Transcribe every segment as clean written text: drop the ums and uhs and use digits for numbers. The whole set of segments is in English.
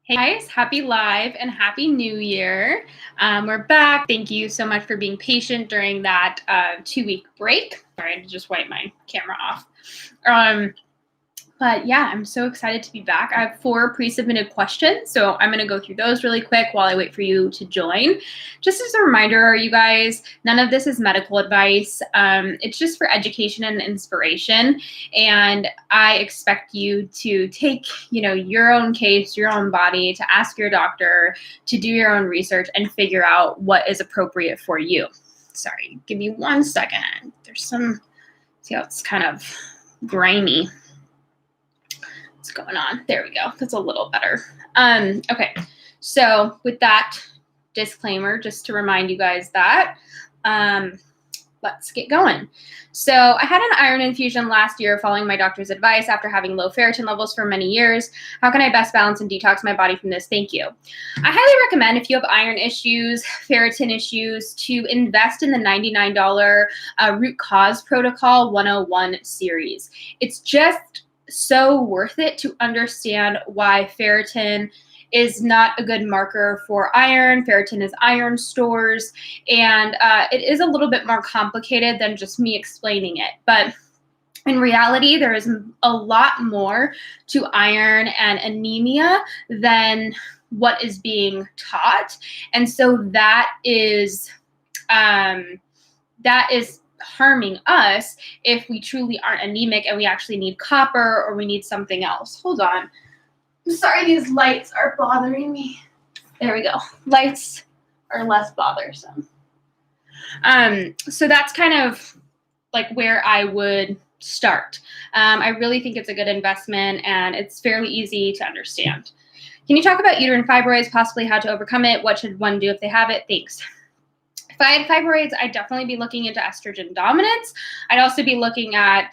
Hey guys, happy live and happy new year. We're back. Thank you so much for being patient during that 2-week break. Sorry, I had to just wipe my camera off. But yeah, I'm so excited to be back. I have 4 pre-submitted questions, so I'm going to go through those really quick while I wait for you to join. Just as a reminder, you guys, none of this is medical advice. It's just for education and inspiration, and I expect you to take, your own case, your own body, to ask your doctor, to do your own research and figure out what is appropriate for you. Sorry, give me 1 second. See how it's kind of grimy. What's going on? There we go. That's a little better. Okay, so with that disclaimer, just to remind you guys that, let's get going. So I had an iron infusion last year following my doctor's advice after having low ferritin levels for many years. How can I best balance and detox my body from this? Thank you. I highly recommend, if you have iron issues, ferritin issues, to invest in the $99 Root Cause Protocol 101 series. It's just so worth it to understand why ferritin is not a good marker for iron. Ferritin is iron stores, and it is a little bit more complicated than just me explaining it. But in reality, there is a lot more to iron and anemia than what is being taught. And so that is harming us if we truly aren't anemic and we actually need copper or we need something else. Hold on. I'm sorry, these lights are bothering me. There we go. Lights are less bothersome. So that's kind of like where I would start. I really think it's a good investment and it's fairly easy to understand. Can you talk about uterine fibroids, possibly how to overcome it? What should one do if they have it? Thanks. If I had fibroids, I'd definitely be looking into estrogen dominance. I'd also be looking at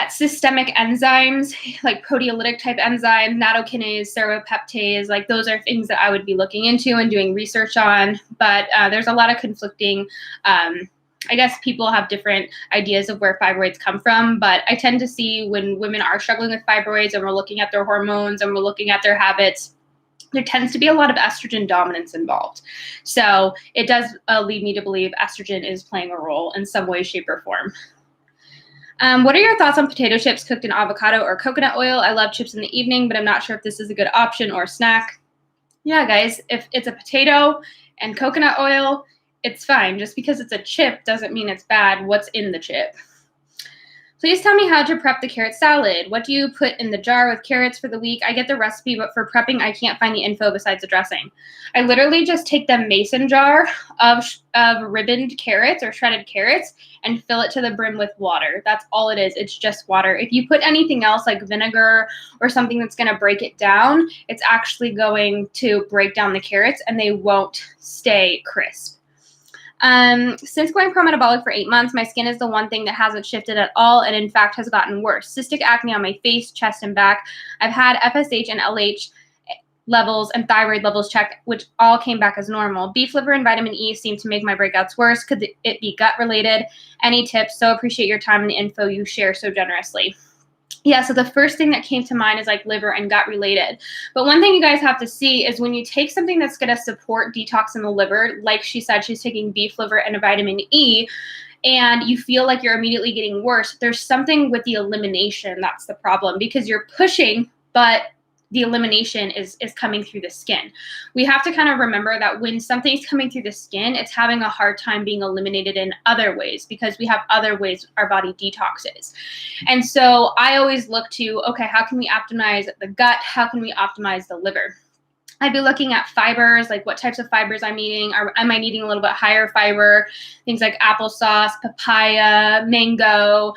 systemic enzymes, like proteolytic type enzymes, nattokinase, serrapeptase. Like, those are things that I would be looking into and doing research on. But there's a lot of conflicting, I guess people have different ideas of where fibroids come from. But I tend to see when women are struggling with fibroids and we're looking at their hormones and we're looking at their habits, there tends to be a lot of estrogen dominance involved. So it does lead me to believe estrogen is playing a role in some way, shape, or form. What are your thoughts on potato chips cooked in avocado or coconut oil? I love chips in the evening, but I'm not sure if this is a good option or snack. Yeah, guys, if it's a potato and coconut oil, it's fine. Just because it's a chip doesn't mean it's bad. What's in the chip? Please tell me how to prep the carrot salad. What do you put in the jar with carrots for the week? I get the recipe, but for prepping, I can't find the info besides the dressing. I literally just take the mason jar of ribboned carrots or shredded carrots and fill it to the brim with water. That's all it is. It's just water. If you put anything else like vinegar or something that's going to break it down, it's actually going to break down the carrots and they won't stay crisp. Since going pro-metabolic for 8 months, my skin is the one thing that hasn't shifted at all and in fact has gotten worse. Cystic acne on my face, chest, and back. I've had FSH and LH levels and thyroid levels checked, which all came back as normal. Beef liver and vitamin E seem to make my breakouts worse. Could it be gut related? Any tips? So appreciate your time and the info you share so generously. Yeah, so the first thing that came to mind is like liver and gut related. But one thing you guys have to see is when you take something that's going to support detox in the liver, like she said, she's taking beef liver and a vitamin E, and you feel like you're immediately getting worse, there's something with the elimination that's the problem, because you're pushing, but the elimination is coming through the skin. We have to kind of remember that when something's coming through the skin, it's having a hard time being eliminated in other ways because we have other ways our body detoxes. And so I always look to, okay, how can we optimize the gut? How can we optimize the liver? I'd be looking at fibers, like what types of fibers I'm eating. Am I eating a little bit higher fiber? Things like applesauce, papaya, mango,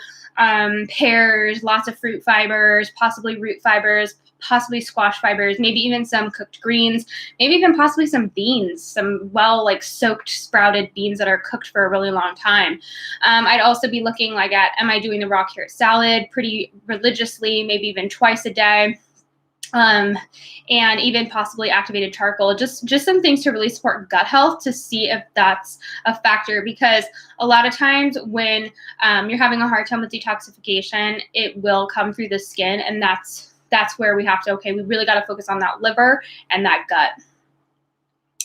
pears, lots of fruit fibers, possibly root fibers, possibly squash fibers, maybe even some cooked greens, maybe even possibly some beans, some soaked sprouted beans that are cooked for a really long time. I'd also be looking like at, am I doing the raw carrot salad pretty religiously, maybe even twice a day? And even possibly activated charcoal, just some things to really support gut health to see if that's a factor, because a lot of times when you're having a hard time with detoxification, it will come through the skin, and that's that's where we have to, okay, we really got to focus on that liver and that gut.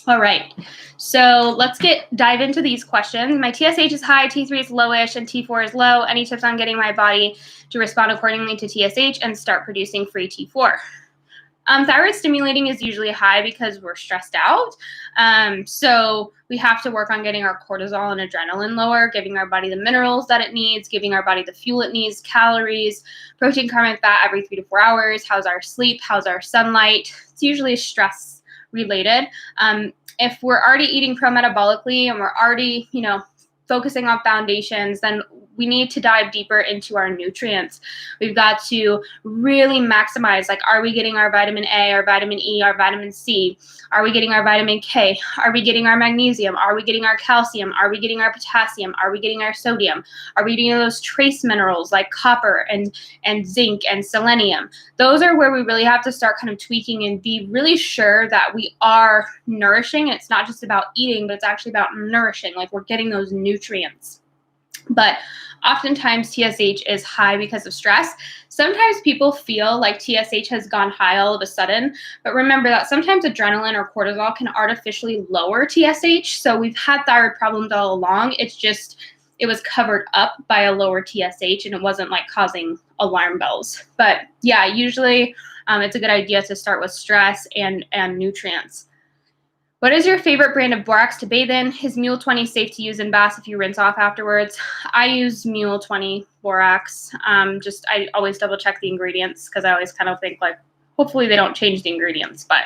All right, so let's dive into these questions. My TSH is high, T3 is lowish, and T4 is low. Any tips on getting my body to respond accordingly to TSH and start producing free T4? Thyroid stimulating is usually high because we're stressed out. So we have to work on getting our cortisol and adrenaline lower, giving our body the minerals that it needs, giving our body the fuel it needs, calories, protein, carb, and fat every 3 to 4 hours. How's our sleep? How's our sunlight? It's usually stress related. If we're already eating pro-metabolically and we're already, focusing on foundations, then we need to dive deeper into our nutrients. We've got to really maximize, like, are we getting our vitamin A, our vitamin E, our vitamin C? Are we getting our vitamin K? Are we getting our magnesium? Are we getting our calcium? Are we getting our potassium? Are we getting our sodium? Are we getting those trace minerals like copper and zinc and selenium? Those are where we really have to start kind of tweaking and be really sure that we are nourishing. It's not just about eating, but it's actually about nourishing, like we're getting those nutrients. But oftentimes TSH is high because of stress. Sometimes people feel like TSH has gone high all of a sudden, but remember that sometimes adrenaline or cortisol can artificially lower TSH. So we've had thyroid problems all along. It's just, it was covered up by a lower TSH and it wasn't like causing alarm bells. But yeah, usually it's a good idea to start with stress and nutrients. What is your favorite brand of borax to bathe in? Is Mule 20 safe to use in baths if you rinse off afterwards? I use Mule 20 borax. I always double check the ingredients because I always kind of think like, hopefully they don't change the ingredients. But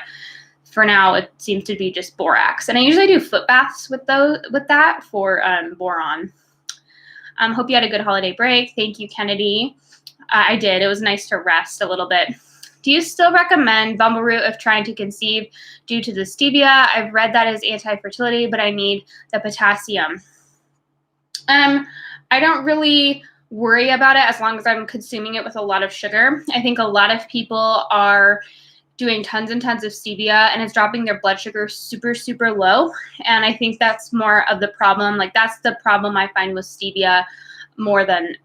for now, it seems to be just borax. And I usually do foot baths with that for boron. Hope you had a good holiday break. Thank you, Kennedy. I did. It was nice to rest a little bit. Do you still recommend bumble root if trying to conceive due to the stevia? I've read that as anti-fertility, but I need the potassium. I don't really worry about it as long as I'm consuming it with a lot of sugar. I think a lot of people are doing tons and tons of stevia and it's dropping their blood sugar super, super low. And I think that's more of the problem. Like that's the problem I find with stevia more than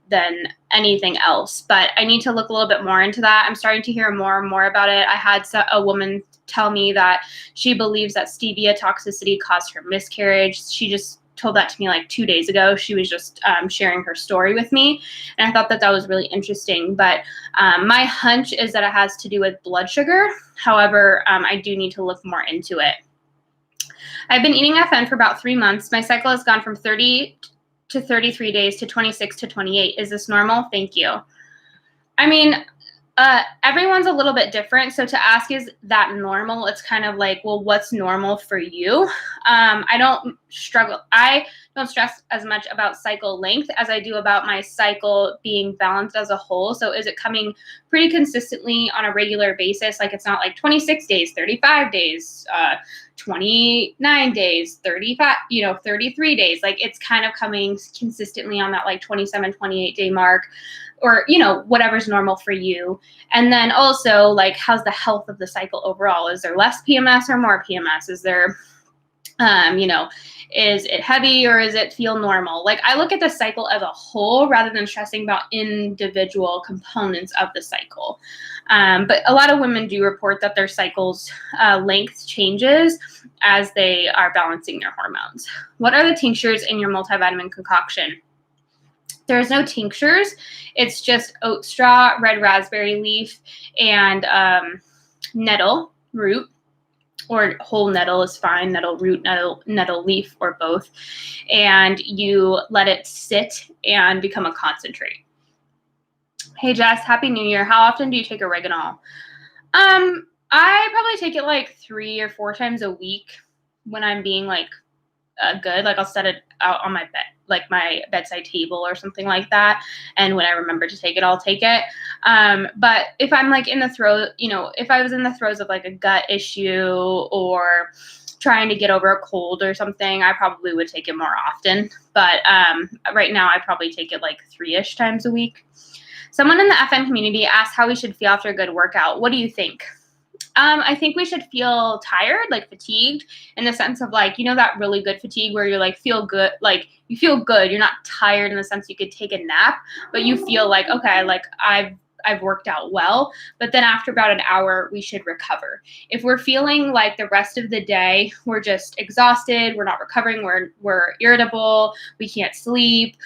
anything else. But I need to look a little bit more into that. I'm starting to hear more and more about it. I had a woman tell me that she believes that stevia toxicity caused her miscarriage. She just told that to me like 2 days ago. She was just sharing her story with me. And I thought that was really interesting. But my hunch is that it has to do with blood sugar. However, I do need to look more into it. I've been eating FN for about 3 months. My cycle has gone from 30 to 33 days to 26 to 28. Is this normal? Thank you. I mean, everyone's a little bit different. So to ask, is that normal? It's kind of like, well, what's normal for you? I don't stress as much about cycle length as I do about my cycle being balanced as a whole. So is it coming pretty consistently on a regular basis? Like it's not like 26 days, 35 days, 29 days, 35, 33 days. Like it's kind of coming consistently on that like 27, 28 day mark, or, whatever's normal for you. And then also like, how's the health of the cycle overall? Is there less PMS or more PMS? Is there, is it heavy or is it feel normal? Like I look at the cycle as a whole rather than stressing about individual components of the cycle. But a lot of women do report that their cycle's length changes as they are balancing their hormones. What are the tinctures in your multivitamin concoction? There's no tinctures. It's just oat straw, red raspberry leaf, and nettle root, or whole nettle is fine, nettle root, nettle leaf, or both. And you let it sit and become a concentrate. Hey, Jess, Happy New Year. How often do you take oregano? I probably take it like 3 or 4 times a week when I'm being like good. Like I'll set it out on my bed, like my bedside table or something like that. And when I remember to take it, I'll take it. But if I'm like in the throes, if I was in the throes of like a gut issue or trying to get over a cold or something, I probably would take it more often. But right now I probably take it like 3-ish times a week. Someone in the FN community asked how we should feel after a good workout. What do you think? I think we should feel tired, like fatigued, in the sense of like, that really good fatigue where you're like, feel good, like you feel good. You're not tired in the sense you could take a nap, but you feel like, okay, like I I've worked out well, but then after about an hour, we should recover. If we're feeling like the rest of the day, we're just exhausted, we're not recovering, we're irritable, we can't sleep,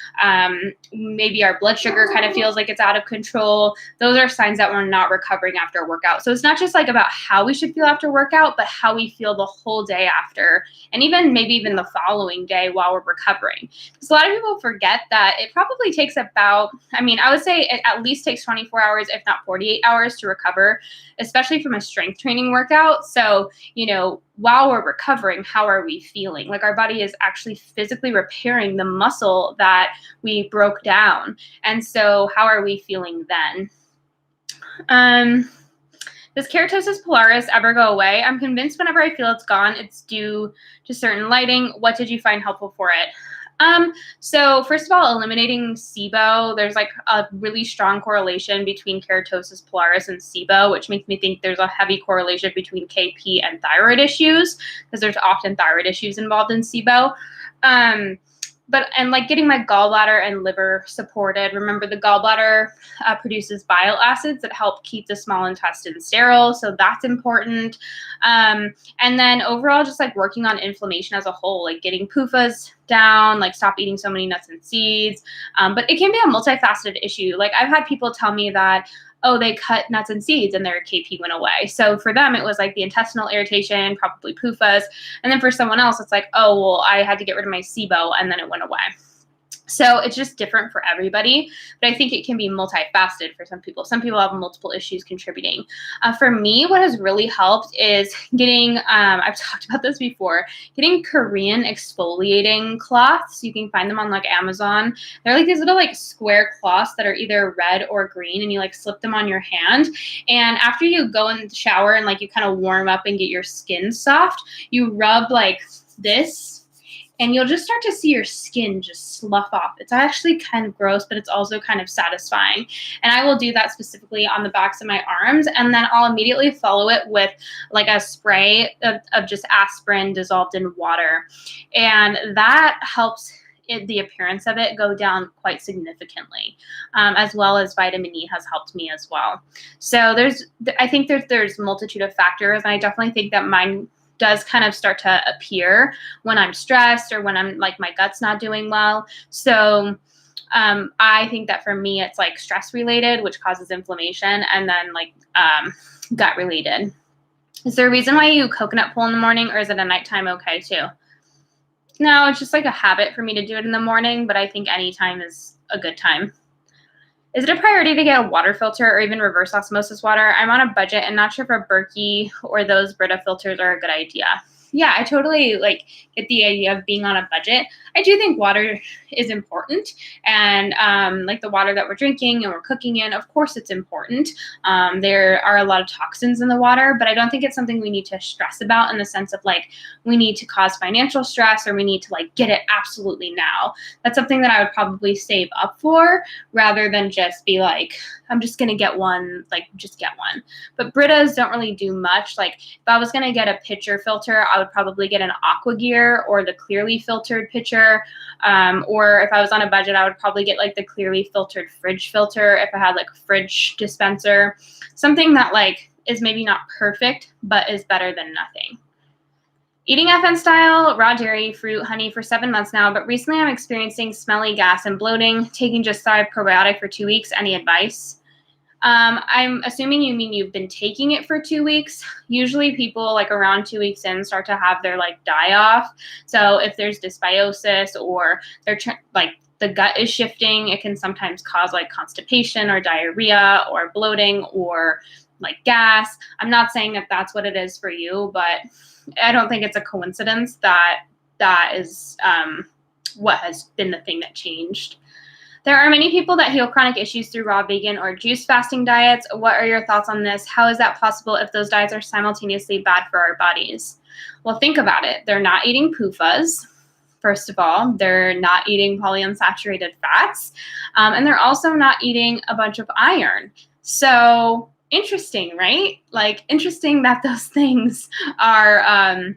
maybe our blood sugar kind of feels like it's out of control, those are signs that we're not recovering after a workout. So it's not just like about how we should feel after workout, but how we feel the whole day after, and maybe even the following day while we're recovering. Because a lot of people forget that it probably takes about, I would say it at least takes 24 hours, if not 48 hours to recover, especially from a strength training workout. So, while we're recovering, how are we feeling? Like our body is actually physically repairing the muscle that we broke down. And so how are we feeling then? Does keratosis polaris ever go away? I'm convinced whenever I feel it's gone, it's due to certain lighting. What did you find helpful for it? So first of all, eliminating SIBO, there's like a really strong correlation between keratosis polaris and SIBO, which makes me think there's a heavy correlation between KP and thyroid issues, because there's often thyroid issues involved in SIBO. And like getting my gallbladder and liver supported. Remember, the gallbladder produces bile acids that help keep the small intestine sterile, so that's important. And then overall, just like working on inflammation as a whole, like getting PUFAs down, like stop eating so many nuts and seeds. But it can be a multifaceted issue. Like I've had people tell me that, oh, they cut nuts and seeds and their KP went away. So for them, it was like the intestinal irritation, probably PUFAs. And then for someone else, it's like, oh, well, I had to get rid of my SIBO and then it went away. So it's just different for everybody, but I think it can be multifaceted for some people. Some people have multiple issues contributing. For me, what has really helped is getting, I've talked about this before, getting Korean exfoliating cloths. You can find them on like Amazon. They're like these little like square cloths that are either red or green, and you like slip them on your hand. And after you go in the shower and like you kind of warm up and get your skin soft, you rub like this, and you'll just start to see your skin just slough off. It's actually kind of gross, but it's also kind of satisfying. And I will do that specifically on the backs of my arms. And then I'll immediately follow it with like a spray of just aspirin dissolved in water. And that helps the appearance of it go down quite significantly, as well as vitamin E has helped me as well. So I think there's a multitude of factors. And I definitely think that mine does kind of start to appear when I'm stressed or when I'm like my gut's not doing well. So I think that for me, it's like stress related, which causes inflammation, and then like gut related. Is there a reason why you coconut pull in the morning, or is it a nighttime okay too? No, it's just like a habit for me to do it in the morning, but I think any time is a good time. Is it a priority to get a water filter or even reverse osmosis water? I'm on a budget and not sure if a Berkey or those Brita filters are a good idea. Yeah, I totally like get the idea of being on a budget. I do think water is important, and like the water that we're drinking and we're cooking in, of course it's important. There are a lot of toxins in the water, but I don't think it's something we need to stress about in the sense of like we need to cause financial stress or we need to like get it absolutely now. That's something that I would probably save up for rather than just be like, I'm just going to get one, like just get one. But Britas don't really do much. Like if I was going to get a pitcher filter, I would probably get an Aqua Gear or the clearly filtered pitcher. Or if I was on a budget, I would probably get like the clearly filtered fridge filter if I had like a fridge dispenser. Something that like is maybe not perfect, but is better than nothing. Eating FN style, raw dairy, fruit, honey for 7 months now, but recently I'm experiencing smelly gas and bloating, taking just Thrive probiotic for 2 weeks. Any advice? I'm assuming you mean you've been taking it for 2 weeks. Usually people like around 2 weeks in start to have their like die off. So if there's dysbiosis or they're like the gut is shifting, it can sometimes cause like constipation or diarrhea or bloating or like gas. I'm not saying that that's what it is for you, but I don't think it's a coincidence that that is what has been the thing that changed. There are many people that heal chronic issues through raw vegan or juice fasting diets. What are your thoughts on this? How is that possible if those diets are simultaneously bad for our bodies? Well, think about it. They're not eating PUFAs, first of all. They're not eating polyunsaturated fats. And they're also not eating a bunch of iron. So interesting, right? Like interesting that those things are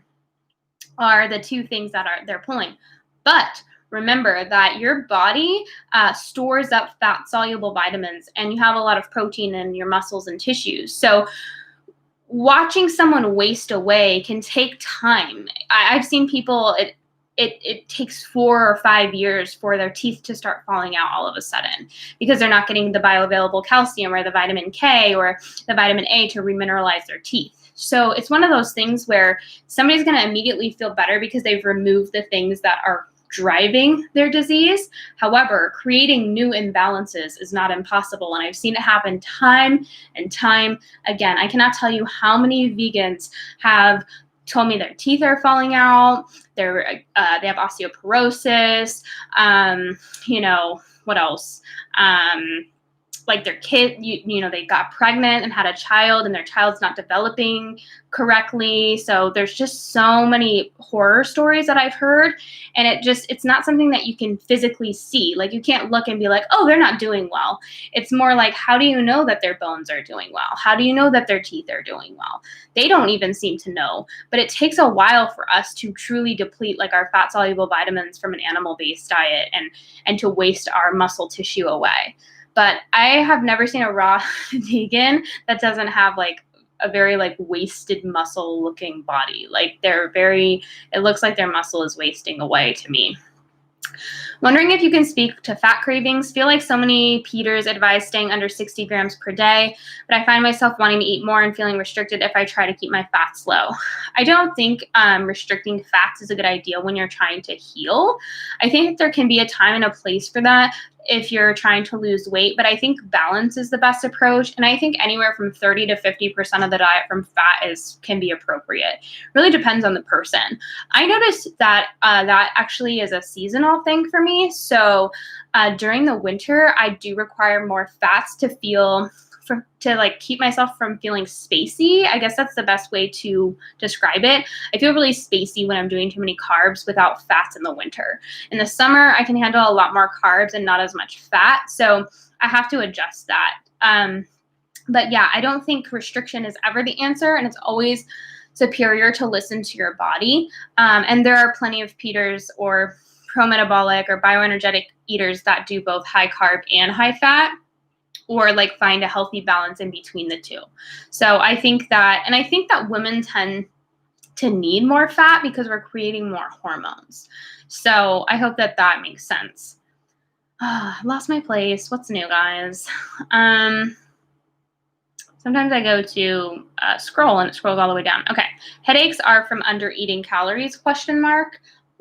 the two things that they're pulling. But remember that your body stores up fat-soluble vitamins, and you have a lot of protein in your muscles and tissues. So watching someone waste away can take time. I've seen people, it takes 4 or 5 years for their teeth to start falling out all of a sudden because they're not getting the bioavailable calcium or the vitamin K or the vitamin A to remineralize their teeth. So it's one of those things where somebody's going to immediately feel better because they've removed the things that are driving their disease. However, creating new imbalances is not impossible, and I've seen it happen time and time again. I cannot tell you how many vegans have told me their teeth are falling out, they have osteoporosis, what else? Like their kid, they got pregnant and had a child and their child's not developing correctly. So there's just so many horror stories that I've heard. And it's not something that you can physically see. Like you can't look and be like, oh, they're not doing well. It's more like, how do you know that their bones are doing well? How do you know that their teeth are doing well? They don't even seem to know. But it takes a while for us to truly deplete like our fat soluble vitamins from an animal-based diet and to waste our muscle tissue away. But I have never seen a raw vegan that doesn't have like a very like wasted muscle looking body. Like it looks like their muscle is wasting away to me. Wondering if you can speak to fat cravings. Feel like so many Peters advise staying under 60 grams per day, but I find myself wanting to eat more and feeling restricted if I try to keep my fats low. I don't think restricting fats is a good idea when you're trying to heal. I think that there can be a time and a place for that if you're trying to lose weight, but I think balance is the best approach. And I think anywhere from 30 to 50% of the diet from fat can be appropriate. Really depends on the person. I noticed that that actually is a seasonal thing for me. So during the winter, I do require more fats to keep myself from feeling spacey. I guess that's the best way to describe it. I feel really spacey when I'm doing too many carbs without fats in the winter. In the summer, I can handle a lot more carbs and not as much fat. So I have to adjust that. But yeah, I don't think restriction is ever the answer, and it's always superior to listen to your body. And there are plenty of Peters or pro-metabolic or bioenergetic eaters that do both high carb and high fat, or like find a healthy balance in between the two. So I think that women tend to need more fat because we're creating more hormones. So I hope that makes sense. Lost my place. What's new, guys? Sometimes I go to scroll and it scrolls all the way down. Okay. Headaches are from under eating calories, ?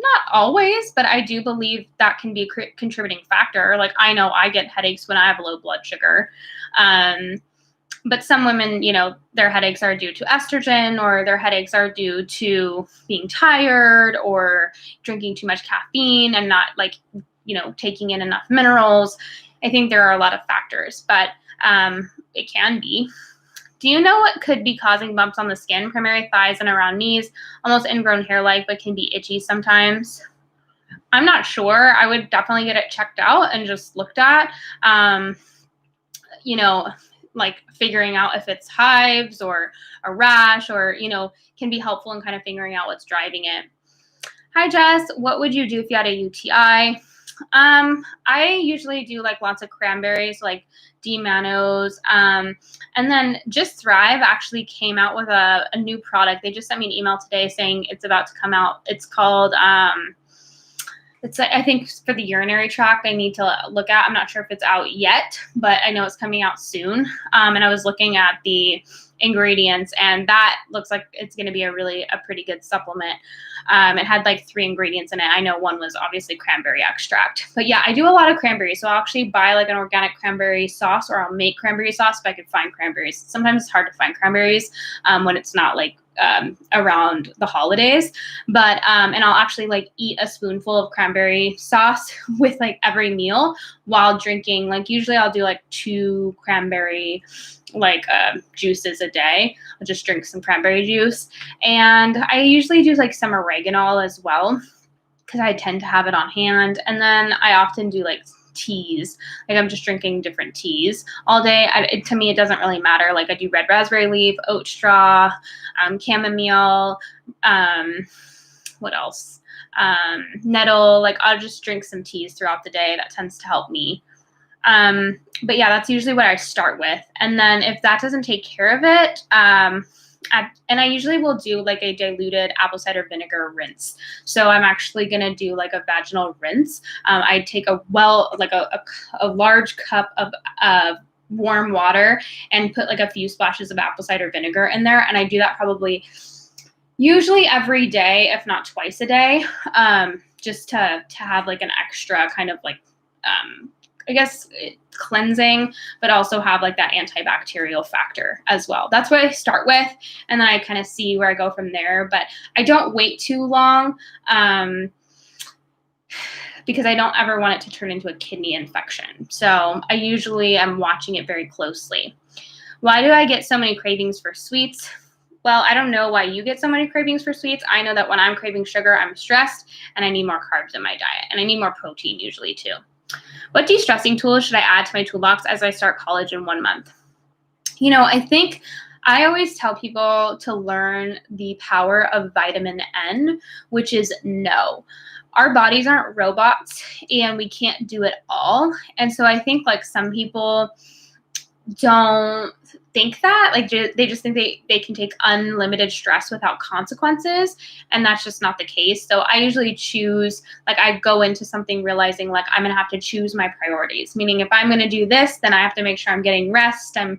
Not always, but I do believe that can be a contributing factor. Like I know I get headaches when I have low blood sugar. But some women, their headaches are due to estrogen, or their headaches are due to being tired or drinking too much caffeine and not taking in enough minerals. I think there are a lot of factors, but it can be. Do you know what could be causing bumps on the skin? Primary thighs and around knees, almost ingrown hair-like, but can be itchy sometimes. I'm not sure. I would definitely get it checked out and just looked at. Like figuring out if it's hives or a rash or, can be helpful in kind of figuring out what's driving it. Hi, Jess. What would you do if you had a UTI? I usually do like lots of cranberries, like D-mannose. And then Just Thrive actually came out with a new product. They just sent me an email today saying it's about to come out. It's called, I think for the urinary tract, I need to look at. I'm not sure if it's out yet, but I know it's coming out soon. And I was looking at the ingredients, and that looks like it's going to be a pretty good supplement. It had like 3 ingredients in it. I know one was obviously cranberry extract, but yeah, I do a lot of cranberries. So I'll actually buy like an organic cranberry sauce, or I'll make cranberry sauce if I could find cranberries. Sometimes it's hard to find cranberries when it's not like around the holidays, but and I'll actually like eat a spoonful of cranberry sauce with like every meal while drinking. Like usually I'll do like 2 cranberry juices a day. I'll just drink some cranberry juice, and I usually do like some oregano as well because I tend to have it on hand. And then I often do like teas. Like I'm just drinking different teas all day. To me, it doesn't really matter. Like I do red raspberry leaf, oat straw, chamomile, what else? nettle. Like I'll just drink some teas throughout the day. That tends to help me. But yeah, that's usually what I start with. And then if that doesn't take care of it, and I usually will do like a diluted apple cider vinegar rinse. So I'm actually going to do like a vaginal rinse. I take a large cup of warm water and put like a few splashes of apple cider vinegar in there. And I do that usually every day, if not twice a day, just to have like an extra kind of like, I guess cleansing, but also have like that antibacterial factor as well. That's what I start with. And then I kind of see where I go from there, but I don't wait too long, because I don't ever want it to turn into a kidney infection. So I usually am watching it very closely. Why do I get so many cravings for sweets? Well, I don't know why you get so many cravings for sweets. I know that when I'm craving sugar, I'm stressed and I need more carbs in my diet, and I need more protein usually too. What de-stressing tools should I add to my toolbox as I start college in 1 month? I think I always tell people to learn the power of vitamin N, which is no. Our bodies aren't robots and we can't do it all. And so I think like some people don't think that, like they just think they can take unlimited stress without consequences, and that's just not the case. So I usually choose, like I go into something realizing like I'm gonna have to choose my priorities, meaning if I'm gonna do this, then I have to make sure I'm getting rest, I'm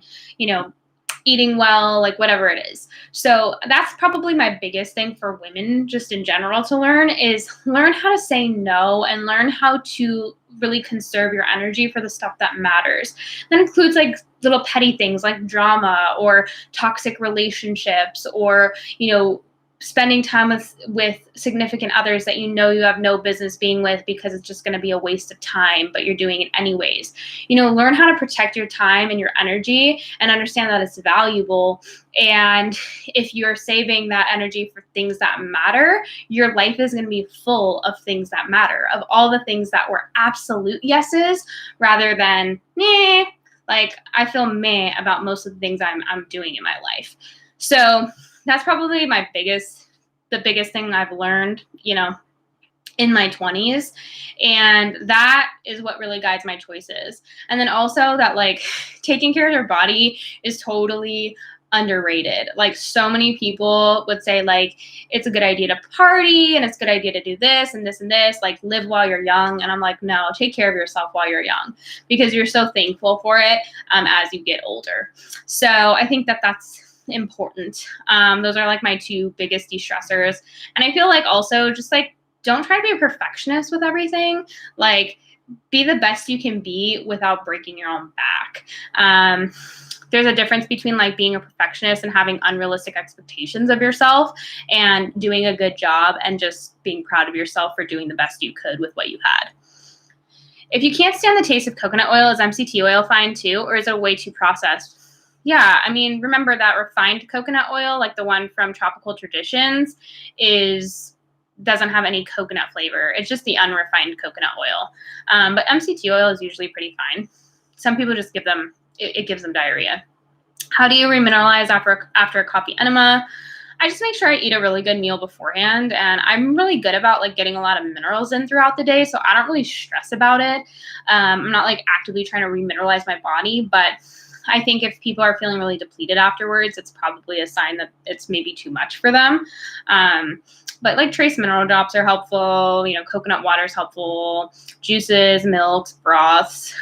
eating well, like whatever it is. So that's probably my biggest thing for women just in general to learn how to say no and learn how to really conserve your energy for the stuff that matters. That includes like little petty things like drama or toxic relationships, or, spending time with significant others that you have no business being with because it's just going to be a waste of time, but you're doing it anyways. Learn how to protect your time and your energy and understand that it's valuable. And if you're saving that energy for things that matter, your life is going to be full of things that matter, of all the things that were absolute yeses rather than meh. Like I feel meh about most of the things I'm doing in my life. So that's probably the biggest thing I've learned, in my 20s. And that is what really guides my choices. And then also that like taking care of your body is totally underrated. Like so many people would say like, it's a good idea to party and it's a good idea to do this and this and this, like live while you're young. And I'm like, no, take care of yourself while you're young, because you're so thankful for it as you get older. So I think that that's important. Those are like my two biggest de-stressors. And I feel like also just like, don't try to be a perfectionist with everything. Like be the best you can be without breaking your own back. There's a difference between like being a perfectionist and having unrealistic expectations of yourself and doing a good job and just being proud of yourself for doing the best you could with what you had. If you can't stand the taste of coconut oil, is MCT oil fine too, or is it way too processed? Yeah, I mean, remember that refined coconut oil, like the one from Tropical Traditions, doesn't have any coconut flavor. It's just the unrefined coconut oil. But MCT oil is usually pretty fine. Some people just it gives them diarrhea. How do you remineralize after a coffee enema? I just make sure I eat a really good meal beforehand, and I'm really good about like getting a lot of minerals in throughout the day, so I don't really stress about it. I'm not like actively trying to remineralize my body, but I think if people are feeling really depleted afterwards, it's probably a sign that it's maybe too much for them. But like trace mineral drops are helpful. Coconut water is helpful. Juices, milks, broths,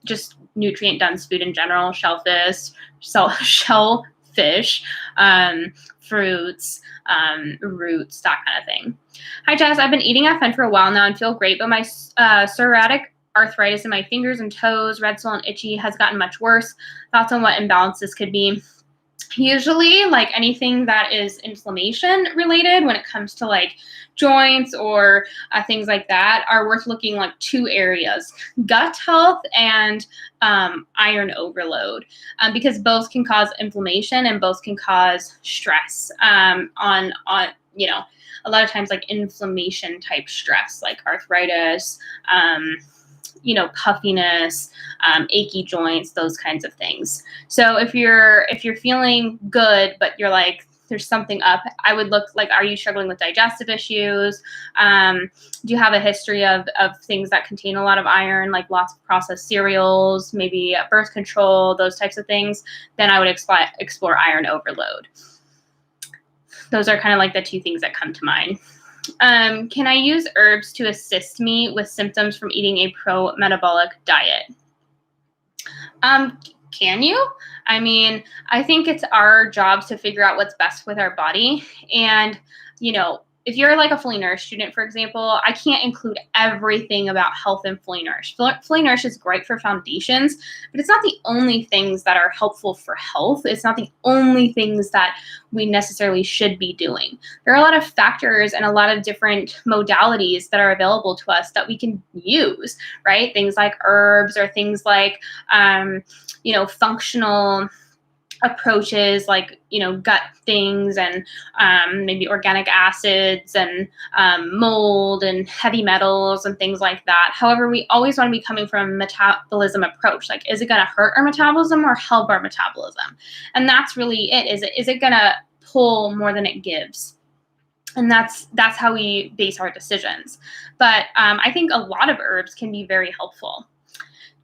just nutrient-dense food in general. Shellfish, fruits, roots, that kind of thing. Hi, Jess. I've been eating FN for a while now and feel great, but my psoriatic arthritis in my fingers and toes, red swell and itchy, has gotten much worse. Thoughts on what imbalances could be? Usually, like anything that is inflammation related, when it comes to like joints or things like that, are worth looking like two areas: gut health and iron overload, because both can cause inflammation and both can cause stress on a lot of times like inflammation type stress, like arthritis, puffiness, achy joints, those kinds of things. So if you're feeling good, but you're like, there's something up. I would look like, are you struggling with digestive issues? Do you have a history of things that contain a lot of iron, like lots of processed cereals, maybe birth control, those types of things? Then I would explore iron overload. Those are kind of like the two things that come to mind. Can I use herbs to assist me with symptoms from eating a pro-metabolic diet? Can you? I mean, I think it's our job to figure out what's best with our body. And, you know, if you're like a fully nourished student, for example, I can't include everything about health in fully nourished. Fully nourished is great for foundations, but it's not the only things that are helpful for health. It's not the only things that we necessarily should be doing. There are a lot of factors and a lot of different modalities that are available to us that we can use, right? Things like herbs or things like, you know, functional approaches like, you know, gut things and maybe organic acids and mold and heavy metals and things like that. However, we always want to be coming from a metabolism approach. Like, is it going to hurt our metabolism or help our metabolism? And that's really it. Is it going to pull more than it gives? And that's how we base our decisions. But I think a lot of herbs can be very helpful.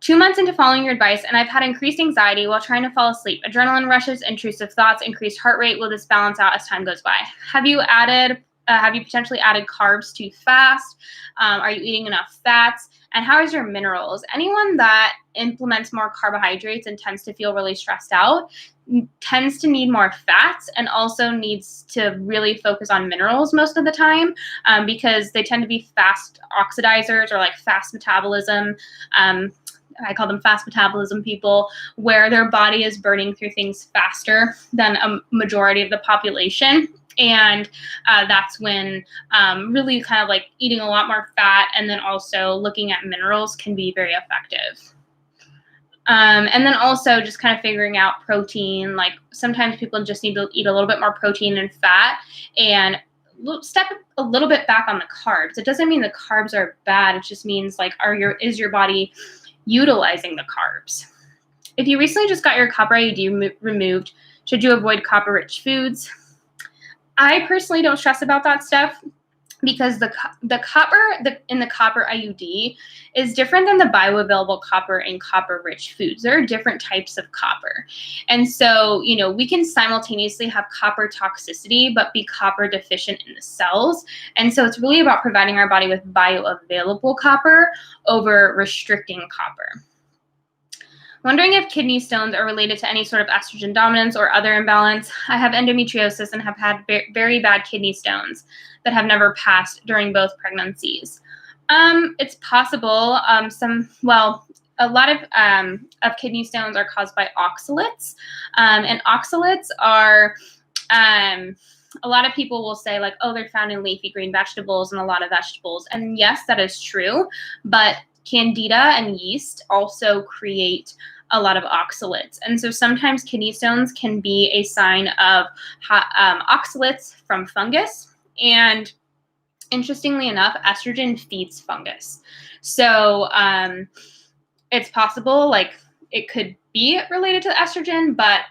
2 months into following your advice, and I've had increased anxiety while trying to fall asleep. Adrenaline rushes, intrusive thoughts, increased heart rate. Will this balance out as time goes by? Have you potentially added carbs too fast? Are you eating enough fats? And how is your minerals? Anyone that implements more carbohydrates and tends to feel really stressed out tends to need more fats and also needs to really focus on minerals most of the time because they tend to be fast oxidizers or like fast metabolism. I call them fast metabolism people, where their body is burning through things faster than a majority of the population. And that's when really kind of like eating a lot more fat and then also looking at minerals can be very effective. And then also just kind of figuring out protein. Like sometimes people just need to eat a little bit more protein and fat and step a little bit back on the carbs. It doesn't mean the carbs are bad. It just means like, is your body utilizing the carbs? If you recently just got your copper IUD removed, should you avoid copper-rich foods? I personally don't stress about that stuff because the copper in the copper IUD is different than the bioavailable copper in copper-rich foods. There are different types of copper. And so, you know, we can simultaneously have copper toxicity, but be copper deficient in the cells. And so it's really about providing our body with bioavailable copper over restricting copper. Wondering if kidney stones are related to any sort of estrogen dominance or other imbalance. I have endometriosis and have had very bad kidney stones that have never passed during both pregnancies. It's possible. A lot of kidney stones are caused by oxalates, and oxalates are. A lot of people will say like, oh, they're found in leafy green vegetables and a lot of vegetables, and yes, that is true. But candida and yeast also create a lot of oxalates. And so sometimes kidney stones can be a sign of oxalates from fungus. And interestingly enough, estrogen feeds fungus. So it's possible, like it could be related to estrogen, but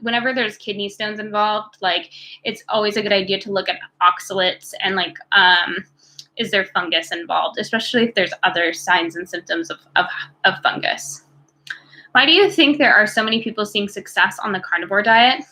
whenever there's kidney stones involved, like it's always a good idea to look at oxalates and like, is there fungus involved, especially if there's other signs and symptoms of fungus. Why do you think there are so many people seeing success on the carnivore diet?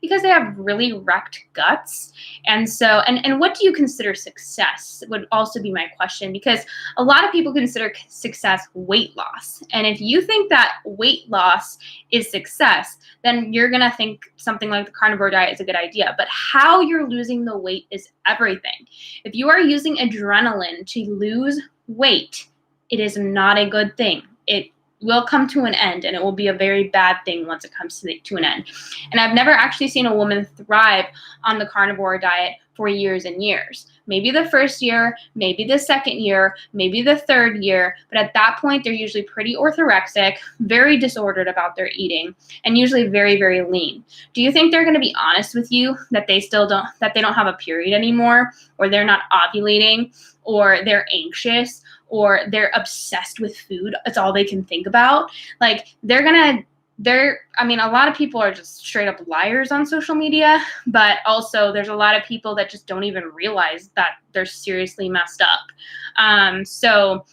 Because they have really wrecked guts. And so, and what do you consider success would also be my question, because a lot of people consider success weight loss. And if you think that weight loss is success, then you're going to think something like the carnivore diet is a good idea. But how you're losing the weight is everything. If you are using adrenaline to lose weight, it is not a good thing. It will come to an end, and it will be a very bad thing once it comes to an end. And I've never actually seen a woman thrive on the carnivore diet for years and years. Maybe the first year, maybe the second year, maybe the third year, but at that point, they're usually pretty orthorexic, very disordered about their eating, and usually very, very lean. Do you think they're going to be honest with you that they don't have a period anymore, or they're not ovulating, or they're anxious, or they're obsessed with food? It's all they can think about. Like, they're going to a lot of people are just straight up liars on social media, but also there's a lot of people that just don't even realize that they're seriously messed up. So,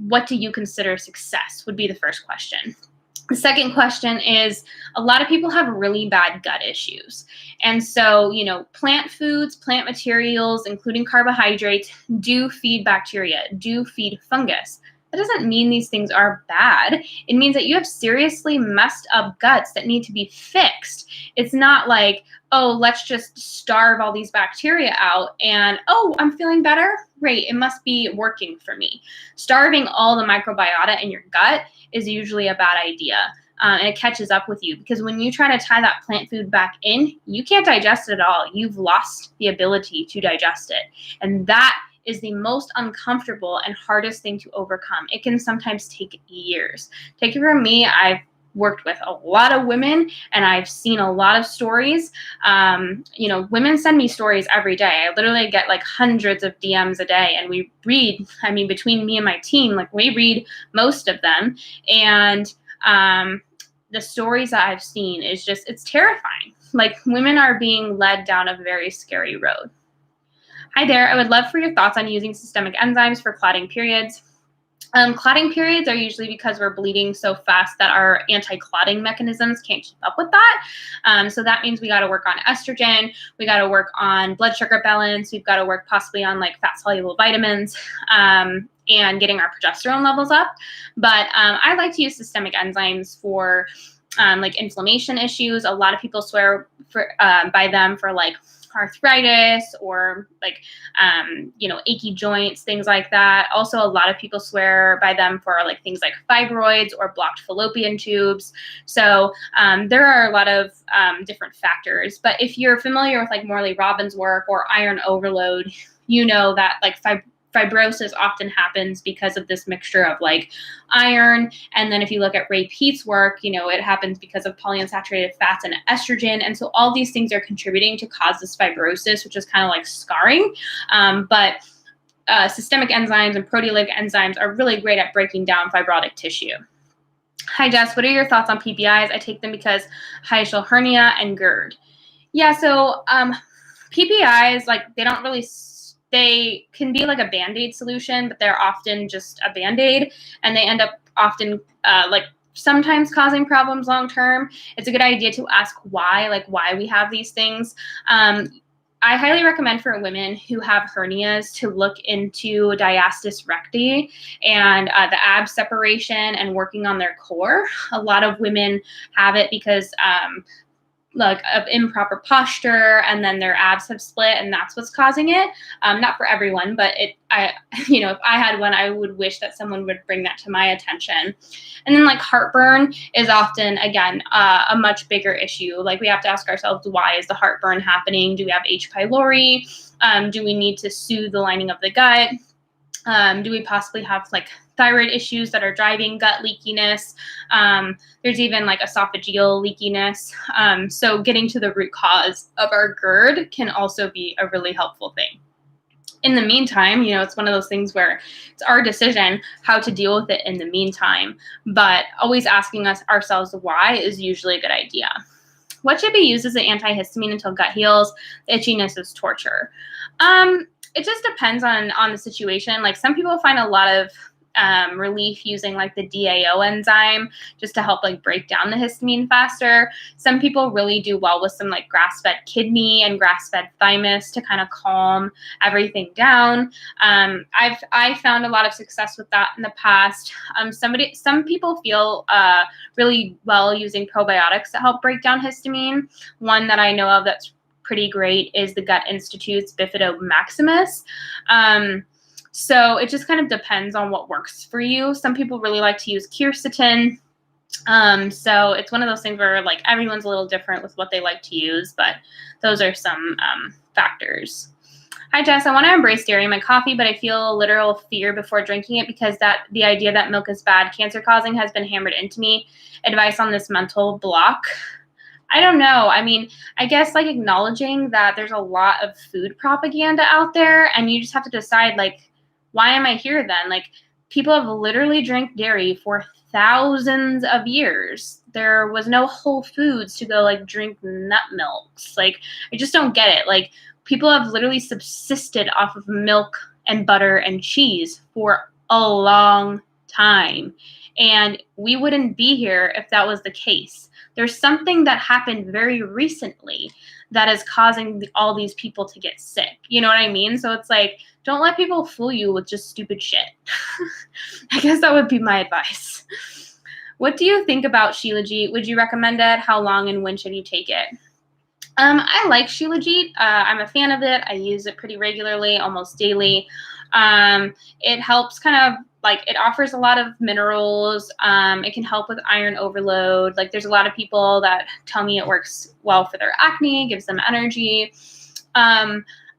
what do you consider success would be the first question. The second question is, a lot of people have really bad gut issues. And so, plant foods, plant materials, including carbohydrates, do feed bacteria, do feed fungus. That doesn't mean these things are bad. It means that you have seriously messed up guts that need to be fixed. It's not like, oh, let's just starve all these bacteria out and, oh, I'm feeling better. Great, it must be working for me. Starving all the microbiota in your gut is usually a bad idea. And it catches up with you, because when you try to tie that plant food back in, you can't digest it at all. You've lost the ability to digest it. And that is the most uncomfortable and hardest thing to overcome. It can sometimes take years. Take it from me, I've worked with a lot of women and I've seen a lot of stories. Women send me stories every day. I literally get like hundreds of DMs a day, and we read, between me and my team, like we read most of them. And the stories that I've seen is just, it's terrifying. Like, women are being led down a very scary road. Hi there, I would love for your thoughts on using systemic enzymes for clotting periods. Clotting periods are usually because we're bleeding so fast that our anti-clotting mechanisms can't keep up with that. So that means we got to work on estrogen, we got to work on blood sugar balance, we've got to work possibly on like fat-soluble vitamins, and getting our progesterone levels up. But I like to use systemic enzymes for like inflammation issues. A lot of people swear by them for like arthritis or like, achy joints, things like that. Also, a lot of people swear by them for like things like fibroids or blocked fallopian tubes. So there are a lot of different factors. But if you're familiar with like Morley Robbins' work or iron overload, you know that like fibrosis often happens because of this mixture of like iron. And then if you look at Ray Peat's work, it happens because of polyunsaturated fats and estrogen. And so all these things are contributing to cause this fibrosis, which is kind of like scarring. But systemic enzymes and proteolytic enzymes are really great at breaking down fibrotic tissue. Hi, Jess. What are your thoughts on PPIs? I take them because hiatal hernia and GERD. Yeah, so PPIs, like, they can be like a Band-Aid solution, but they're often just a Band-Aid, and they end up often sometimes causing problems long term. It's a good idea to ask why we have these things. I highly recommend for women who have hernias to look into diastasis recti and the ab separation and working on their core. A lot of women have it because of improper posture, and then their abs have split, and that's what's causing it. Not for everyone, but if I had one, I would wish that someone would bring that to my attention. And then like heartburn is often, again, a much bigger issue. Like, we have to ask ourselves, why is the heartburn happening? Do we have H. pylori? Do we need to soothe the lining of the gut? Do we possibly have like thyroid issues that are driving gut leakiness? There's even like esophageal leakiness. So getting to the root cause of our GERD can also be a really helpful thing. In the meantime, it's one of those things where it's our decision how to deal with it in the meantime, but always asking ourselves why is usually a good idea. What should be used as an antihistamine until gut heals? The itchiness is torture. It just depends on the situation. Like, some people find a lot of relief using like the DAO enzyme just to help like break down the histamine faster. Some people really do well with some like grass-fed kidney and grass-fed thymus to kind of calm everything down. I found a lot of success with that in the past. Some people feel really well using probiotics to help break down histamine. One that I know of that's pretty great is the Gut Institute's Bifido Maximus. So it just kind of depends on what works for you. Some people really like to use quercetin. So it's one of those things where like everyone's a little different with what they like to use, but those are some factors. Hi, Jess. I want to embrace dairy in my coffee, but I feel a literal fear before drinking it because the idea that milk is bad, cancer causing, has been hammered into me. Advice on this mental block? I don't know. I mean, I guess like acknowledging that there's a lot of food propaganda out there, and you just have to decide, like, why am I here then? Like, people have literally drank dairy for thousands of years. There was no Whole Foods to go like drink nut milks. Like, I just don't get it. Like, people have literally subsisted off of milk and butter and cheese for a long time. And we wouldn't be here if that was the case. There's something that happened very recently that is causing all these people to get sick. You know what I mean? So it's like, don't let people fool you with just stupid shit. I guess that would be my advice. What do you think about Shilajit? Would you recommend it? How long and when should you take it? I like Shilajit. I'm a fan of it. I use it pretty regularly, almost daily. It helps kind of like, it offers a lot of minerals. It can help with iron overload. Like, there's a lot of people that tell me it works well for their acne, gives them energy.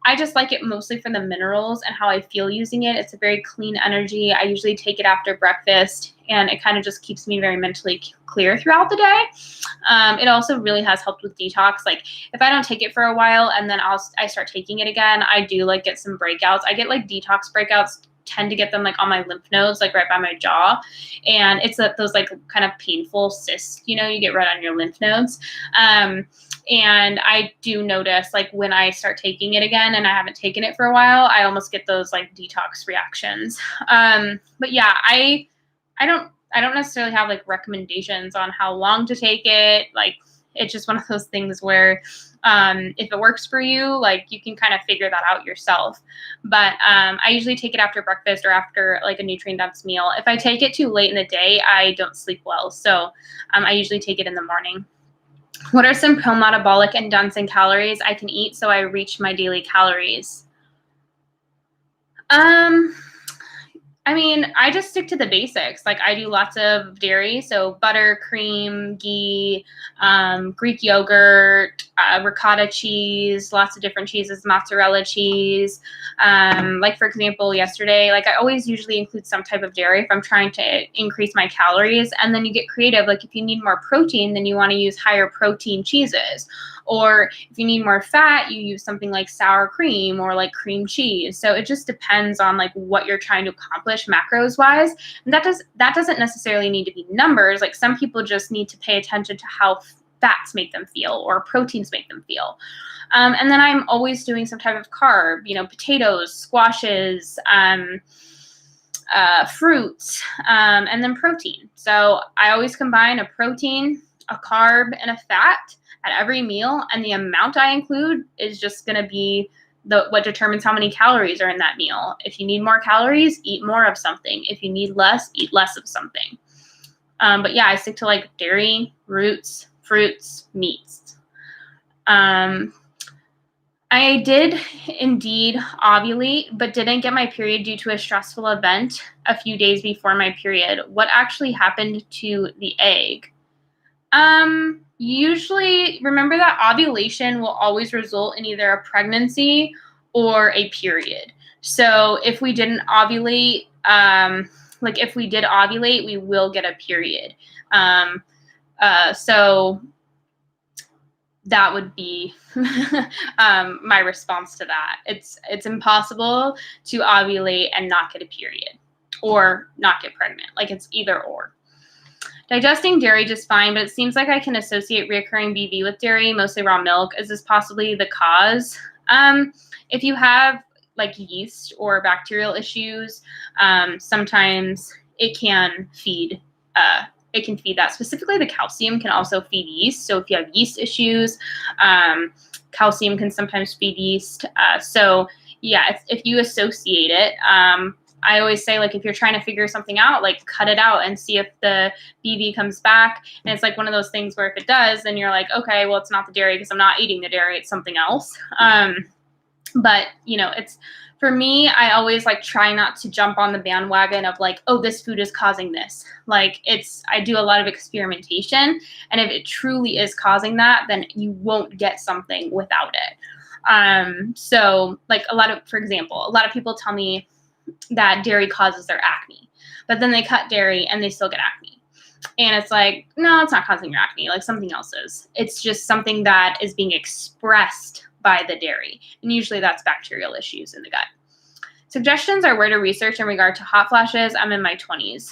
I just like it mostly for the minerals and how I feel using it. It's a very clean energy. I usually take it after breakfast, and it kind of just keeps me very mentally clear throughout the day. It also really has helped with detox. Like, if I don't take it for a while and then I start taking it again, I do like get some breakouts. I get like detox breakouts, tend to get them like on my lymph nodes, like right by my jaw. And it's those like kind of painful cysts, you get right on your lymph nodes. And I do notice, like, when I start taking it again and I haven't taken it for a while, I almost get those like detox reactions. But yeah, I don't necessarily have like recommendations on how long to take it. Like, it's just one of those things where if it works for you, like, you can kind of figure that out yourself. But I usually take it after breakfast or after like a nutrient-dense meal. If I take it too late in the day, I don't sleep well. So I usually take it in the morning. What are some pro-metabolic and dense in calories I can eat so I reach my daily calories? I mean, I just stick to the basics. Like, I do lots of dairy, so butter, cream, ghee, Greek yogurt, ricotta cheese, lots of different cheeses, mozzarella cheese. Like, for example, yesterday, like, I always usually include some type of dairy if I'm trying to increase my calories. And then you get creative. Like, if you need more protein, then you want to use higher protein cheeses. Or if you need more fat, you use something like sour cream or like cream cheese. So it just depends on like what you're trying to accomplish macros wise. And that doesn't necessarily need to be numbers. Like, some people just need to pay attention to how fats make them feel or proteins make them feel. And then I'm always doing some type of carb, potatoes, squashes, fruits, and then protein. So I always combine a protein, a carb, and a fat at every meal, and the amount I include is just going to be what determines how many calories are in that meal. If you need more calories, eat more of something. If you need less, eat less of something. But yeah, I stick to like dairy, roots, fruits, meats. I did indeed ovulate, but didn't get my period due to a stressful event a few days before my period. What actually happened to the egg? Usually, remember that ovulation will always result in either a pregnancy or a period. So if we didn't ovulate, if we did ovulate, we will get a period. So that would be my response to that. It's impossible to ovulate and not get a period or not get pregnant. Like, it's either or. Digesting dairy just fine, but it seems like I can associate reoccurring BV with dairy, mostly raw milk. Is this possibly the cause? If you have like yeast or bacterial issues, sometimes it can feed that. Specifically, the calcium can also feed yeast. So if you have yeast issues, calcium can sometimes feed yeast. So yeah, if you associate it, I always say, like, if you're trying to figure something out, like, cut it out and see if the BV comes back. And it's like one of those things where if it does, then you're like, okay, well, it's not the dairy because I'm not eating the dairy. It's something else. But, it's, for me, I always like try not to jump on the bandwagon of like, oh, this food is causing this. Like, I do a lot of experimentation. And if it truly is causing that, then you won't get something without it. So like for example, a lot of people tell me that dairy causes their acne, but then they cut dairy and they still get acne. And it's like, no, it's not causing your acne. Like, something else is. It's just something that is being expressed by the dairy. And usually that's bacterial issues in the gut. Suggestions are where to research in regard to hot flashes. I'm in my 20s.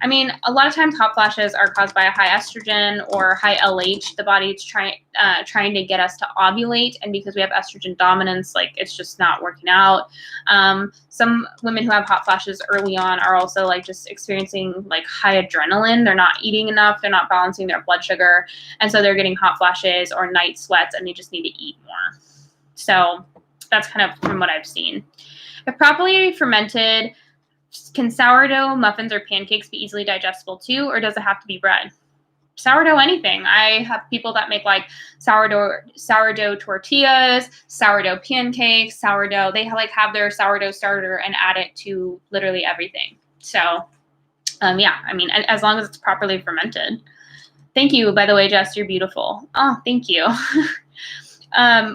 I mean, a lot of times hot flashes are caused by a high estrogen or high LH. The body's trying to get us to ovulate, and because we have estrogen dominance, like it's just not working out. Some women who have hot flashes early on are also like just experiencing like high adrenaline. They're not eating enough. They're not balancing their blood sugar, and so they're getting hot flashes or night sweats, and they just need to eat more. So that's kind of from what I've seen. If properly fermented, can sourdough, muffins, or pancakes be easily digestible too, or does it have to be bread? Sourdough, anything. I have people that make like sourdough tortillas, sourdough pancakes, sourdough. They like have their sourdough starter and add it to literally everything. So, yeah, I mean, as long as it's properly fermented. Thank you, by the way, Jess. You're beautiful. Oh, thank you.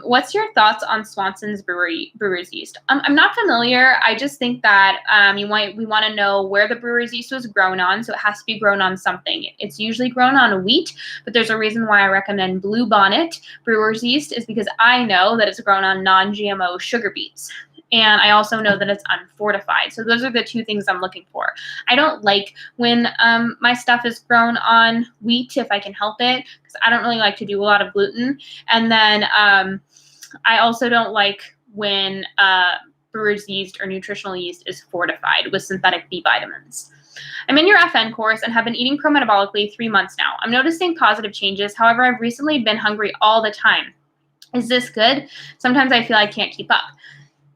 What's your thoughts on Swanson's brewer's yeast? I'm not familiar. I just think that we want to know where the brewer's yeast was grown on. So it has to be grown on something. It's usually grown on wheat, but there's a reason why I recommend Blue Bonnet brewer's yeast is because I know that it's grown on non-GMO sugar beets. And I also know that it's unfortified. So those are the two things I'm looking for. I don't like when my stuff is grown on wheat if I can help it, because I don't really like to do a lot of gluten. And then I also don't like when brewer's yeast or nutritional yeast is fortified with synthetic B vitamins. I'm in your FN course and have been eating pro-metabolically 3 months now. I'm noticing positive changes. However, I've recently been hungry all the time. Is this good? Sometimes I feel I can't keep up.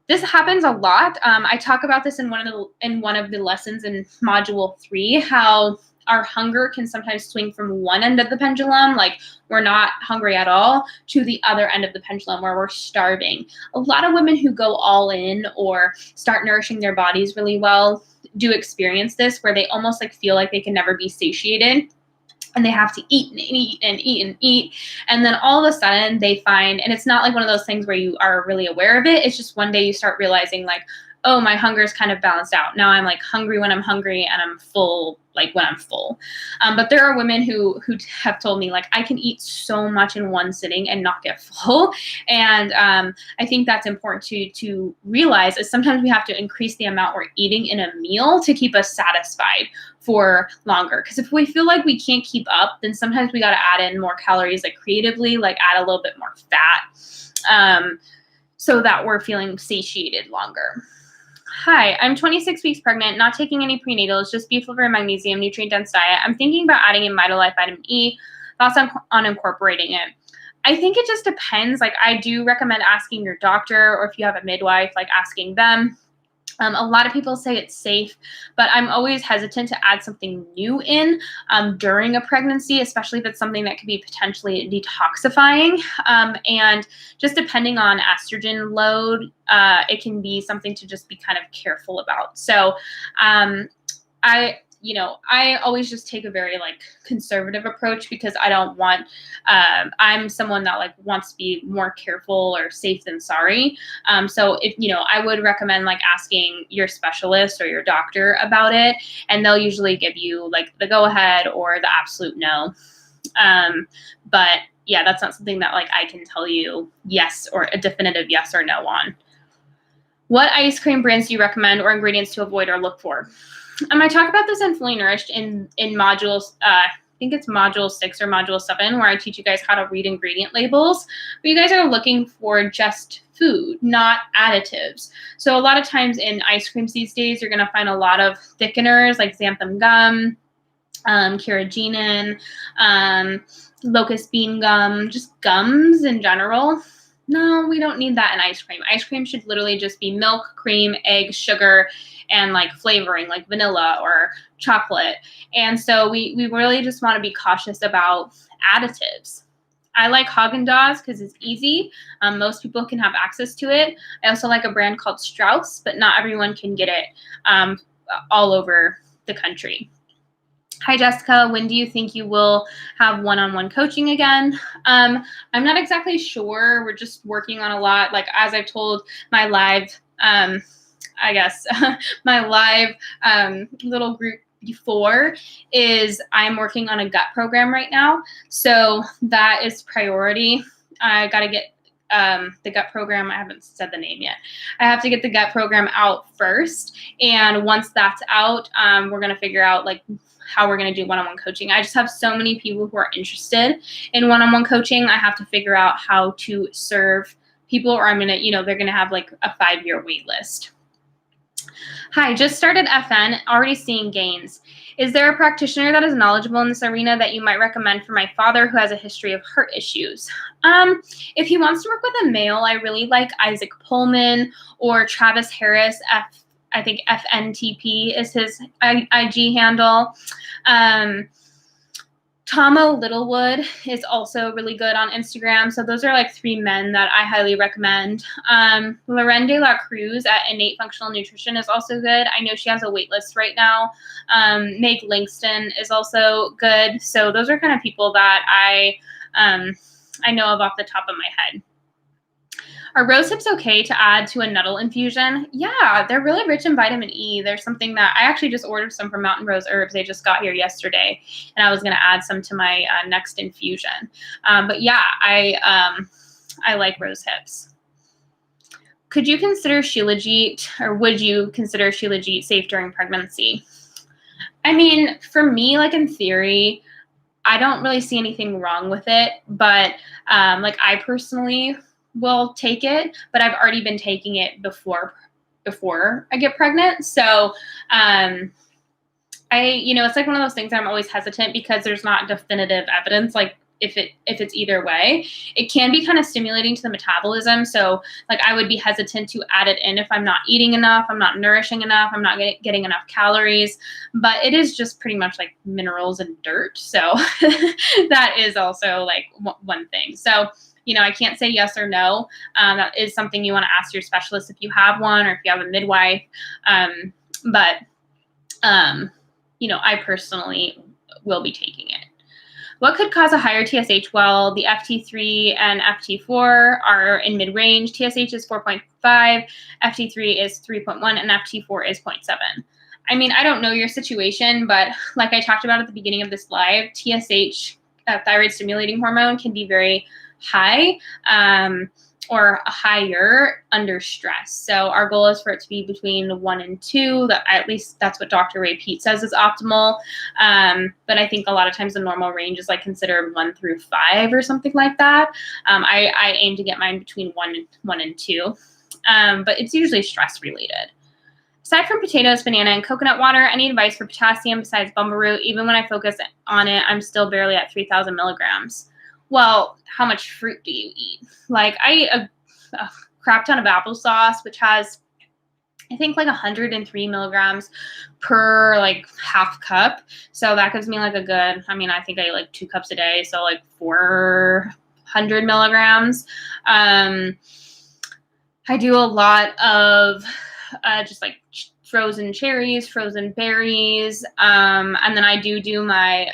This happens a lot. I talk about this in one of the lessons in module 3, how our hunger can sometimes swing from one end of the pendulum, like we're not hungry at all, to the other end of the pendulum where we're starving. A lot of women who go all in or start nourishing their bodies really well do experience this, where they almost like feel like they can never be satiated. And they have to eat and eat and eat and eat. And then all of a sudden they find, and it's not like one of those things where you are really aware of it. It's just one day you start realizing like, oh, my hunger is kind of balanced out. Now I'm like hungry when I'm hungry and I'm full like when I'm full. But there are women who have told me like I can eat so much in one sitting and not get full. And I think that's important to realize is sometimes we have to increase the amount we're eating in a meal to keep us satisfied for longer. Because if we feel like we can't keep up, then sometimes we got to add in more calories, like creatively, like add a little bit more fat so that we're feeling satiated longer. Hi, I'm 26 weeks pregnant, not taking any prenatals, just beef liver and magnesium, nutrient-dense diet. I'm thinking about adding in Mitolife vitamin E. Thoughts on incorporating it? I think it just depends. Like I do recommend asking your doctor, or if you have a midwife, like asking them. A lot of people say it's safe, but I'm always hesitant to add something new in during a pregnancy, especially if it's something that could be potentially detoxifying. And just depending on estrogen load, it can be something to just be kind of careful about. So I always just take a very like conservative approach because I don't want, I'm someone that like wants to be more careful or safe than sorry. So if, I would recommend like asking your specialist or your doctor about it, and they'll usually give you like the go ahead or the absolute no. But yeah, that's not something that like I can tell you yes or a definitive yes or no on. What ice cream brands do you recommend or ingredients to avoid or look for? I talk about this in Fully Nourished in modules, I think it's module 6 or module 7, where I teach you guys how to read ingredient labels. But you guys are looking for just food, not additives. So a lot of times in ice creams these days, you're going to find a lot of thickeners like xanthan gum, carrageenan, locust bean gum, just gums in general. No, we don't need that in ice cream. Ice cream should literally just be milk, cream, egg, sugar, and like flavoring like vanilla or chocolate. And so we really just want to be cautious about additives. I like Haagen-Dazs because it's easy. Most people can have access to it. I also like a brand called Strauss, but not everyone can get it all over the country. Hi, Jessica. When do you think you will have one-on-one coaching again? I'm not exactly sure. We're just working on a lot. Like as I've told my live, my live little group before is I'm working on a gut program right now. So that is priority. I got to get the gut program. I haven't said the name yet. I have to get the gut program out first. And once that's out, we're going to figure out like how we're going to do one-on-one coaching. I just have so many people who are interested in one-on-one coaching. I have to figure out how to serve people, or I'm going to, they're going to have like a 5-year wait list. Hi, just started FN, already seeing gains. Is there a practitioner that is knowledgeable in this arena that you might recommend for my father who has a history of heart issues? If he wants to work with a male, I really like Isaac Pullman or Travis Harris. I think FNTP is his IG handle. Tomo Littlewood is also really good on Instagram. So those are like 3 men that I highly recommend. Lorraine de la Cruz at Innate Functional Nutrition is also good. I know she has a wait list right now. Meg Langston is also good. So those are kind of people that I know of off the top of my head. Are rose hips okay to add to a nettle infusion? Yeah, they're really rich in vitamin E. There's something that I actually just ordered some from Mountain Rose Herbs. They just got here yesterday, and I was going to add some to my next infusion. But yeah, I like rose hips. Could you consider Shilajit, or would you consider Shilajit safe during pregnancy? I mean, for me, like in theory, I don't really see anything wrong with it, but like I personally will take it, but I've already been taking it before I get pregnant. So it's like one of those things that I'm always hesitant because there's not definitive evidence. Like if it's either way, it can be kind of stimulating to the metabolism. So like I would be hesitant to add it in if I'm not eating enough, I'm not nourishing enough, I'm not getting enough calories, but it is just pretty much like minerals and dirt. So that is also like one thing. So I can't say yes or no. That is something you want to ask your specialist if you have one or if you have a midwife. I personally will be taking it. What could cause a higher TSH? Well, the FT3 and FT4 are in mid-range. TSH is 4.5, FT3 is 3.1, and FT4 is 0.7. I mean, I don't know your situation, but like I talked about at the beginning of this live, TSH, thyroid stimulating hormone, can be very high or higher under stress. So our goal is for it to be between 1 and 2. At least that's what Dr. Ray Peat says is optimal. But I think a lot of times the normal range is like considered 1 through 5 or something like that. I aim to get mine between 1 and 2. But it's usually stress related. Aside from potatoes, banana, and coconut water, any advice for potassium besides bumble root? Even when I focus on it, I'm still barely at 3,000 milligrams. Well, how much fruit do you eat? Like I eat a crap ton of applesauce, which has, I think, like 103 milligrams per like half cup. So that gives me like a good, I think I eat like 2 cups a day. So like 400 milligrams. I do a lot of just like frozen cherries, frozen berries. And then I do my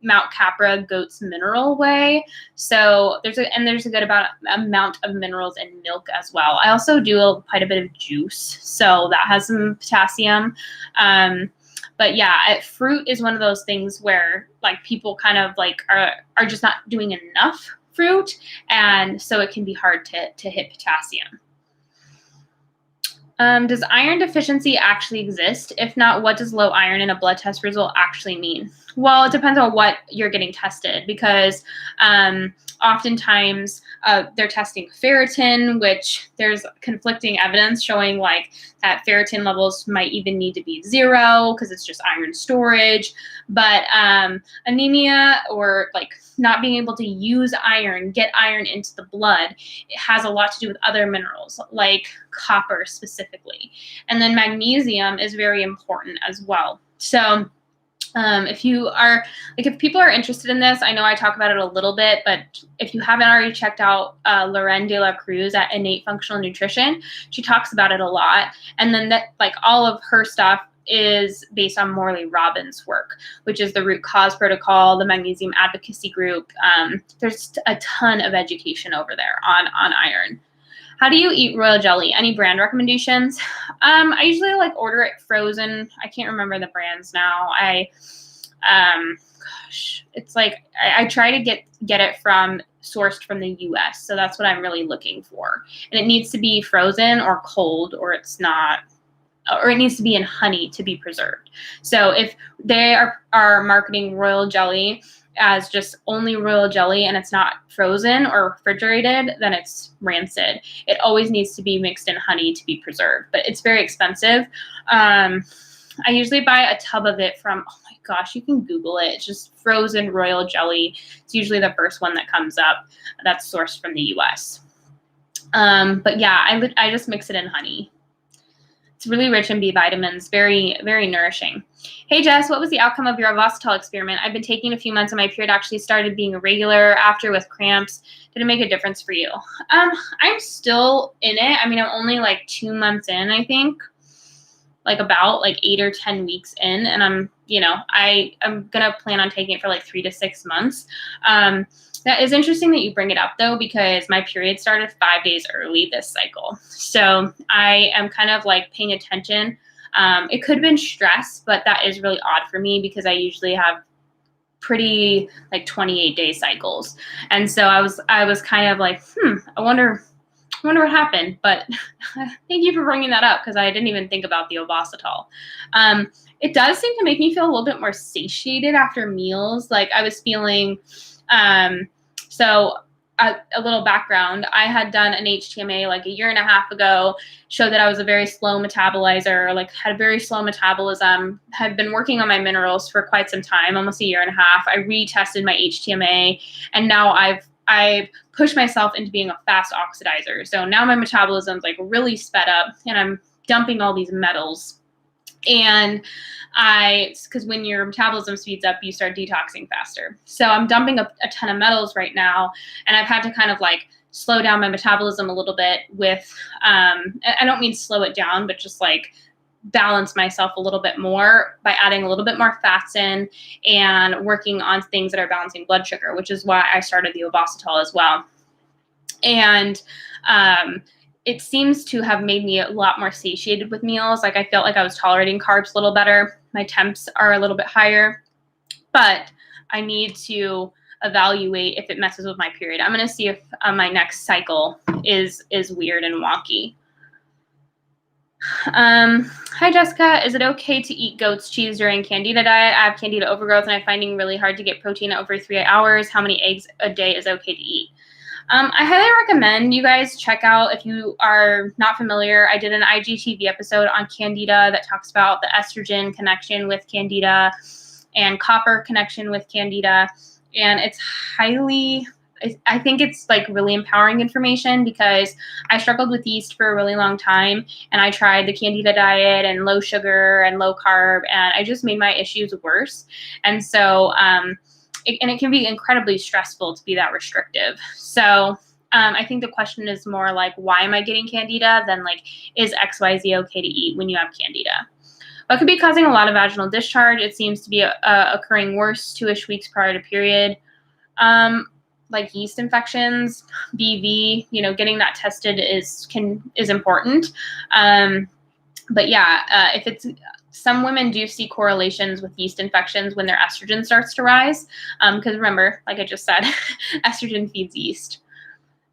Mount Capra goat's mineral whey. So there's a good amount of minerals in milk as well. I also do quite a bit of juice, so that has some potassium. But yeah, fruit is one of those things where like people kind of like are just not doing enough fruit, and so it can be hard to hit potassium. Does iron deficiency actually exist? If not, what does low iron in a blood test result actually mean? Well, it depends on what you're getting tested because oftentimes they're testing ferritin, which there's conflicting evidence showing like that ferritin levels might even need to be 0 because it's just iron storage. But anemia or like not being able to use iron, get iron into the blood, it has a lot to do with other minerals like copper specifically. And then magnesium is very important as well. So if people are interested in this, I know I talk about it a little bit, but if you haven't already checked out Lorraine de la Cruz at Innate Functional Nutrition, she talks about it a lot. And then that like all of her stuff is based on Morley Robbins' work, which is the root cause protocol, the magnesium advocacy group. There's a ton of education over there on iron. How do you eat royal jelly? Any brand recommendations? I usually like order it frozen. I can't remember the brands now. Gosh, it's like I try to get it from sourced from the US. So that's what I'm really looking for. And it needs to be frozen or cold, or it's not, or it needs to be in honey to be preserved. So if they are marketing royal jelly as just only royal jelly and it's not frozen or refrigerated, then it's rancid. It always needs to be mixed in honey to be preserved, but it's very expensive. I usually buy a tub of it from, oh my gosh, you can Google it. It's just frozen royal jelly. It's usually the first one that comes up that's sourced from the US. But yeah, I just mix it in honey. It's really rich in B vitamins, very, very nourishing. Hey, Jess, what was the outcome of your Ovasitol experiment? I've been taking a few months and my period actually started being irregular after with cramps. Did it make a difference for you? I'm still in it. I mean, I'm only like 2 months in, I think, like about like 8 or 10 weeks in. And I'm going to plan on taking it for like 3 to 6 months. That is interesting that you bring it up, though, because my period started 5 days early this cycle. So I am kind of like paying attention. It could have been stress, but that is really odd for me because I usually have pretty like 28-day cycles. And so I was kind of like, I wonder what happened. But thank you for bringing that up because I didn't even think about the Ovasitol. It does seem to make me feel a little bit more satiated after meals. Like I was feeling... So a little background, I had done an HTMA like a year and a half ago, showed that I was a very slow metabolizer, like had a very slow metabolism, had been working on my minerals for quite some time, almost a year and a half. I retested my HTMA and now I've pushed myself into being a fast oxidizer. So now my metabolism's like really sped up and I'm dumping all these metals. And because when your metabolism speeds up, you start detoxing faster. So I'm dumping a ton of metals right now. And I've had to kind of like slow down my metabolism a little bit with, I don't mean slow it down, but just like balance myself a little bit more by adding a little bit more fats in and working on things that are balancing blood sugar, which is why I started the Ovasitol as well. And, it seems to have made me a lot more satiated with meals. Like I felt like I was tolerating carbs a little better. My temps are a little bit higher, but I need to evaluate if it messes with my period. I'm going to see if my next cycle is weird and wonky. Hi, Jessica. Is it okay to eat goat's cheese during candida diet? I have candida overgrowth and I'm finding really hard to get protein every 3 hours. How many eggs a day is okay to eat? I highly recommend you guys check out, if you are not familiar, I did an IGTV episode on candida that talks about the estrogen connection with candida and copper connection with candida. And it's I think it's like really empowering information because I struggled with yeast for a really long time and I tried the candida diet and low sugar and low carb and I just made my issues worse. And so, it can be incredibly stressful to be that restrictive. So I think the question is more like, why am I getting candida than like, is XYZ okay to eat when you have candida? What could be causing a lot of vaginal discharge? It seems to be occurring worse 2-ish weeks prior to period. Like yeast infections, BV, getting that tested is important. But yeah, if it's... Some women do see correlations with yeast infections when their estrogen starts to rise. Because remember, like I just said, estrogen feeds yeast.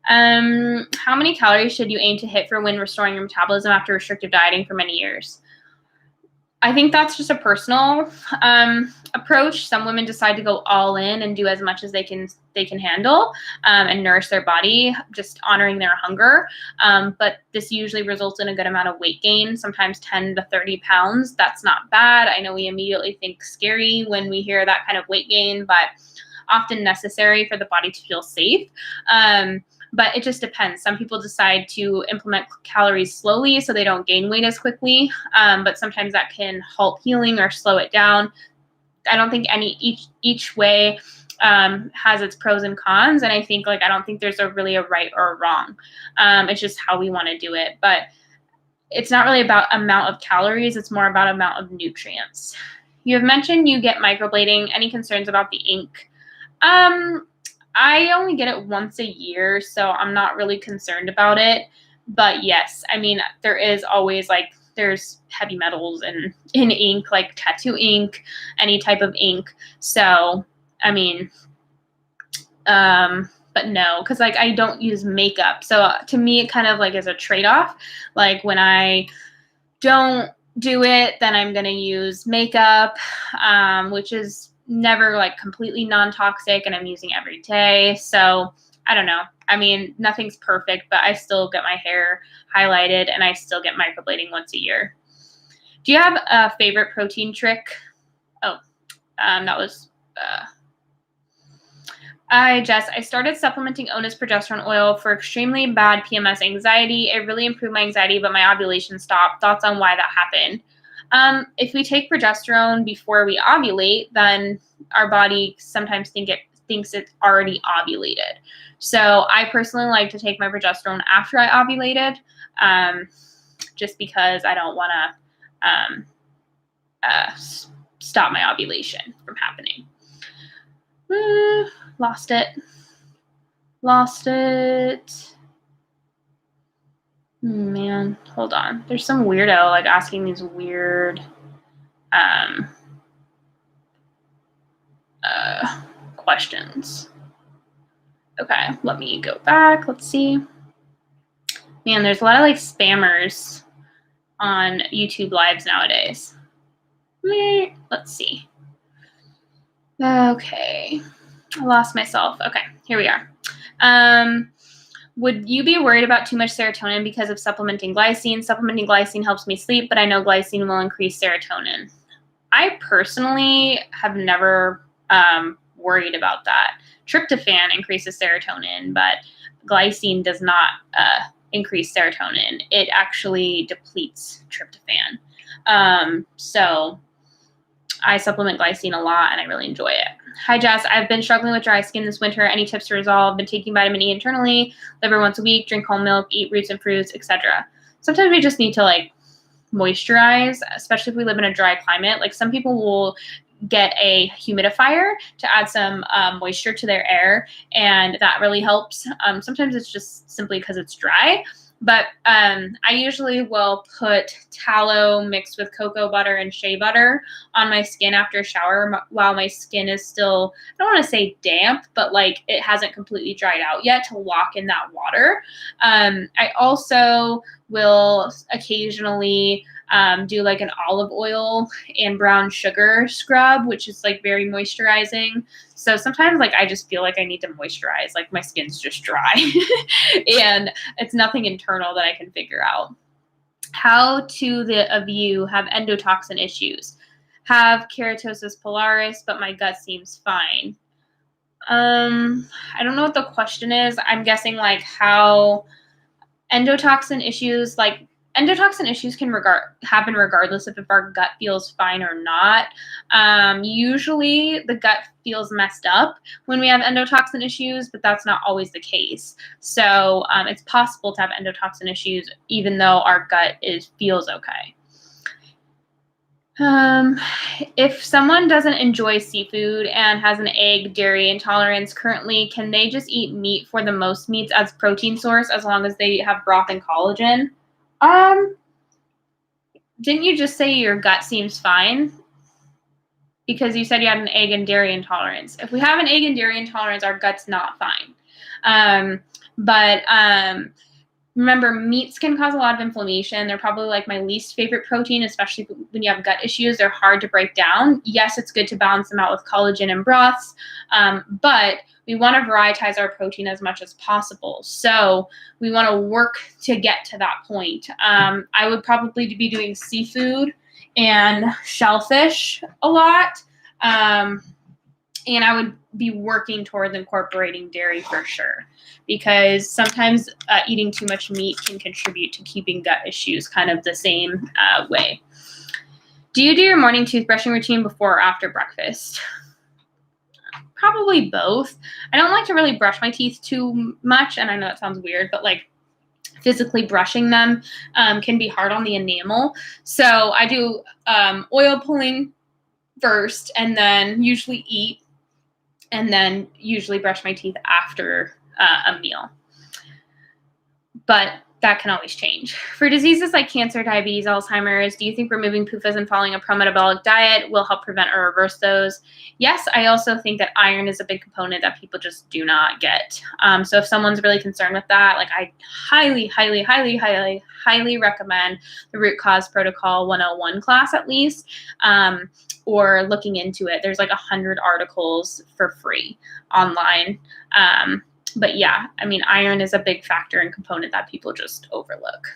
How many calories should you aim to hit for when restoring your metabolism after restrictive dieting for many years? I think that's just a personal approach. Some women decide to go all in and do as much as they can handle and nourish their body, just honoring their hunger. But this usually results in a good amount of weight gain, sometimes 10 to 30 pounds. That's not bad. I know we immediately think scary when we hear that kind of weight gain, but often necessary for the body to feel safe. But it just depends. Some people decide to implement calories slowly so they don't gain weight as quickly. But sometimes that can halt healing or slow it down. I don't think each way has its pros and cons. And I think I don't think there's really a right or a wrong. It's just how we want to do it. But it's not really about amount of calories. It's more about amount of nutrients. You have mentioned you get microblading. Any concerns about the ink? I only get it once a year, so I'm not really concerned about it. But yes, I mean, there is always there's heavy metals in ink, like tattoo ink, any type of ink. So, I mean, but no, because like I don't use makeup. So to me, it kind of like is a trade-off. Like when I don't do it, then I'm going to use makeup, which is never like completely non-toxic, and I'm using every day. So I don't know. I mean, nothing's perfect, but I still get my hair highlighted and I still get microblading once a year. Do you have a favorite protein trick? Oh, that was, I started supplementing Onus progesterone oil for extremely bad PMS anxiety. It really improved my anxiety, but my ovulation stopped. Thoughts on why that happened? If we take progesterone before we ovulate, then our body sometimes thinks it's already ovulated. So I personally like to take my progesterone after I ovulated, just because I don't want to stop my ovulation from happening. Lost it. Man, hold on. There's some weirdo like asking these weird questions. Okay, let me go back. Let's see. Man, there's a lot of like spammers on YouTube lives nowadays. Let's see. Okay, I lost myself. Okay, here we are. Would you be worried about too much serotonin because of supplementing glycine? Supplementing glycine helps me sleep, but I know glycine will increase serotonin. I personally have never worried about that. Tryptophan increases serotonin, but glycine does not increase serotonin. It actually depletes tryptophan. So I supplement glycine a lot, and I really enjoy it. Hi, Jess. I've been struggling with dry skin this winter. Any tips to resolve? Been taking vitamin E internally, liver once a week, drink whole milk, eat roots and fruits, etc. Sometimes we just need to like moisturize, especially if we live in a dry climate. Like some people will get a humidifier to add some moisture to their air, and that really helps. Sometimes it's just simply because it's dry. But I usually will put tallow mixed with cocoa butter and shea butter on my skin after a shower while my skin is still, I don't want to say damp, but like it hasn't completely dried out yet, to lock in that water. I also will occasionally do like an olive oil and brown sugar scrub, which is like very moisturizing. So sometimes like I just feel like I need to moisturize, like my skin's just dry and it's nothing internal that I can figure out. How do the of you have endotoxin issues? Have keratosis polaris, but my gut seems fine. I don't know what the question is. I'm guessing like how endotoxin issues, like endotoxin issues can happen regardless of if our gut feels fine or not. Usually the gut feels messed up when we have endotoxin issues, but that's not always the case. So it's possible to have endotoxin issues even though our gut feels okay. If someone doesn't enjoy seafood and has an egg, dairy intolerance currently, can they just eat meat for the most meats as protein source as long as they have broth and collagen? Didn't you just say your gut seems fine? Because you said you had an egg and dairy intolerance. If we have an egg and dairy intolerance, our gut's not fine. Remember, meats can cause a lot of inflammation. They're probably like my least favorite protein, especially when you have gut issues. They're hard to break down. Yes, it's good to balance them out with collagen and broths, but we want to varietize our protein as much as possible. So we want to work to get to that point. I would probably be doing seafood and shellfish a lot. And I would be working towards incorporating dairy for sure, because sometimes eating too much meat can contribute to keeping gut issues kind of the same way. Do you do your morning toothbrushing routine before or after breakfast? Probably both. I don't like to really brush my teeth too much, and I know that sounds weird, but like physically brushing them can be hard on the enamel. So I do oil pulling first, and then usually eat, and then usually brush my teeth after a meal. But that can always change. For diseases like cancer, diabetes, Alzheimer's, do you think removing PUFAs and following a pro-metabolic diet will help prevent or reverse those? Yes, I also think that iron is a big component that people just do not get. So if someone's really concerned with that, like I highly, highly, highly, highly, highly recommend the Root Cause Protocol 101 class at least, or looking into it. There's like 100 articles for free online. But yeah, I mean, iron is a big factor and component that people just overlook.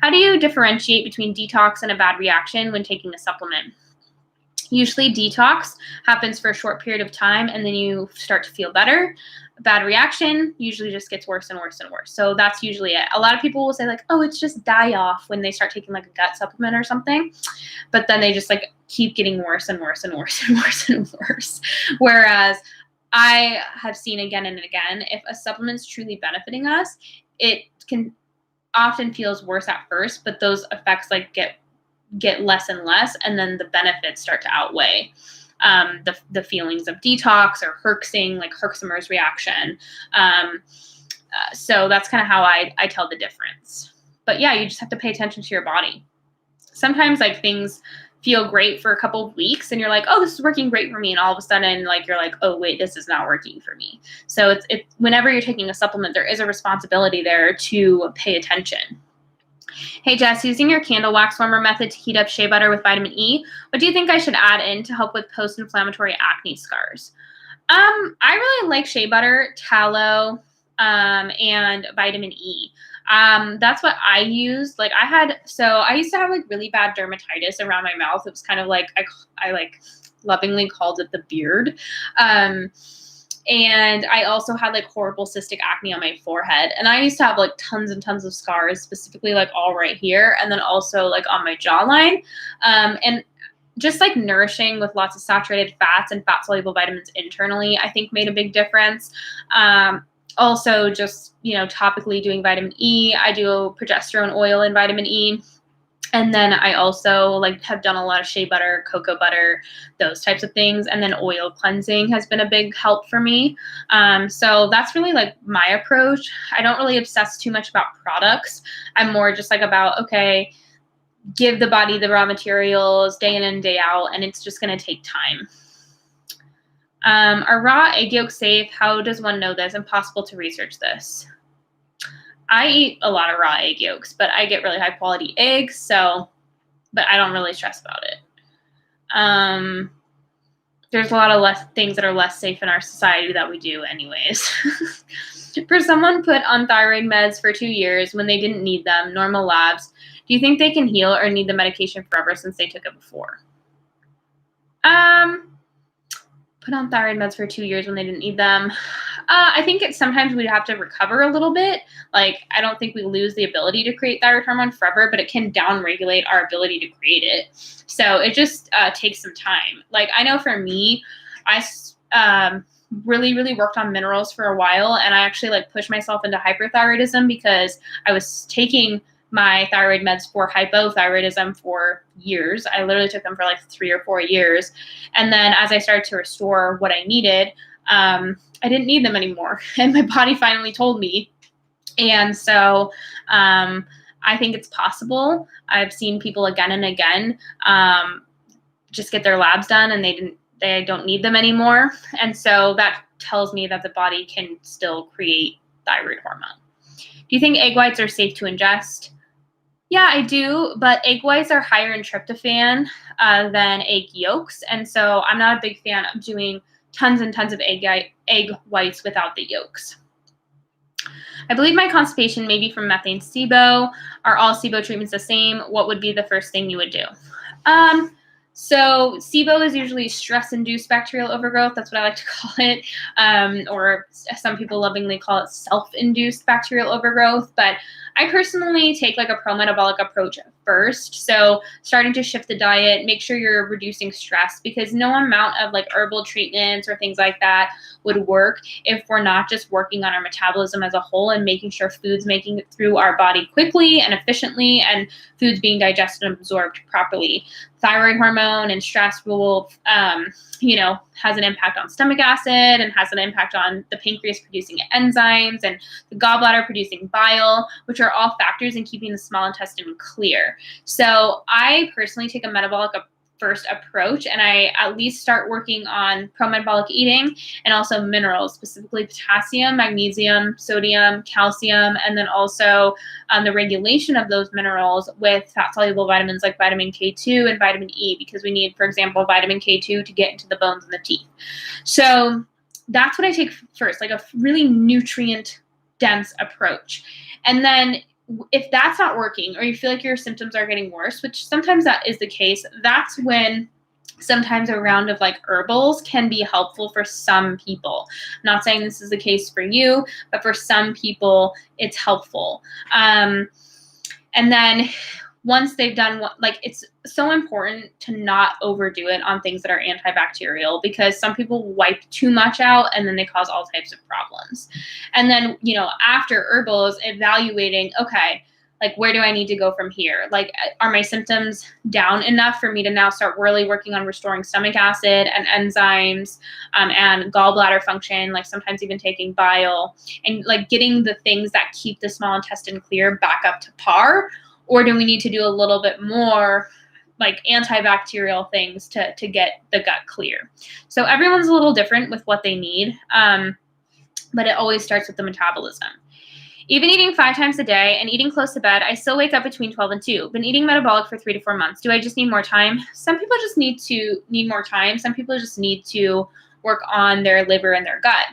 How do you differentiate between detox and a bad reaction when taking a supplement? Usually detox happens for a short period of time and then you start to feel better. A bad reaction usually just gets worse and worse and worse. So that's usually it. A lot of people will say like, oh, it's just die off when they start taking like a gut supplement or something. But then they just like keep getting worse and worse and worse and worse and worse. Whereas I have seen again and again, if a supplement's truly benefiting us, it can often feels worse at first, but those effects like get less and less, and then the benefits start to outweigh the feelings of detox or herxing, like Herxheimer's reaction. So that's kind of how I tell the difference. But yeah, you just have to pay attention to your body. Sometimes like things feel great for a couple of weeks and you're like, oh, this is working great for me. And all of a sudden, like, you're like, oh, wait, this is not working for me. So it's whenever you're taking a supplement, there is a responsibility there to pay attention. Hey, Jess, using your candle wax warmer method to heat up shea butter with vitamin E, what do you think I should add in to help with post-inflammatory acne scars? I really like shea butter, tallow, and vitamin E. That's what I used. Like I used to have like really bad dermatitis around my mouth. It was kind of like, I like lovingly called it the beard. And I also had like horrible cystic acne on my forehead. And I used to have like tons and tons of scars, specifically like all right here. And then also like on my jawline. And just like nourishing with lots of saturated fats and fat soluble vitamins internally, I think made a big difference. Also just, topically doing vitamin E. I do progesterone oil and vitamin E. And then I also like have done a lot of shea butter, cocoa butter, those types of things. And then oil cleansing has been a big help for me. So that's really like my approach. I don't really obsess too much about products. I'm more just like about, okay, give the body the raw materials day in and day out, and it's just going to take time. Are raw egg yolks safe? How does one know this? Impossible to research this. I eat a lot of raw egg yolks, but I get really high quality eggs, but I don't really stress about it. There's a lot of less things that are less safe in our society that we do anyways. For someone put on thyroid meds for 2 years when they didn't need them, normal labs, do you think they can heal or need the medication forever since they took it before? Put on thyroid meds for 2 years when they didn't need them. I think sometimes we'd have to recover a little bit. Like, I don't think we lose the ability to create thyroid hormone forever, but it can downregulate our ability to create it. So it just takes some time. Like, I know for me, I really, really worked on minerals for a while, and I actually like pushed myself into hyperthyroidism because I was taking my thyroid meds for hypothyroidism for years. I literally took them for like 3 or 4 years. And then as I started to restore what I needed, I didn't need them anymore. And my body finally told me. And so I think it's possible. I've seen people again and again just get their labs done and they don't need them anymore. And so that tells me that the body can still create thyroid hormone. Do you think egg whites are safe to ingest? Yeah, I do, but egg whites are higher in tryptophan than egg yolks, and so I'm not a big fan of doing tons and tons of egg whites without the yolks. I believe my constipation may be from methane SIBO. Are all SIBO treatments the same? What would be the first thing you would do? So SIBO is usually stress-induced bacterial overgrowth. That's what I like to call it. Or some people lovingly call it self-induced bacterial overgrowth. But I personally take like a pro-metabolic approach first. So starting to shift the diet, make sure you're reducing stress, because no amount of like herbal treatments or things like that would work if we're not just working on our metabolism as a whole and making sure food's making it through our body quickly and efficiently, and food's being digested and absorbed properly. Thyroid hormone and stress will, has an impact on stomach acid and has an impact on the pancreas producing enzymes and the gallbladder producing bile, which are all factors in keeping the small intestine clear. So I personally take a metabolic first approach, and I at least start working on pro-metabolic eating and also minerals, specifically potassium, magnesium, sodium, calcium, and then also the regulation of those minerals with fat-soluble vitamins like vitamin K2 and vitamin E, because we need, for example, vitamin K2 to get into the bones and the teeth. So that's what I take first, like a really nutrient-dense approach. And then if that's not working, or you feel like your symptoms are getting worse, which sometimes that is the case, that's when sometimes a round of like herbals can be helpful for some people. I'm not saying this is the case for you, but for some people it's helpful. And then once they've done it's so important to not overdo it on things that are antibacterial, because some people wipe too much out and then they cause all types of problems. And then, after herbals, evaluating, okay, like where do I need to go from here? Like, are my symptoms down enough for me to now start really working on restoring stomach acid and enzymes and gallbladder function, like sometimes even taking bile and like getting the things that keep the small intestine clear back up to par? Or do we need to do a little bit more like antibacterial things to get the gut clear? So everyone's a little different with what they need, but it always starts with the metabolism. Even eating 5 times a day and eating close to bed, I still wake up between 12 and 2. Been eating metabolic for 3 to 4 months. Do I just need more time? Some people just need more time. Some people just need to work on their liver and their gut.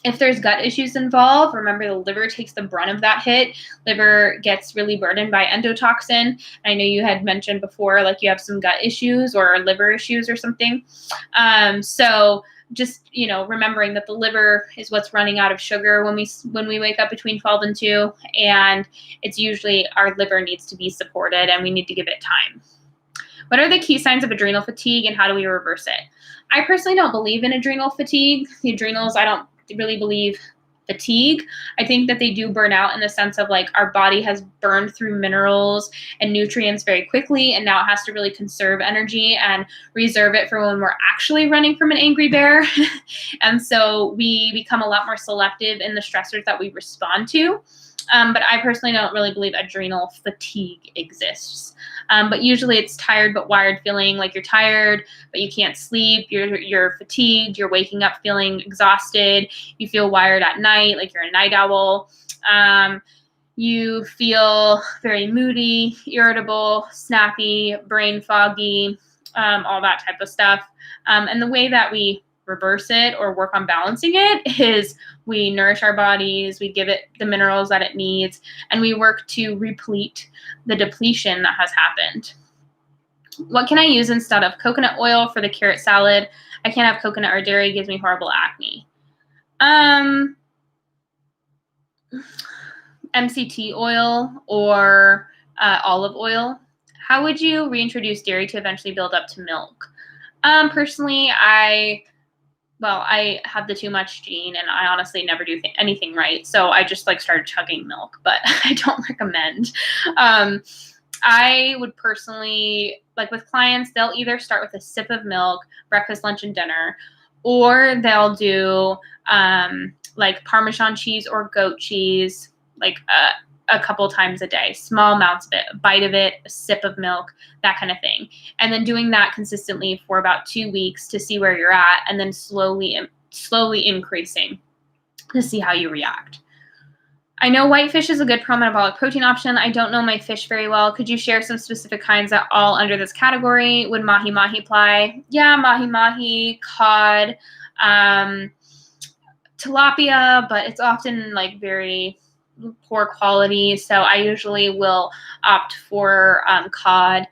If there's gut issues involved, remember the liver takes the brunt of that hit. Liver gets really burdened by endotoxin. I know you had mentioned before, like you have some gut issues or liver issues or something. So just, remembering that the liver is what's running out of sugar when we wake up between 12 and 2, and it's usually our liver needs to be supported and we need to give it time. What are the key signs of adrenal fatigue and how do we reverse it? I personally don't believe in adrenal fatigue. The adrenals, I don't really believe fatigue. I think that they do burn out in the sense of like our body has burned through minerals and nutrients very quickly, and now it has to really conserve energy and reserve it for when we're actually running from an angry bear. And so we become a lot more selective in the stressors that we respond to. But I personally don't really believe adrenal fatigue exists. But usually it's tired but wired feeling, like you're tired but you can't sleep, you're fatigued, you're waking up feeling exhausted, you feel wired at night, like you're a night owl. You feel very moody, irritable, snappy, brain foggy, all that type of stuff. And the way that we reverse it or work on balancing it is we nourish our bodies, we give it the minerals that it needs, and we work to replete the depletion that has happened. What can I use instead of coconut oil for the carrot salad? I can't have coconut or dairy, it gives me horrible acne. MCT oil or olive oil. How would you reintroduce dairy to eventually build up to milk? Personally, I have the too much gene, and I honestly never do anything right. So I just started chugging milk, but I don't recommend. I would personally, with clients, they'll either start with a sip of milk, breakfast, lunch, and dinner, or they'll do Parmesan cheese or goat cheese, a couple times a day, small amounts of it, a bite of it, a sip of milk, that kind of thing. And then doing that consistently for about 2 weeks to see where you're at, and then slowly increasing to see how you react. I know whitefish is a good pro-metabolic protein option. I don't know my fish very well. Could you share some specific kinds that all under this category? Would mahi-mahi apply? Yeah, mahi-mahi, cod, tilapia, but it's often very poor quality, so I usually will opt for cod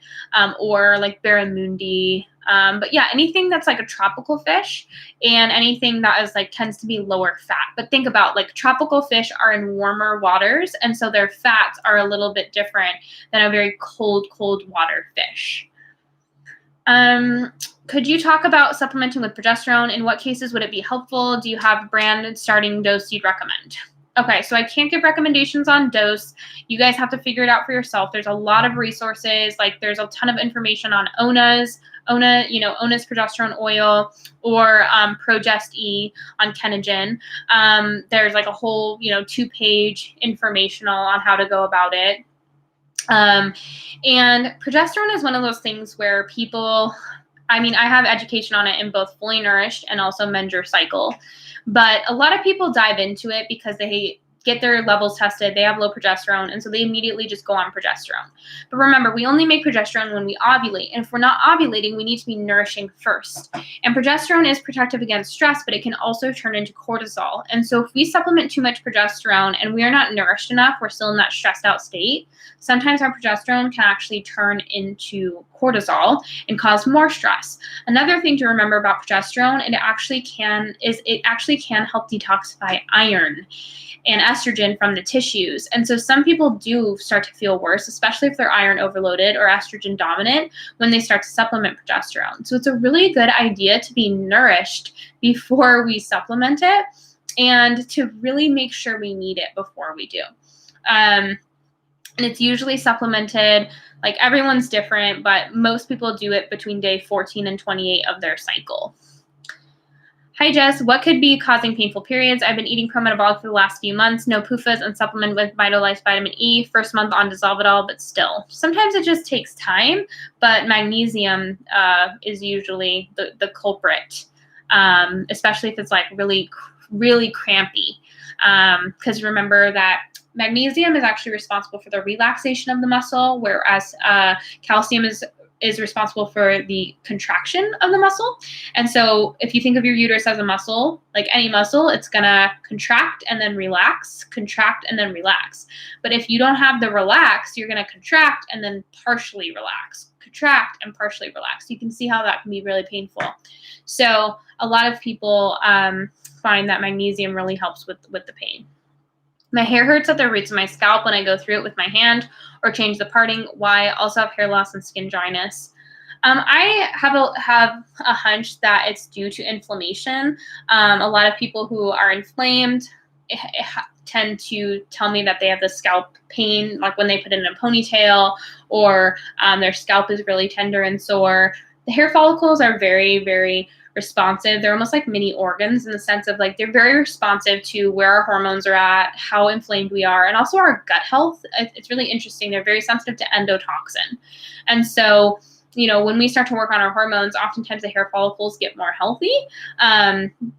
or barramundi But yeah, anything that's like a tropical fish and anything that is like tends to be lower fat. But think about like tropical fish are in warmer waters, and so their fats are a little bit different than a very cold water fish. Could you talk about supplementing with progesterone? In what cases would it be helpful? Do you have a brand starting dose you'd recommend? Okay, so I can't give recommendations on dose. You guys have to figure it out for yourself. There's a lot of resources. Like there's a ton of information on Ona's progesterone oil, or Progest-E on Kenogen. There's like a whole, 2-page informational on how to go about it. And progesterone is one of those things where people, I have education on it in both Fully Nourished and also Mend Your Cycle. But a lot of people dive into it because they get their levels tested, they have low progesterone, and so they immediately just go on progesterone. But remember, we only make progesterone when we ovulate, and if we're not ovulating, we need to be nourishing first. And progesterone is protective against stress, but it can also turn into cortisol. And so if we supplement too much progesterone and we are not nourished enough, we're still in that stressed out state, sometimes our progesterone can actually turn into cortisol and cause more stress. Another thing to remember about progesterone, it actually can help detoxify iron and estrogen from the tissues. And so some people do start to feel worse, especially if they're iron overloaded or estrogen dominant, when they start to supplement progesterone. So it's a really good idea to be nourished before we supplement it and to really make sure we need it before we do. And it's usually supplemented, like everyone's different, but most people do it between day 14 and 28 of their cycle. Hi, Jess. What could be causing painful periods? I've been eating pro-metabolic for the last few months. No PUFAs and supplement with Vitalize Vitamin E. First month on Dissolve-It-All, but still. Sometimes it just takes time, but magnesium is usually the culprit, especially if it's like really, really crampy. Because remember that magnesium is actually responsible for the relaxation of the muscle, whereas calcium is responsible for the contraction of the muscle. And so if you think of your uterus as a muscle, like any muscle, it's going to contract and then relax, contract and then relax. But if you don't have the relax, you're going to contract and then partially relax, contract and partially relax. You can see how that can be really painful. So a lot of people find that magnesium really helps with the pain. My hair hurts at the roots of my scalp when I go through it with my hand or change the parting. Why? I also have hair loss and skin dryness. I have a hunch that it's due to inflammation. A lot of people who are inflamed tend to tell me that they have the scalp pain, like when they put it in a ponytail, or their scalp is really tender and sore. The hair follicles are very, very responsive. They're almost like mini organs in the sense of like they're very responsive to where our hormones are at, how inflamed we are, and also our gut health. It's really interesting. They're very sensitive to endotoxin. And so, when we start to work on our hormones, oftentimes the hair follicles get more healthy.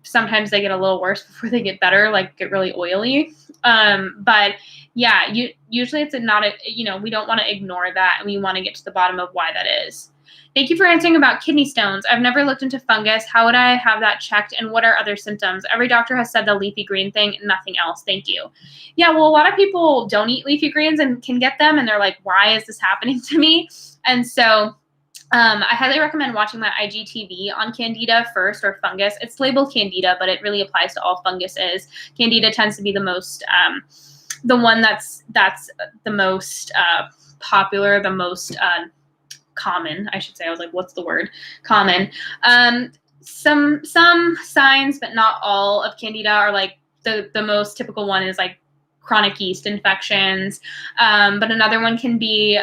Sometimes they get a little worse before they get better, like get really oily. But yeah, usually it's we don't want to ignore that, and we want to get to the bottom of why that is. Thank you for answering about kidney stones. I've never looked into fungus. How would I have that checked, and what are other symptoms? Every doctor has said the leafy green thing and nothing else. Thank you. Yeah, well, a lot of people don't eat leafy greens and can get them, and they're like, why is this happening to me? And so I highly recommend watching my IGTV on Candida first, or fungus. It's labeled Candida, but it really applies to all funguses. Candida tends to be the most, the one that's the most popular, the most common, I should say. I was like, what's the word? Common. Some signs, but not all, of Candida are like the most typical one is like chronic yeast infections. But another one can be,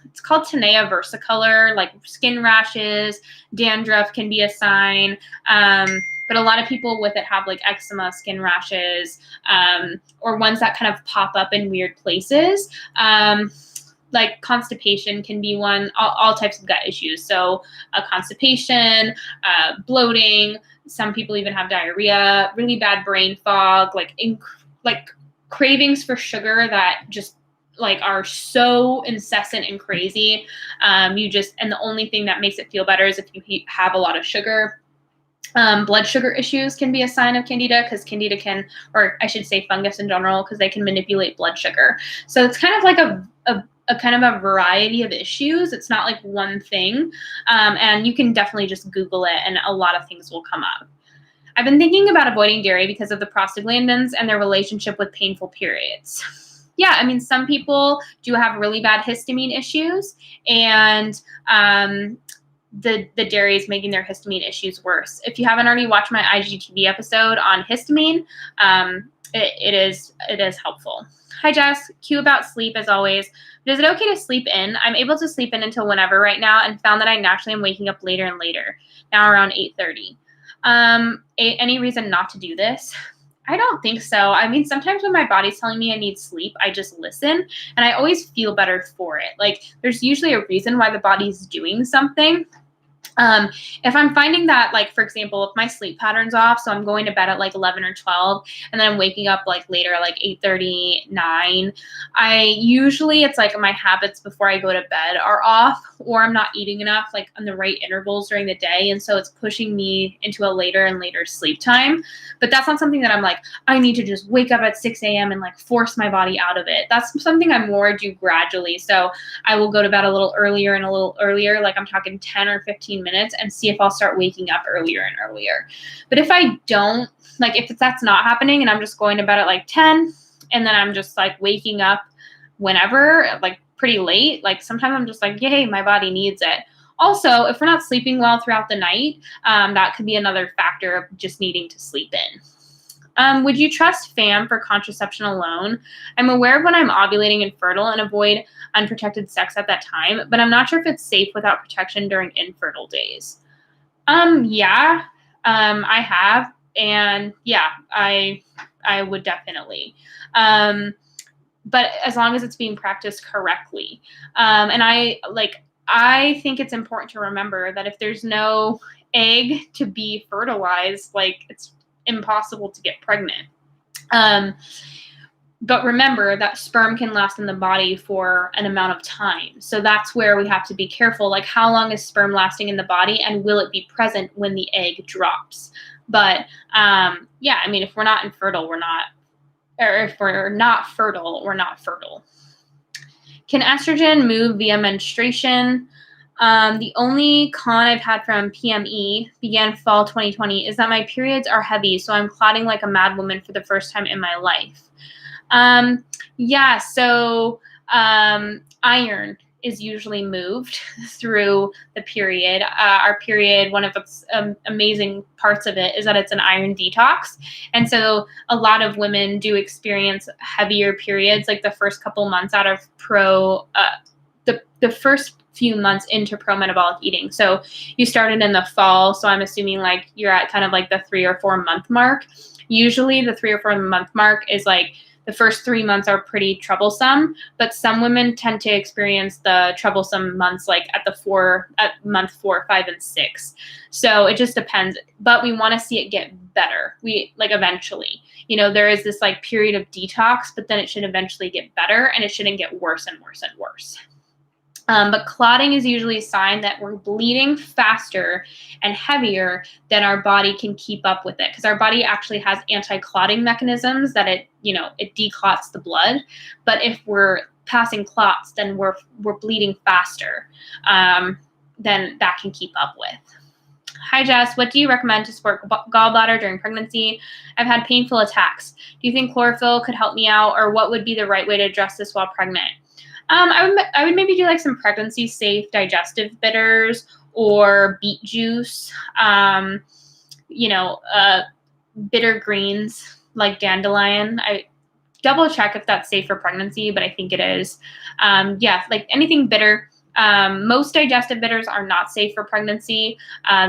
it's called Tinea versicolor, like skin rashes, dandruff can be a sign. But a lot of people with it have like eczema, skin rashes, or ones that kind of pop up in weird places. Like constipation can be one, all types of gut issues. So constipation, bloating, some people even have diarrhea, really bad brain fog, like cravings for sugar that just like are so incessant and crazy. And the only thing that makes it feel better is if you have a lot of sugar. Blood sugar issues can be a sign of Candida, because Candida can, or I should say fungus in general, because they can manipulate blood sugar. So it's kind of like a a kind of a variety of issues. It's not like one thing. And you can definitely just Google it and a lot of things will come up. I've been thinking about avoiding dairy because of the prostaglandins and their relationship with painful periods. Yeah, I mean, some people do have really bad histamine issues, and the dairy is making their histamine issues worse. If you haven't already watched my IGTV episode on histamine, it is helpful. Hi, Jess. Q about sleep as always. But is it okay to sleep in? I'm able to sleep in until whenever right now, and found that I naturally am waking up later and later, now around 8:30. Any reason not to do this? I don't think so. I mean, sometimes when my body's telling me I need sleep, I just listen, and I always feel better for it. Like, there's usually a reason why the body's doing something. If I'm finding that, like, for example, if my sleep pattern's off, so I'm going to bed at like 11 or 12, and then I'm waking up like later, like 8:30, 9, it's like my habits before I go to bed are off, or I'm not eating enough, like on the right intervals during the day. And so it's pushing me into a later and later sleep time. But that's not something that I'm like, I need to just wake up at 6 a.m. and like force my body out of it. That's something I more do gradually. So I will go to bed a little earlier and a little earlier, like I'm talking 10 or 15 minutes, and see if I'll start waking up earlier and earlier. But if I don't, like if that's not happening and I'm just going to bed at like 10, and then I'm just like waking up whenever, like pretty late, like sometimes I'm just like, yay, my body needs it. Also, if we're not sleeping well throughout the night, that could be another factor of just needing to sleep in. Would you trust FAM for contraception alone? I'm aware of when I'm ovulating and fertile and avoid unprotected sex at that time, but I'm not sure if it's safe without protection during infertile days. Yeah, I have, and yeah, I would definitely. But as long as it's being practiced correctly. And I think it's important to remember that if there's no egg to be fertilized, like it's impossible to get pregnant. But remember that sperm can last in the body for an amount of time. So that's where we have to be careful. Like, how long is sperm lasting in the body, and will it be present when the egg drops? But yeah, I mean, if we're not infertile, we're not, or if we're not fertile, we're not fertile. Can estrogen move via menstruation? The only con I've had from PME, began fall 2020, is that my periods are heavy, so I'm clotting like a mad woman for the first time in my life. Yeah, so iron is usually moved through the period. Our period, one of its amazing parts of it is that it's an iron detox. And so a lot of women do experience heavier periods, like the first couple months out of the first few months into pro-metabolic eating. So you started in the fall, so I'm assuming like you're at kind of like the 3 or 4 month mark. Usually the 3 or 4 month mark is like the first 3 months are pretty troublesome, but some women tend to experience the troublesome months like at month 4, 5, and 6. So it just depends, but we want to see it get better. We like eventually, there is this like period of detox, but then it should eventually get better, and it shouldn't get worse and worse and worse. But clotting is usually a sign that we're bleeding faster and heavier than our body can keep up with it, because our body actually has anti-clotting mechanisms that it declots the blood. But if we're passing clots, then we're bleeding faster than that can keep up with. Hi, Jess. What do you recommend to support gallbladder during pregnancy? I've had painful attacks. Do you think chlorophyll could help me out, or what would be the right way to address this while pregnant? I would maybe do like some pregnancy safe digestive bitters or beet juice, bitter greens like dandelion. I double check if that's safe for pregnancy, but I think it is. Yeah, like anything bitter. Most digestive bitters are not safe for pregnancy,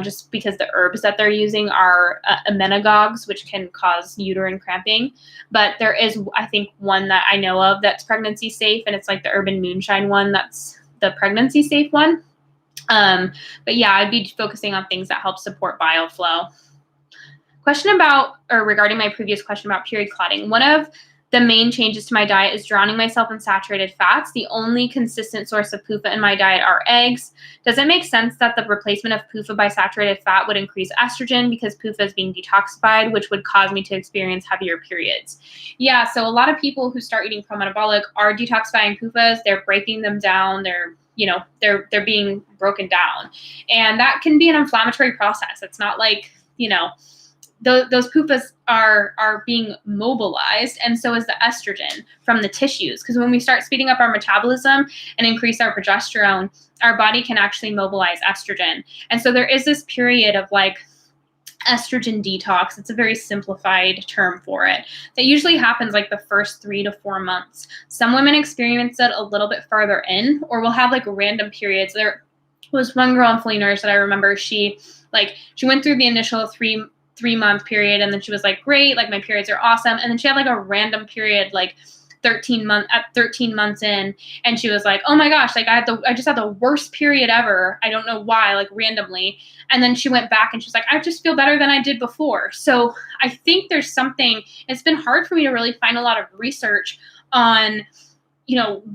just because the herbs that they're using are emmenagogues, which can cause uterine cramping. But there is, I think, one that I know of that's pregnancy safe, and it's like the Urban Moonshine one. That's the pregnancy safe one. But yeah, I'd be focusing on things that help support bile flow. Question about, or regarding my previous question about period clotting. One of The main changes to my diet is drowning myself in saturated fats. The only consistent source of PUFA in my diet are eggs. Does it make sense that the replacement of PUFA by saturated fat would increase estrogen because PUFA is being detoxified, which would cause me to experience heavier periods? Yeah, so a lot of people who start eating pro-metabolic are detoxifying PUFAs. They're breaking them down. They're being broken down. And that can be an inflammatory process. It's not like, those PUFAs are being mobilized, and so is the estrogen from the tissues. Because when we start speeding up our metabolism and increase our progesterone, our body can actually mobilize estrogen. And so there is this period of like estrogen detox. It's a very simplified term for it. That usually happens like the first 3 to 4 months. Some women experience it a little bit farther in, or will have like random periods. There was one girl in Fully Nourished that I remember. She went through the initial three-month period, and then she was like, great, like my periods are awesome. And then she had like a random period, like 13 months in, and she was like, oh my gosh, like I just had the worst period ever. I don't know why, like randomly. And then she went back and she's like, I just feel better than I did before. So I think there's something, it's been hard for me to really find a lot of research on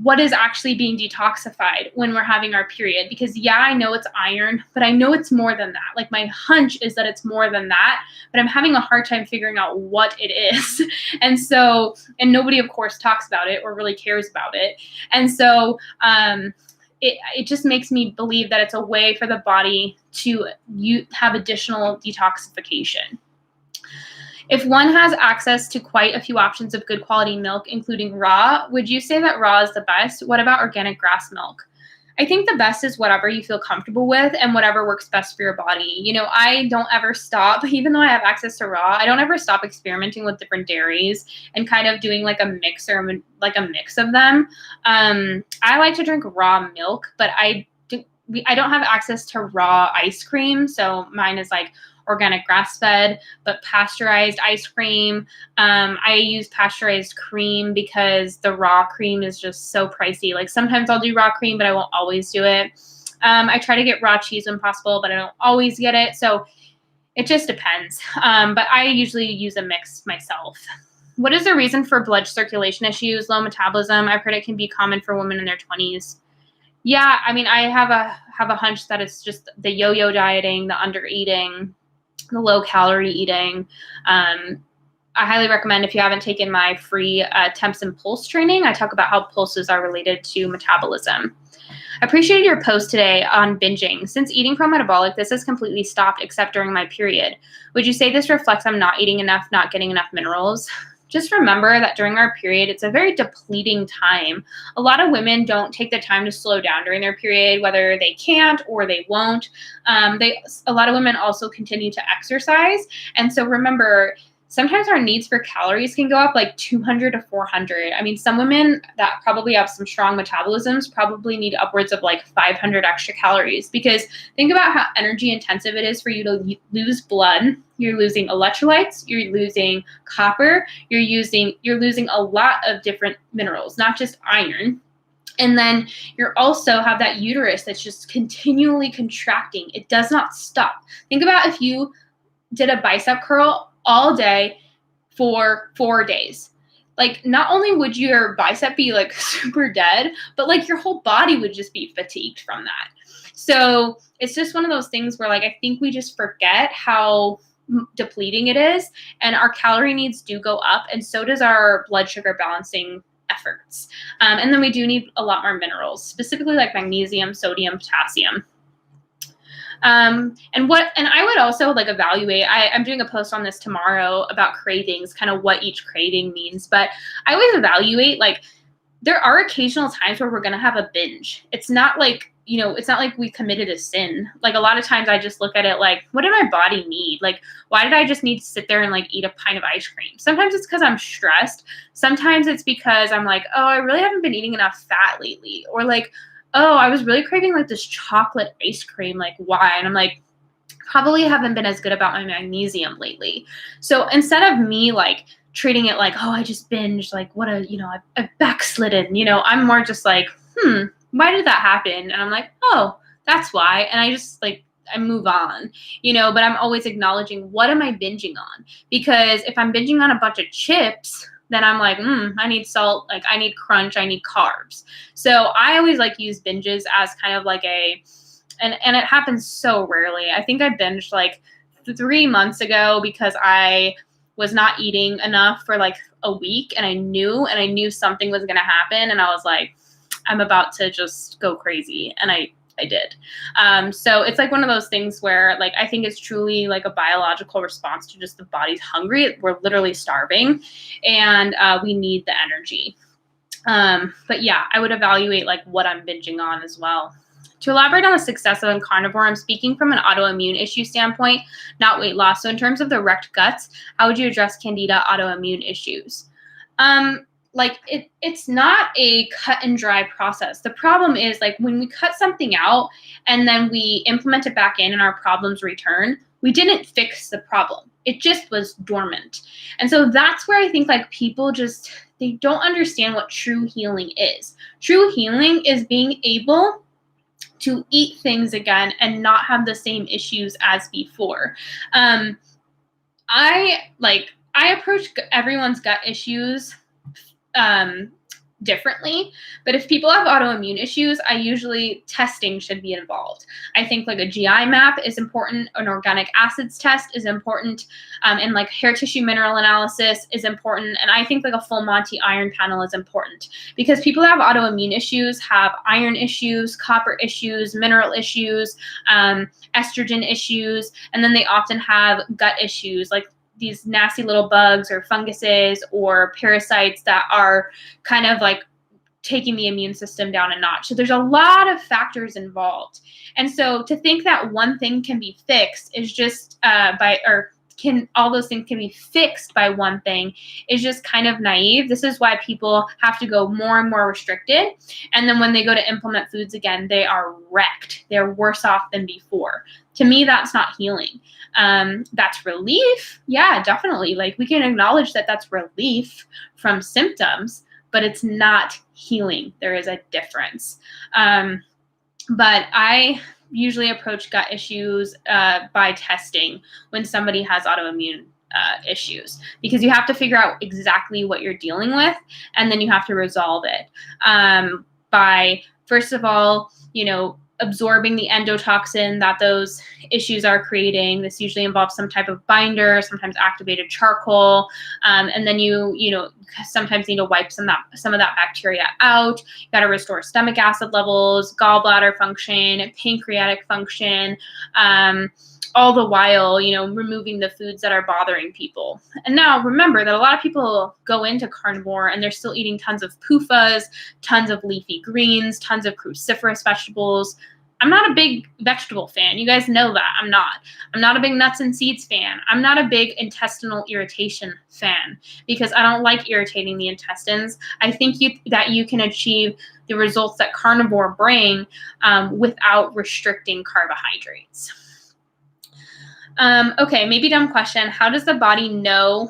what is actually being detoxified when we're having our period. Because yeah, I know it's iron, but I know it's more than that. Like my hunch is that it's more than that, but I'm having a hard time figuring out what it is. And nobody of course talks about it or really cares about it. And so it just makes me believe that it's a way for the body to have additional detoxification. If one has access to quite a few options of good quality milk, including raw, would you say that raw is the best? What about organic grass milk? I think the best is whatever you feel comfortable with and whatever works best for your body. I don't ever stop, even though I have access to raw, I don't ever stop experimenting with different dairies and kind of doing like a mix of them. I like to drink raw milk, but I don't have access to raw ice cream. So mine is like organic grass-fed, but pasteurized ice cream. I use pasteurized cream because the raw cream is just so pricey. Like sometimes I'll do raw cream, but I won't always do it. I try to get raw cheese when possible, but I don't always get it. So it just depends. But I usually use a mix myself. What is the reason for blood circulation issues, low metabolism? I've heard it can be common for women in their 20s. Yeah, I mean, I have a hunch that it's just the yo-yo dieting, the under eating, the low calorie eating. I highly recommend, if you haven't taken my free Temps and Pulse training, I talk about how pulses are related to metabolism. I appreciated your post today on binging. Since eating pro-metabolic, this has completely stopped except during my period. Would you say this reflects I'm not eating enough, not getting enough minerals? Just remember that during our period, it's a very depleting time. A lot of women don't take the time to slow down during their period, whether they can't or they won't. A lot of women also continue to exercise. And so remember, sometimes our needs for calories can go up like 200 to 400. I mean, some women that probably have some strong metabolisms probably need upwards of like 500 extra calories, because think about how energy intensive it is for you to lose blood. You're losing electrolytes, you're losing copper, you're losing a lot of different minerals, not just iron. And then you also have that uterus that's just continually contracting. It does not stop. Think about if you did a bicep curl all day for 4 days. Like, not only would your bicep be like super dead, but like your whole body would just be fatigued from that. So it's just one of those things where like I think we just forget how depleting it is, and our calorie needs do go up, and so does our blood sugar balancing efforts. And then we do need a lot more minerals, specifically like magnesium, sodium, potassium. And I would also like evaluate, I'm doing a post on this tomorrow about cravings, kind of what each craving means, but I always evaluate, like, there are occasional times where we're going to have a binge. It's not like, it's not like we committed a sin. Like a lot of times I just look at it like, what did my body need? Like, why did I just need to sit there and like eat a pint of ice cream? Sometimes it's because I'm stressed. Sometimes it's because I'm like, oh, I really haven't been eating enough fat lately. Or like, oh, I was really craving like this chocolate ice cream. Like, why? And I'm like, probably haven't been as good about my magnesium lately. So instead of me like treating it like, oh, I just binged, like what I've backslidden, I'm more just like, why did that happen? And I'm like, oh, that's why. And I just like, I move on, but I'm always acknowledging, what am I binging on? Because if I'm binging on a bunch of chips, then I'm like, I need salt, like I need crunch, I need carbs. So I always like use binges as kind of like and it happens so rarely. I think I binged like 3 months ago because I was not eating enough for like a week, and I knew something was going to happen. And I was like, I'm about to just go crazy. And I did. So it's like one of those things where like, I think it's truly like a biological response to just the body's hungry. We're literally starving, and we need the energy. But yeah, I would evaluate like what I'm binging on as well. To elaborate on the success of a carnivore, I'm speaking from an autoimmune issue standpoint, not weight loss. So in terms of the wrecked guts, how would you address candida autoimmune issues? Like it's not a cut and dry process. The problem is like when we cut something out and then we implement it back in and our problems return, we didn't fix the problem. It just was dormant. And so that's where I think like people just, they don't understand what true healing is. True healing is being able to eat things again and not have the same issues as before. I approach everyone's gut issues differently, but if people have autoimmune issues, testing should be involved. I think like a GI map is important, an organic acids test is important, and like hair tissue mineral analysis is important, and I think like a full Monty iron panel is important because people that have autoimmune issues have iron issues, copper issues, mineral issues, estrogen issues, and then they often have gut issues like these nasty little bugs or funguses or parasites that are kind of like taking the immune system down a notch. So there's a lot of factors involved. And so to think that one thing can be fixed is just all those things can be fixed by one thing is just kind of naive. This is why people have to go more and more restricted. And then when they go to implement foods again, they are wrecked. They're worse off than before. To me, that's not healing. That's relief. Yeah, definitely. Like we can acknowledge that that's relief from symptoms, but it's not healing. There is a difference. But I usually approach gut issues by testing when somebody has autoimmune issues, because you have to figure out exactly what you're dealing with, and then you have to resolve it by, first of all, absorbing the endotoxin that those issues are creating. This usually involves some type of binder, sometimes activated charcoal, and then you sometimes need to wipe some of that bacteria out. You got to restore stomach acid levels, gallbladder function, pancreatic function, all the while, removing the foods that are bothering people. And now remember that a lot of people go into carnivore and they're still eating tons of PUFAs, tons of leafy greens, tons of cruciferous vegetables. I'm not a big vegetable fan. You guys know that. I'm not a big nuts and seeds fan. I'm not a big intestinal irritation fan because I don't like irritating the intestines. I think that you can achieve the results that carnivore bring without restricting carbohydrates. Okay, maybe dumb question. How does the body know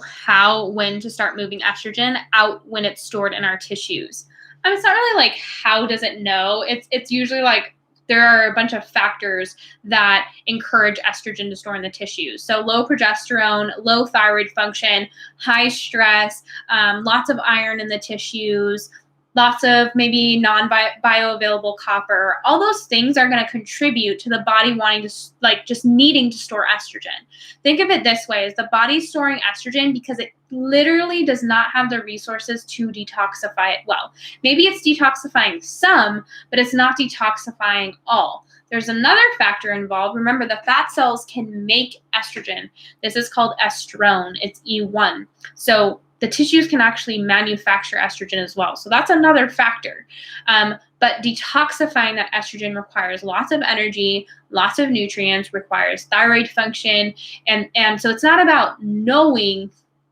when to start moving estrogen out when it's stored in our tissues? It's not really like how does it know. It's usually like there are a bunch of factors that encourage estrogen to store in the tissues. So low progesterone, low thyroid function, high stress, lots of iron in the tissues, lots of maybe non-bioavailable copper. All those things are going to contribute to the body wanting to, just needing to store estrogen. Think of it this way, is the body storing estrogen because it literally does not have the resources to detoxify it well. Maybe it's detoxifying some, but it's not detoxifying all. There's another factor involved. Remember, the fat cells can make estrogen. This is called estrone. It's E1. So the tissues can actually manufacture estrogen as well. So that's another factor. But detoxifying that estrogen requires lots of energy, lots of nutrients, requires thyroid function. And so it's not about knowing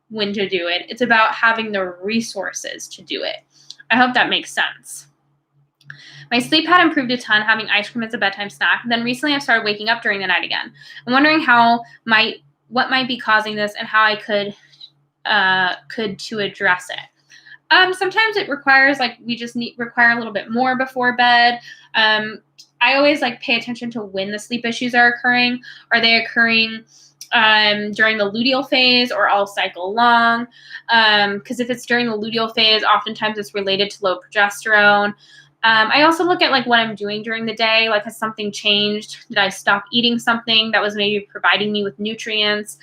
when to do it. It's about having the resources to do it. I hope that makes sense. My sleep had improved a ton, having ice cream as a bedtime snack. Then recently I started waking up during the night again. I'm wondering what might be causing this and how I could to address it. Sometimes it requires we just require a little bit more before bed. I always pay attention to when the sleep issues are occurring. Are they occurring during the luteal phase or all cycle long. Because if it's during the luteal phase, oftentimes it's related to low progesterone. I also look at like what I'm doing during the day. Like, has something changed? Did I stop eating something that was maybe providing me with nutrients?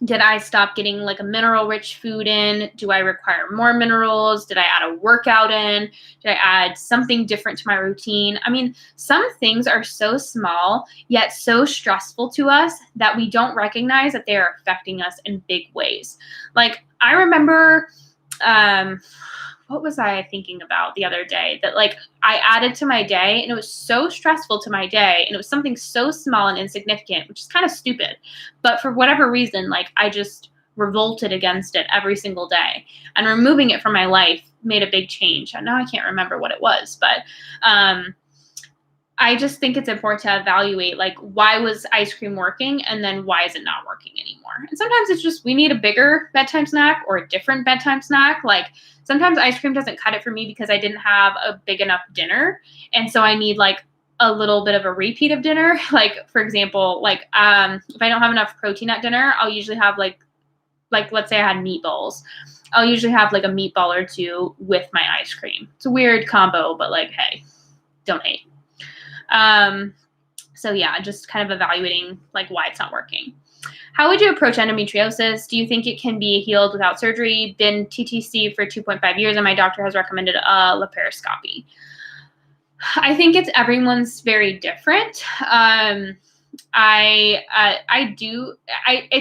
Did I stop getting like a mineral-rich food in? Do I require more minerals? Did I add a workout in? Did I add something different to my routine? I mean, some things are so small, yet so stressful to us that we don't recognize that they are affecting us in big ways. Like, I remember, what was I thinking about the other day that like I added to my day, and it was so stressful to my day, and it was something so small and insignificant, which is kind of stupid. But for whatever reason, like I just revolted against it every single day, and removing it from my life made a big change. And now I can't remember what it was, but I just think it's important to evaluate, like, why was ice cream working, and then why is it not working anymore? And sometimes it's just we need a bigger bedtime snack or a different bedtime snack. Like, sometimes ice cream doesn't cut it for me because I didn't have a big enough dinner, and so I need like a little bit of a repeat of dinner. Like, for example, like if I don't have enough protein at dinner, I'll usually have like let's say I had meatballs. I'll usually have like a meatball or two with my ice cream. It's a weird combo, but like, hey, don't hate. So yeah, just kind of evaluating like why it's not working. How would you approach endometriosis? Do you think it can be healed without surgery? Been TTC for 2.5 years, and my doctor has recommended a laparoscopy. I think it's everyone's very different. I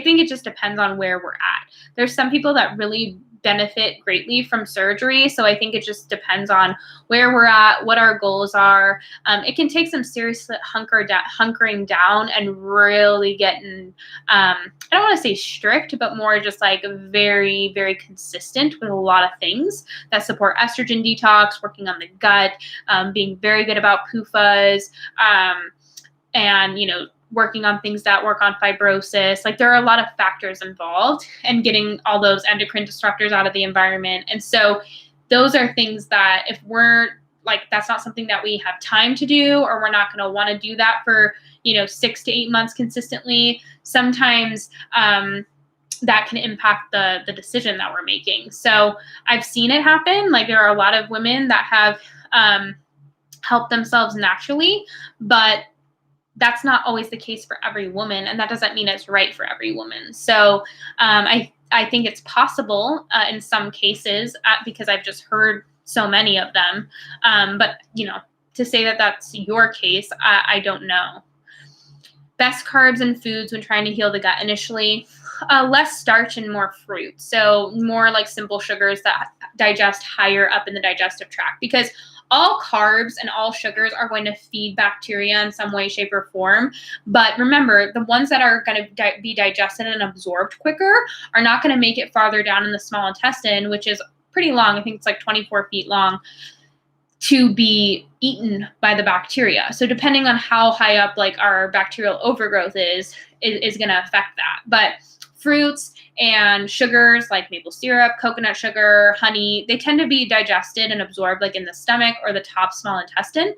think it just depends on where we're at. There's some people that really benefit greatly from surgery. So I think it just depends on where we're at, what our goals are. It can take some serious hunkering down and really getting, I don't want to say strict, but more just like very, very consistent with a lot of things that support estrogen detox, working on the gut, being very good about PUFAs, and, you know, working on things that work on fibrosis. Like, there are a lot of factors involved, and getting all those endocrine disruptors out of the environment. And so those are things that if we're like, that's not something that we have time to do, or we're not going to want to do that for, 6 to 8 months consistently, sometimes that can impact the decision that we're making. So I've seen it happen. Like, there are a lot of women that have helped themselves naturally, but that's not always the case for every woman, and that doesn't mean it's right for every woman. So I think it's possible in some cases, because I've just heard so many of them. But to say that that's your case, I don't know. Best carbs and foods when trying to heal the gut initially: less starch and more fruit. So more like simple sugars that digest higher up in the digestive tract, because all carbs and all sugars are going to feed bacteria in some way, shape, or form. But remember, the ones that are going to be digested and absorbed quicker are not going to make it farther down in the small intestine, which is pretty long. I think it's like 24 feet long, to be eaten by the bacteria. So depending on how high up like our bacterial overgrowth is going to affect that. But fruits and sugars like maple syrup, coconut sugar, honey, they tend to be digested and absorbed like in the stomach or the top small intestine.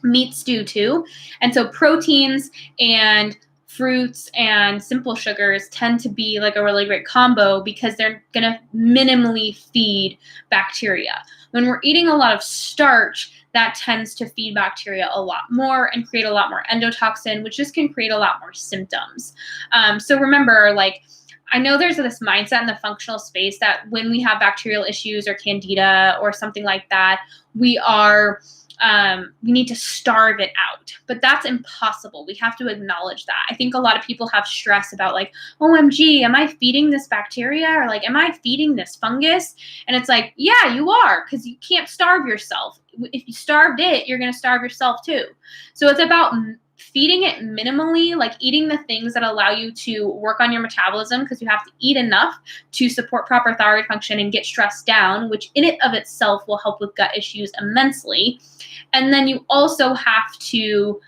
Meats do too. And so proteins and fruits and simple sugars tend to be like a really great combo, because they're going to minimally feed bacteria. When we're eating a lot of starch, that tends to feed bacteria a lot more and create a lot more endotoxin, which just can create a lot more symptoms. So remember, like, I know there's this mindset in the functional space that when we have bacterial issues or candida or something like that, we need to starve it out. But that's impossible. We have to acknowledge that. I think a lot of people have stress about like, OMG, am I feeding this bacteria? Or like, am I feeding this fungus? And it's like, yeah, you are, because you can't starve yourself. If you starved it, you're going to starve yourself too. So it's about feeding it minimally, like eating the things that allow you to work on your metabolism, because you have to eat enough to support proper thyroid function and get stress down, which in it of itself will help with gut issues immensely. And then you also have to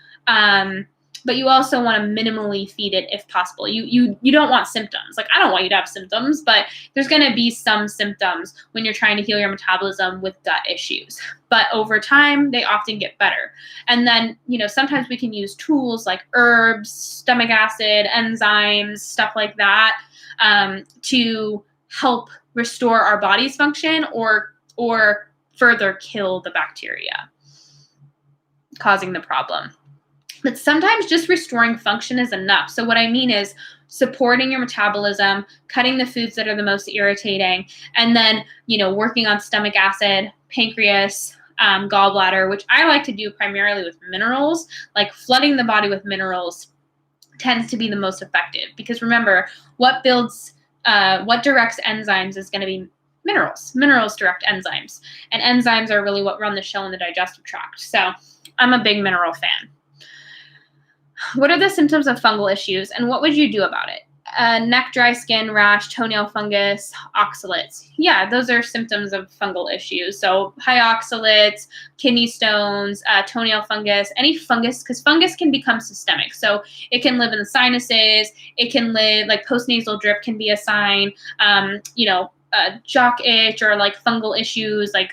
but you also want to minimally feed it if possible. You don't want symptoms. Like, I don't want you to have symptoms, but there's going to be some symptoms when you're trying to heal your metabolism with gut issues. But over time, they often get better. And then, sometimes we can use tools like herbs, stomach acid, enzymes, stuff like that, to help restore our body's function or further kill the bacteria causing the problem. But sometimes just restoring function is enough. So what I mean is supporting your metabolism, cutting the foods that are the most irritating, and then, working on stomach acid, pancreas, gallbladder, which I like to do primarily with minerals. Like, flooding the body with minerals tends to be the most effective, because remember, what directs enzymes is going to be minerals. Minerals direct enzymes, and enzymes are really what run the show in the digestive tract. So I'm a big mineral fan. What are the symptoms of fungal issues, and what would you do about it? Neck, dry skin, rash, toenail fungus, oxalates. Yeah, those are symptoms of fungal issues. So high oxalates, kidney stones, toenail fungus, any fungus, because fungus can become systemic. So it can live in the sinuses. It can live, like, postnasal drip can be a sign. Jock itch, or like fungal issues like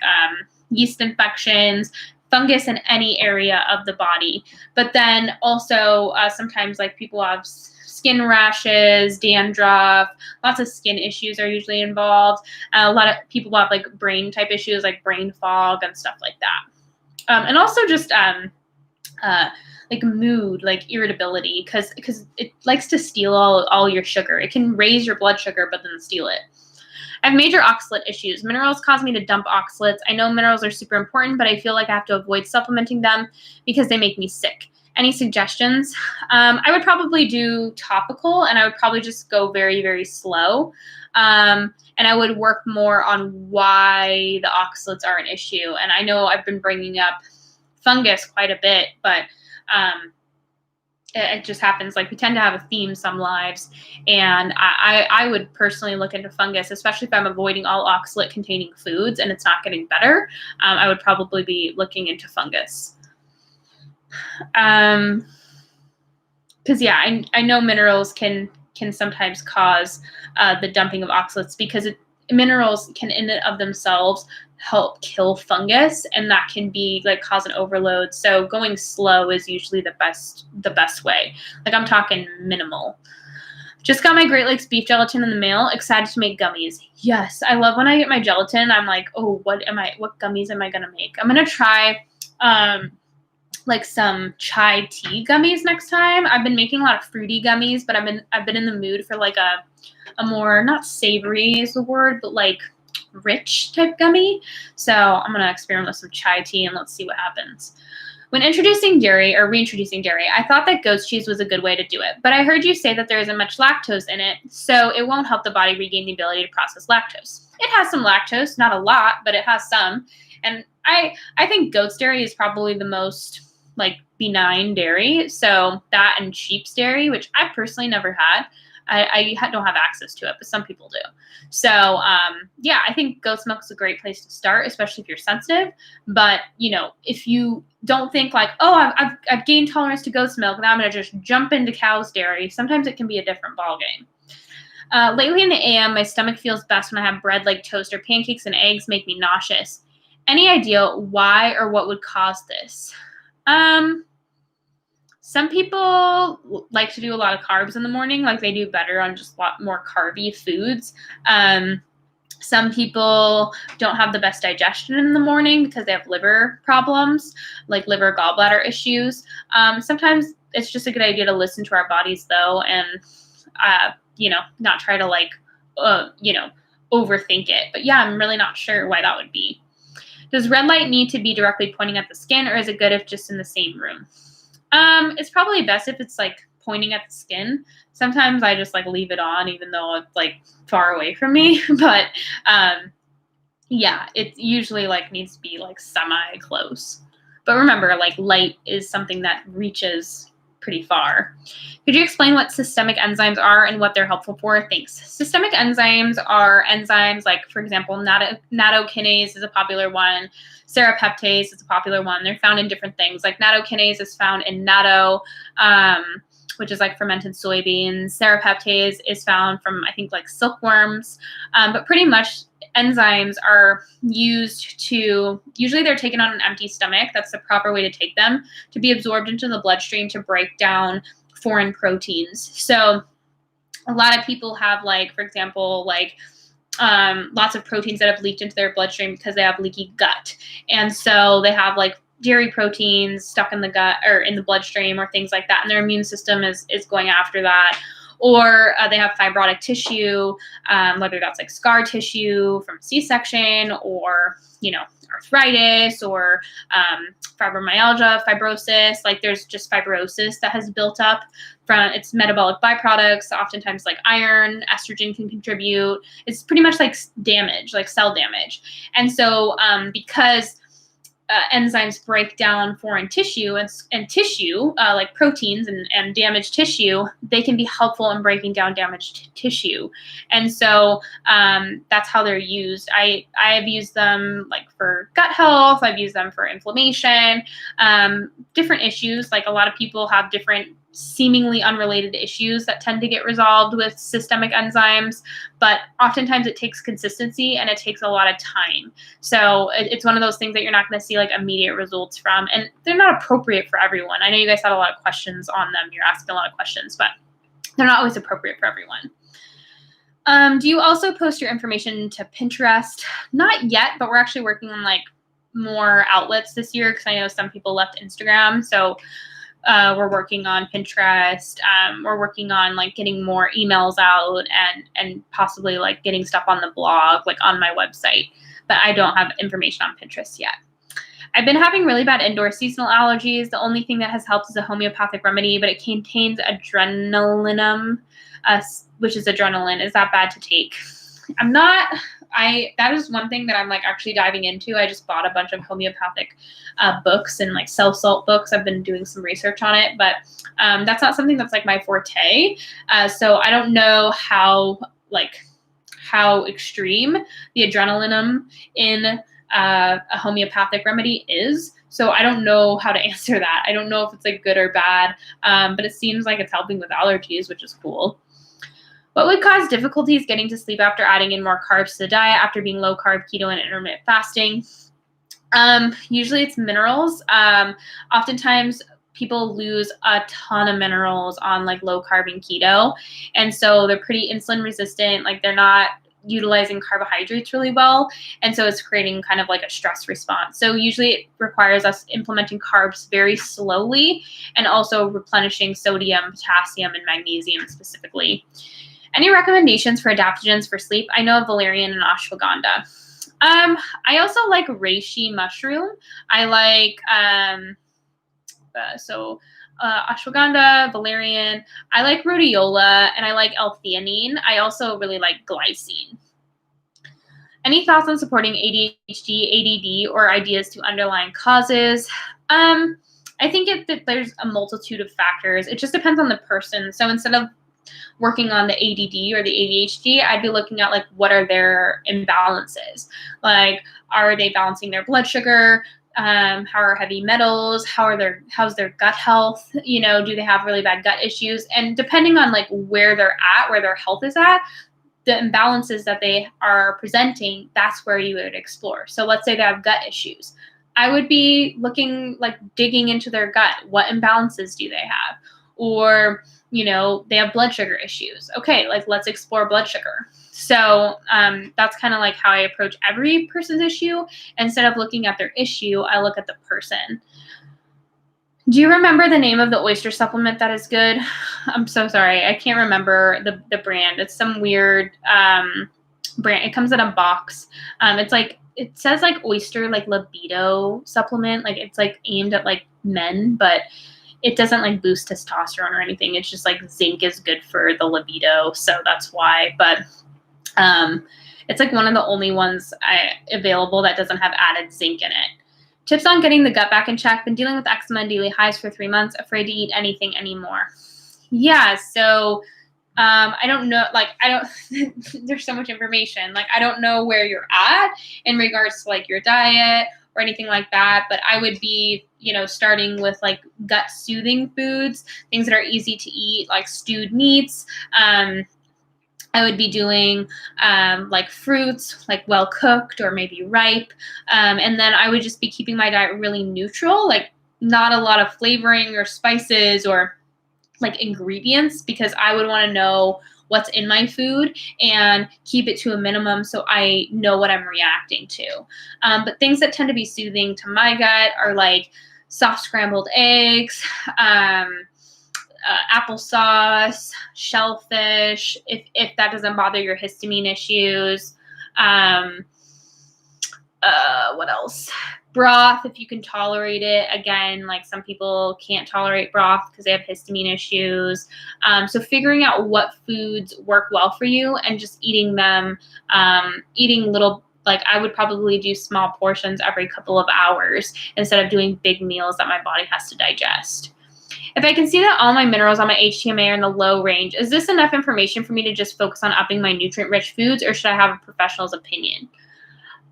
yeast infections. Fungus in any area of the body. But then also sometimes, like, people have skin rashes, dandruff, lots of skin issues are usually involved. A lot of people have like brain type issues like brain fog and stuff like that. And also just like mood, like irritability, because it likes to steal all your sugar. It can raise your blood sugar, but then steal it. I have major oxalate issues. Minerals cause me to dump oxalates. I know minerals are super important, but I feel like I have to avoid supplementing them because they make me sick. Any suggestions? I would probably do topical, and I would probably just go very, very slow. And I would work more on why the oxalates are an issue. And I know I've been bringing up fungus quite a bit, but it just happens, like, we tend to have a theme some lives, and I would personally look into fungus, especially if I'm avoiding all oxalate containing foods and it's not getting better. I would probably be looking into fungus. Because I know minerals can sometimes cause the dumping of oxalates, because minerals can in and of themselves help kill fungus, and that can be like cause an overload. So going slow is usually the best way. Like, I'm talking minimal. Just got my Great Lakes beef gelatin in the mail. Excited to make gummies. Yes, I love when I get my gelatin. I'm like, oh, what gummies am I gonna make? I'm gonna try like some chai tea gummies next time. I've been making a lot of fruity gummies, but I've been in the mood for like a more, not savory is the word, but like rich type gummy. So I'm going to experiment with some chai tea and let's see what happens. When introducing dairy or reintroducing dairy, I thought that goat's cheese was a good way to do it, but I heard you say that there isn't much lactose in it, so it won't help the body regain the ability to process lactose. It has some lactose, not a lot, but it has some. And I think goat's dairy is probably the most like benign dairy. So that and sheep's dairy, which I personally never had. I don't have access to it, but some people do. So yeah, I think goat's milk is a great place to start, especially if you're sensitive. But if you don't think like, oh, I've gained tolerance to goat's milk, now I'm gonna just jump into cow's dairy. Sometimes it can be a different ballgame. Lately in the AM, my stomach feels best when I have bread like toast, or pancakes and eggs make me nauseous. Any idea why or what would cause this? Some people like to do a lot of carbs in the morning, like they do better on just a lot more carby foods. Some people don't have the best digestion in the morning because they have liver problems, like liver gallbladder issues. Sometimes it's just a good idea to listen to our bodies though, and not try to like overthink it. But yeah, I'm really not sure why that would be. Does red light need to be directly pointing at the skin, or is it good if just in the same room? It's probably best if it's like pointing at the skin. Sometimes I just like leave it on even though it's like far away from me. But yeah, it usually like needs to be like semi close. But remember, like light is something that reaches pretty far. Could you explain what systemic enzymes are and what they're helpful for? Thanks. Systemic enzymes are enzymes like, for example, nattokinase is a popular one. Serrapeptase is a popular one. They're found in different things. Like nattokinase is found in natto, which is like fermented soybeans. Serrapeptase is found from, I think, like silkworms. But pretty much enzymes are used to, usually they're taken on an empty stomach. That's the proper way to take them, to be absorbed into the bloodstream to break down foreign proteins. So a lot of people have, like, for example, like lots of proteins that have leaked into their bloodstream because they have leaky gut. And so they have like dairy proteins stuck in the gut or in the bloodstream or things like that. And their immune system is going after that. Or they have fibrotic tissue, whether that's like scar tissue from C-section or, you know, arthritis or fibromyalgia, fibrosis. Like there's just fibrosis that has built up from its metabolic byproducts. Oftentimes like iron, estrogen can contribute. It's pretty much like damage, like cell damage. And so because enzymes break down foreign tissue and tissue, like proteins and damaged tissue, they can be helpful in breaking down damaged tissue. And so that's how they're used. I've used them like for gut health. I've used them for inflammation, different issues. Like a lot of people have different seemingly unrelated issues that tend to get resolved with systemic enzymes, but oftentimes it takes consistency and it takes a lot of time. So it's one of those things that you're not going to see like immediate results from, and they're not appropriate for everyone. I know you guys had a lot of questions on them. You're asking a lot of questions, but they're not always appropriate for everyone. Do you also post your information to Pinterest? Not yet, but we're actually working on like more outlets this year because I know some people left Instagram. So we're working on Pinterest. We're working on like getting more emails out and possibly like getting stuff on the blog, like on my website. But I don't have information on Pinterest yet. I've been having really bad indoor seasonal allergies. The only thing that has helped is a homeopathic remedy, but it contains adrenalinum, which is adrenaline. Is that bad to take? That is one thing that I'm like actually diving into. I just bought a bunch of homeopathic books and like self-salt books. I've been doing some research on it, but that's not something that's like my forte. So I don't know how extreme the adrenalinum in a homeopathic remedy is. So I don't know how to answer that. I don't know if it's like good or bad, but it seems like it's helping with allergies, which is cool. What would cause difficulties getting to sleep after adding in more carbs to the diet after being low carb, keto, and intermittent fasting? Usually it's minerals. Oftentimes people lose a ton of minerals on like low carb and keto. And so they're pretty insulin resistant. Like they're not utilizing carbohydrates really well. And so it's creating kind of like a stress response. So usually it requires us implementing carbs very slowly and also replenishing sodium, potassium, and magnesium specifically. Any recommendations for adaptogens for sleep? I know of valerian and ashwagandha. I also like reishi mushroom. I like ashwagandha, valerian. I like rhodiola, and I like L-theanine. I also really like glycine. Any thoughts on supporting ADHD, ADD, or ideas to underlying causes? I think that there's a multitude of factors. It just depends on the person. So instead of working on the ADD or the ADHD, I'd be looking at like what are their imbalances? Like, are they balancing their blood sugar? How are heavy metals? How's their gut health? You know, do they have really bad gut issues? And depending on like where they're at, where their health is at, the imbalances that they are presenting, that's where you would explore. So let's say they have gut issues. I would be looking, like digging into their gut. What imbalances do they have? Or, you know, they have blood sugar issues. Okay, like let's explore blood sugar. So that's kind of like how I approach every person's issue. Instead of looking at their issue, I look at the person. Do you remember the name of the oyster supplement that is good? I'm so sorry. I can't remember the brand. It's some weird brand. It comes in a box. It's like, it says like oyster, like libido supplement. Like it's like aimed at like men, but it doesn't like boost testosterone or anything. It's just like zinc is good for the libido. So that's why. But it's like one of the only ones available that doesn't have added zinc in it. Tips on getting the gut back in check. Been dealing with eczema and daily highs for 3 months. Afraid to eat anything anymore. Yeah, so I don't know, like, I don't, there's so much information. Like, I don't know where you're at in regards to like your diet or anything like that, but I would be, starting with like gut soothing foods, things that are easy to eat, like stewed meats. I would be doing like fruits, like well cooked or maybe ripe. And then I would just be keeping my diet really neutral, like not a lot of flavoring or spices or like ingredients, because I would want to know what's in my food and keep it to a minimum so I know what I'm reacting to. But things that tend to be soothing to my gut are like soft scrambled eggs, applesauce, shellfish, if that doesn't bother your histamine issues. What else? Broth, if you can tolerate it. Again, like some people can't tolerate broth because they have histamine issues. So figuring out what foods work well for you and just eating them, eating little, like I would probably do small portions every couple of hours instead of doing big meals that my body has to digest. If I can see that all my minerals on my HTMA are in the low range, is this enough information for me to just focus on upping my nutrient-rich foods, or should I have a professional's opinion?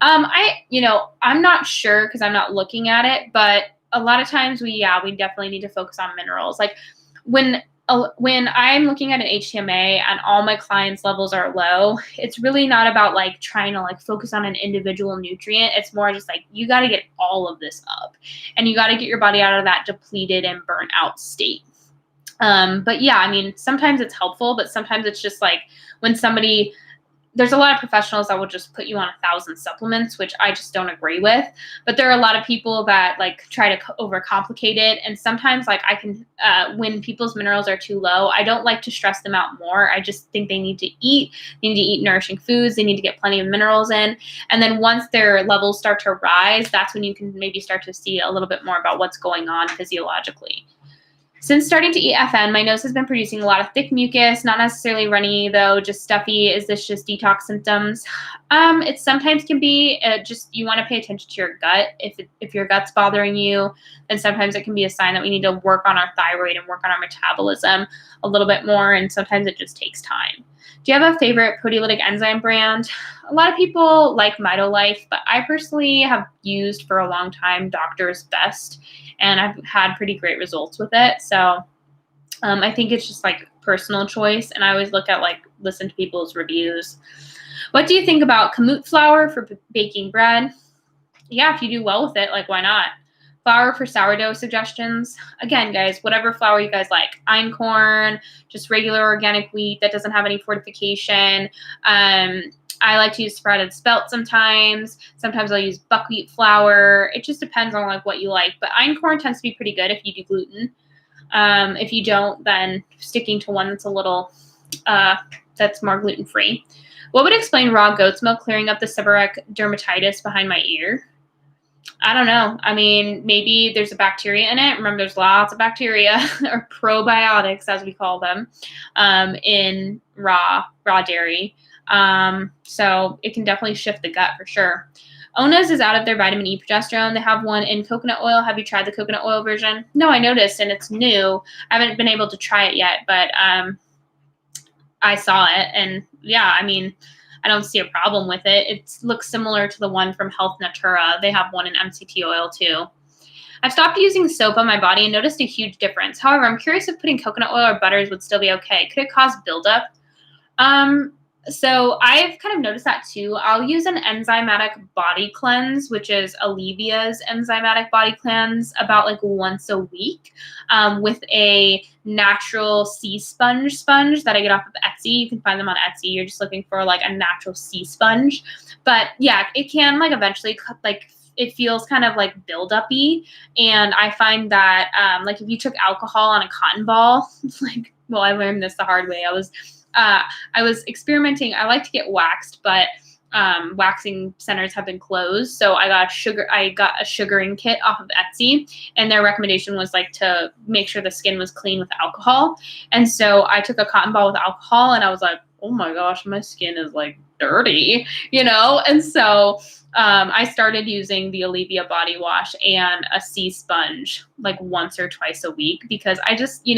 I'm not sure because I'm not looking at it, but a lot of times we definitely need to focus on minerals. Like when I'm looking at an HTMA and all my clients' levels are low, it's really not about like trying to like focus on an individual nutrient. It's more just like you got to get all of this up and you got to get your body out of that depleted and burnt out state. But yeah, I mean, sometimes it's helpful, but sometimes it's just like when there's a lot of professionals that will just put you on 1,000 supplements, which I just don't agree with. But there are a lot of people that like try to overcomplicate it. And sometimes like I can, when people's minerals are too low, I don't like to stress them out more. I just think they need to eat nourishing foods. They need to get plenty of minerals in. And then once their levels start to rise, that's when you can maybe start to see a little bit more about what's going on physiologically. Since starting to eat FN, my nose has been producing a lot of thick mucus, not necessarily runny though, just stuffy. Is this just detox symptoms? It sometimes can be just you want to pay attention to your gut. If your gut's bothering you, then sometimes it can be a sign that we need to work on our thyroid and work on our metabolism a little bit more, and sometimes it just takes time. Do you have a favorite proteolytic enzyme brand? A lot of people like MitoLife, but I personally have used for a long time Doctor's Best, and I've had pretty great results with it. So I think it's just like personal choice, and I always listen to people's reviews. What do you think about kamut flour for baking bread? Yeah, if you do well with it, like why not? Flour for sourdough suggestions. Again, guys, whatever flour you guys like. Einkorn, just regular organic wheat that doesn't have any fortification. I like to use sprouted spelt sometimes. Sometimes I'll use buckwheat flour. It just depends on like what you like. But einkorn tends to be pretty good if you do gluten. If you don't, then sticking to one that's a little that's more gluten-free. What would explain raw goat's milk clearing up the seborrheic dermatitis behind my ear? I don't know. I mean, maybe there's a bacteria in it. Remember, there's lots of bacteria or probiotics, as we call them, in raw dairy. So it can definitely shift the gut for sure. Ona's is out of their vitamin E progesterone. They have one in coconut oil. Have you tried the coconut oil version? No, I noticed, and it's new. I haven't been able to try it yet, but I saw it, and yeah, I mean, I don't see a problem with it. It looks similar to the one from Health Natura. They have one in MCT oil too. I've stopped using soap on my body and noticed a huge difference. However, I'm curious if putting coconut oil or butters would still be okay. Could it cause buildup? So I've kind of noticed that too. I'll use an enzymatic body cleanse, which is Alevia's enzymatic body cleanse, about like once a week, with a natural sea sponge that I get off of Etsy. You can find them on Etsy. You're just looking for like a natural sea sponge. But yeah, it can like eventually like it feels kind of like buildup-y. And I find that like if you took alcohol on a cotton ball, like, well, I learned this the hard way. I was experimenting. I like to get waxed, but waxing centers have been closed. So I got a sugaring kit off of Etsy, and their recommendation was like to make sure the skin was clean with alcohol. And so I took a cotton ball with alcohol, and I was like, oh my gosh, my skin is like dirty, you know? And so I started using the Alivia body wash and a sea sponge like once or twice a week because I just,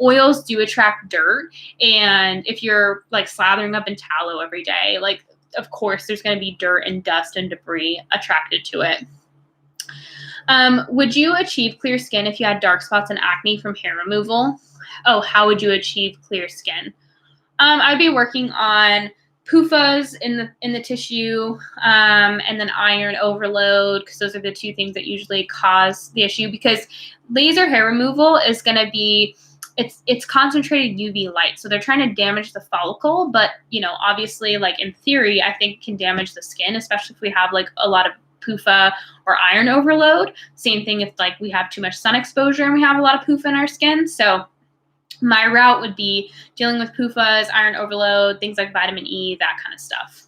oils do attract dirt. And if you're like slathering up in tallow every day, like, of course, there's going to be dirt and dust and debris attracted to it. Would you achieve clear skin if you had dark spots and acne from hair removal? Oh, how would you achieve clear skin? I'd be working on PUFAs in the tissue, and then iron overload, because those are the two things that usually cause the issue. Because laser hair removal is going to be it's concentrated UV light, so they're trying to damage the follicle. But obviously, like in theory, I think it can damage the skin, especially if we have like a lot of PUFA or iron overload. Same thing if like we have too much sun exposure and we have a lot of PUFA in our skin. So my route would be dealing with PUFAs, iron overload, things like vitamin E, that kind of stuff.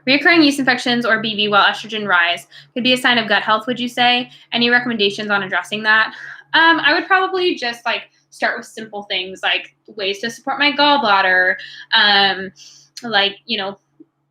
Reoccurring yeast infections or BV while estrogen rise could be a sign of gut health, would you say? Any recommendations on addressing that? I would probably just like start with simple things like ways to support my gallbladder, like,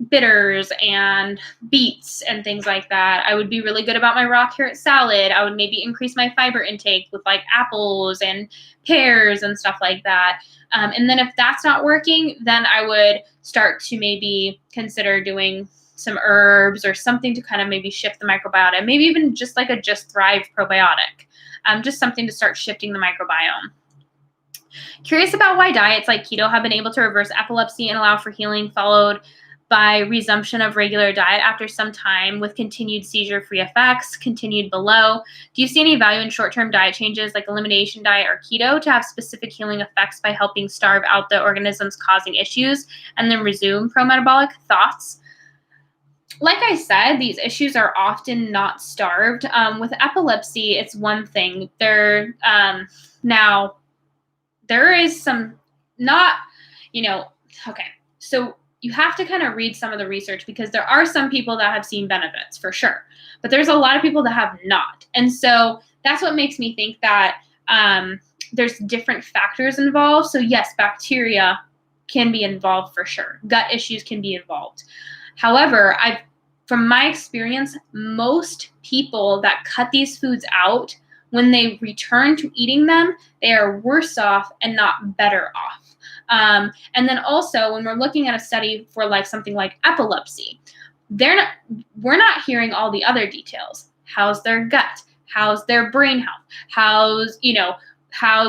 bitters and beets and things like that. I would be really good about my raw carrot salad. I would maybe increase my fiber intake with like apples and pears and stuff like that. And then if that's not working, then I would start to maybe consider doing some herbs or something to kind of maybe shift the microbiota, maybe even just like a Just Thrive probiotic, just something to start shifting the microbiome. Curious about why diets like keto have been able to reverse epilepsy and allow for healing, followed by resumption of regular diet after some time with continued seizure-free effects, continued below. Do you see any value in short-term diet changes like elimination diet or keto to have specific healing effects by helping starve out the organisms causing issues and then resume pro-metabolic thoughts? Like I said, these issues are often not starved. With epilepsy, it's one thing. Now, there is some okay, so you have to kind of read some of the research because there are some people that have seen benefits for sure, but there's a lot of people that have not. And so that's what makes me think that there's different factors involved. So yes, bacteria can be involved for sure. Gut issues can be involved. However, from my experience, most people that cut these foods out, when they return to eating them, they are worse off and not better off. And then also when we're looking at a study for like something like epilepsy, we're not hearing all the other details. How's their gut? How's their brain health? How's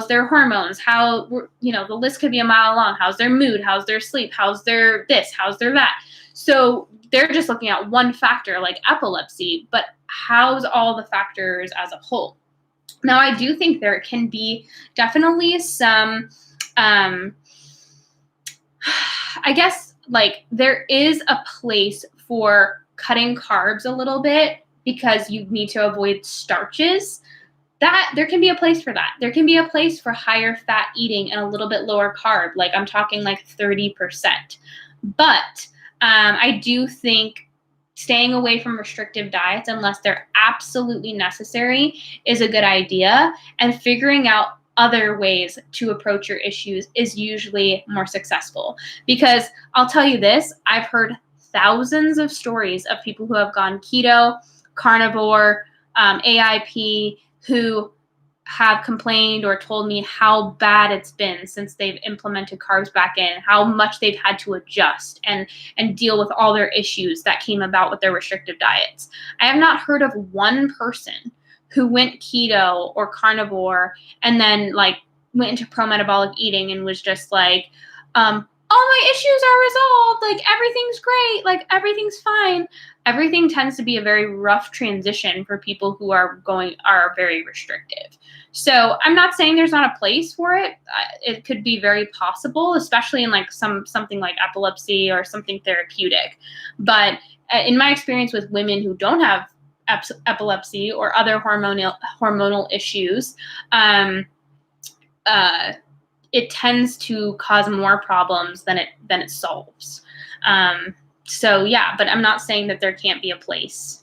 their hormones? The list could be a mile long. How's their mood? How's their sleep? How's their this? How's their that? So they're just looking at one factor like epilepsy, but how's all the factors as a whole? Now, I do think there can be definitely some, I guess, like there is a place for cutting carbs a little bit because you need to avoid starches. That there can be a place for that. There can be a place for higher fat eating and a little bit lower carb. Like I'm talking like 30%. But I do think staying away from restrictive diets unless they're absolutely necessary is a good idea, and figuring out other ways to approach your issues is usually more successful. Because I'll tell you this, I've heard thousands of stories of people who have gone keto, carnivore, AIP, who have complained or told me how bad it's been since they've implemented carbs back in, how much they've had to adjust and deal with all their issues that came about with their restrictive diets. I have not heard of one person who went keto or carnivore and then like went into pro-metabolic eating and was just like, all my issues are resolved, like everything's great, like everything's fine. Everything tends to be a very rough transition for people who are very restrictive. So I'm not saying there's not a place for it. It could be very possible, especially in like something like epilepsy or something therapeutic. But in my experience with women who don't have epilepsy or other hormonal issues, it tends to cause more problems than it solves. So yeah, but I'm not saying that there can't be a place.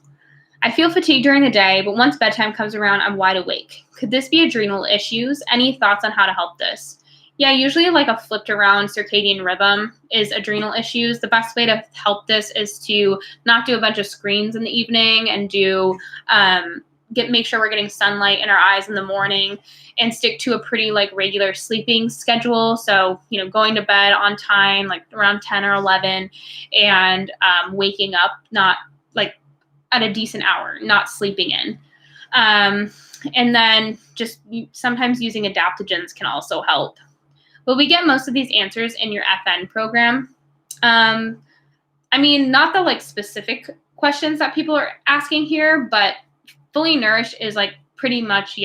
I feel fatigued during the day, but once bedtime comes around, I'm wide awake. Could this be adrenal issues? Any thoughts on how to help this? Yeah, usually like a flipped around circadian rhythm is adrenal issues. The best way to help this is to not do a bunch of screens in the evening and do make sure we're getting sunlight in our eyes in the morning and stick to a pretty like regular sleeping schedule. So, going to bed on time, like around 10 or 11, and waking up not like at a decent hour, not sleeping in. And then just sometimes using adaptogens can also help. But we get most of these answers in your FN program. I mean, not the like specific questions that people are asking here, but Fully Nourished is like pretty much,